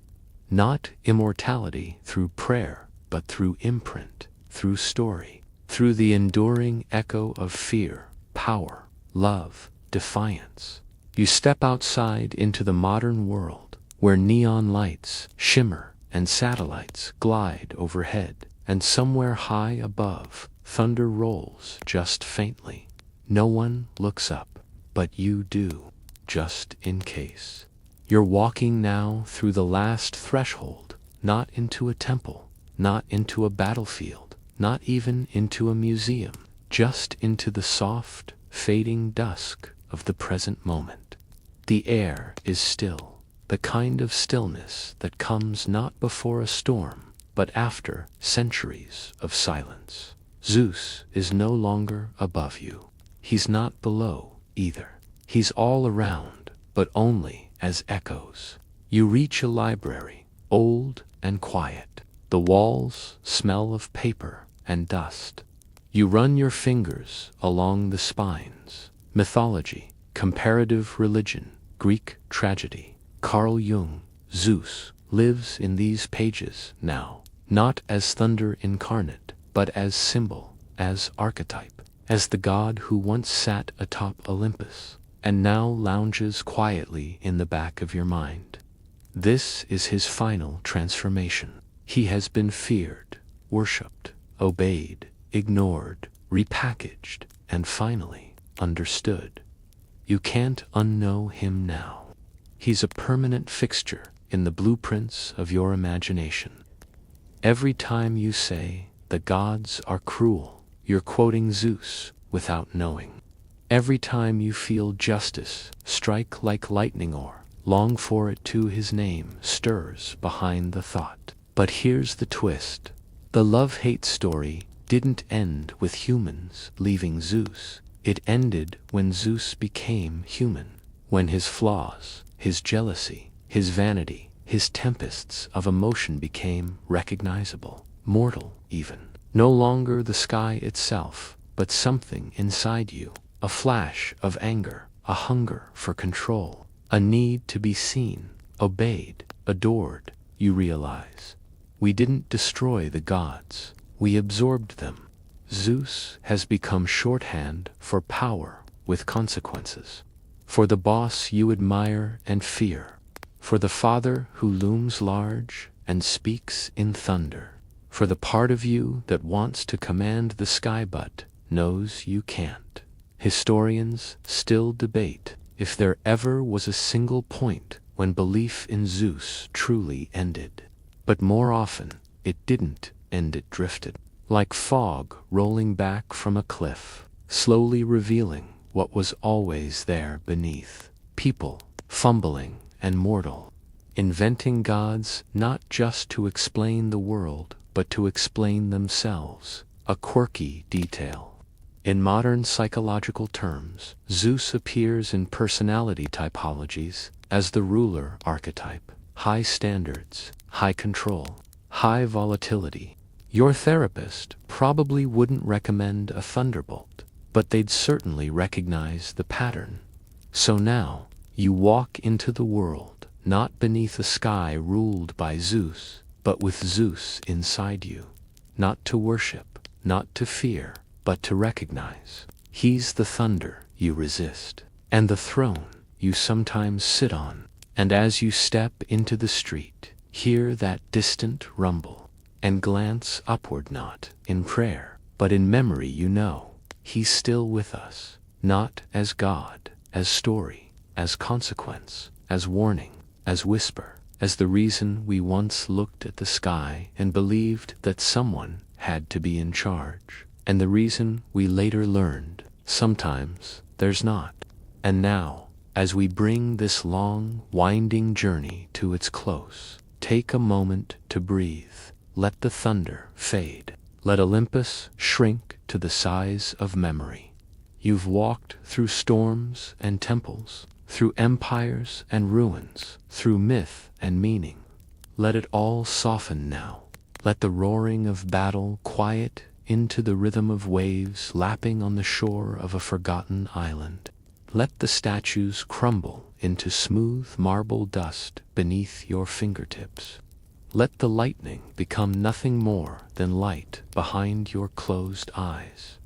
Not immortality through prayer, but through imprint, through story, through the enduring echo of fear, power, love, defiance. You step outside into the modern world, where neon lights shimmer and satellites glide overhead, and somewhere high above, thunder rolls just faintly. No one looks up, but you do, just in case. You're walking now through the last threshold, not into a temple, not into a battlefield, not even into a museum, just into the soft, fading dusk of the present moment. The air is still, the kind of stillness that comes not before a storm, but after centuries of silence. Zeus is no longer above you. He's not below either. He's all around, but only as echoes. You reach a library, old and quiet. The walls smell of paper and dust. You run your fingers along the spines. Mythology, comparative religion, Greek tragedy, Carl Jung, Zeus lives in these pages now, not as thunder incarnate, but as symbol, as archetype, as the god who once sat atop Olympus, and now lounges quietly in the back of your mind. This is his final transformation. He has been feared, worshipped, obeyed, ignored, repackaged, and finally understood. You can't unknow him now. He's a permanent fixture in the blueprints of your imagination. Every time you say, "The gods are cruel," you're quoting Zeus without knowing. Every time you feel justice strike like lightning or long for it too, his name stirs behind the thought. But here's the twist. The love-hate story didn't end with humans leaving Zeus. It ended when Zeus became human, when his flaws, his jealousy, his vanity, his tempests of emotion became recognizable, mortal even. No longer the sky itself, but something inside you, a flash of anger, a hunger for control, a need to be seen, obeyed, adored. You realize, we didn't destroy the gods, we absorbed them. Zeus has become shorthand for power with consequences. For the boss you admire and fear. For the father who looms large and speaks in thunder. For the part of you that wants to command the sky but knows you can't. Historians still debate, if there ever was a single point when belief in Zeus truly ended. But more often, it didn't end, it drifted. Like fog rolling back from a cliff, slowly revealing what was always there beneath. People, fumbling and mortal, inventing gods not just to explain the world, but to explain themselves. A quirky detail. In modern psychological terms, Zeus appears in personality typologies as the ruler archetype. High standards, high control, high volatility. Your therapist probably wouldn't recommend a thunderbolt, but they'd certainly recognize the pattern. So now, you walk into the world, not beneath a sky ruled by Zeus, but with Zeus inside you. Not to worship, not to fear, but to recognize. He's the thunder you resist, and the throne you sometimes sit on. And as you step into the street, hear that distant rumble, and glance upward, not in prayer, but in memory. You know, he's still with us, not as God, as story, as consequence, as warning, as whisper, as the reason we once looked at the sky and believed that someone had to be in charge, and the reason we later learned sometimes there's not. And now, as we bring this long, winding journey to its close, take a moment to breathe. Let the thunder fade. Let Olympus shrink to the size of memory. You've walked through storms and temples, through empires and ruins, through myth and meaning. Let it all soften now. Let the roaring of battle quiet into the rhythm of waves lapping on the shore of a forgotten island. Let the statues crumble into smooth marble dust beneath your fingertips. Let the lightning become nothing more than light behind your closed eyes.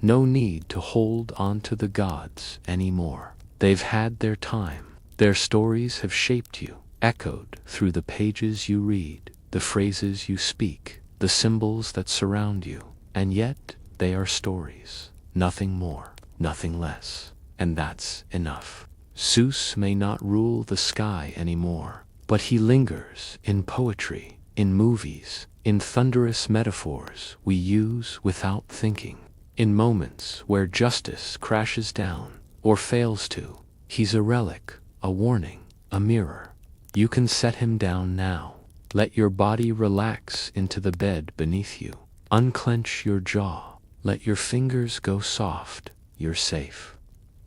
No need to hold on to the gods anymore. They've had their time. Their stories have shaped you, echoed through the pages you read, the phrases you speak, the symbols that surround you. And yet, they are stories. Nothing more, nothing less. And that's enough. Zeus may not rule the sky anymore, but he lingers in poetry, in movies, in thunderous metaphors we use without thinking. In moments where justice crashes down, or fails to, he's a relic, a warning, a mirror. You can set him down now. Let your body relax into the bed beneath you. Unclench your jaw. Let your fingers go soft. You're safe.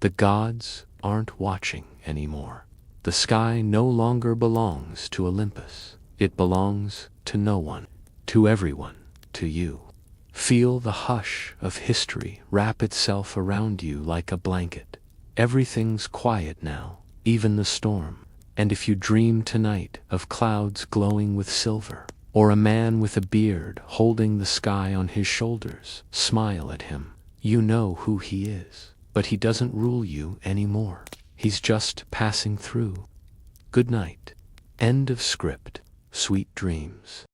The gods aren't watching anymore. The sky no longer belongs to Olympus. It belongs to no one, to everyone, to you. Feel the hush of history wrap itself around you like a blanket. Everything's quiet now, even the storm. And if you dream tonight of clouds glowing with silver, or a man with a beard holding the sky on his shoulders, smile at him. You know who he is, but he doesn't rule you anymore. He's just passing through. Good night. End of script. Sweet dreams.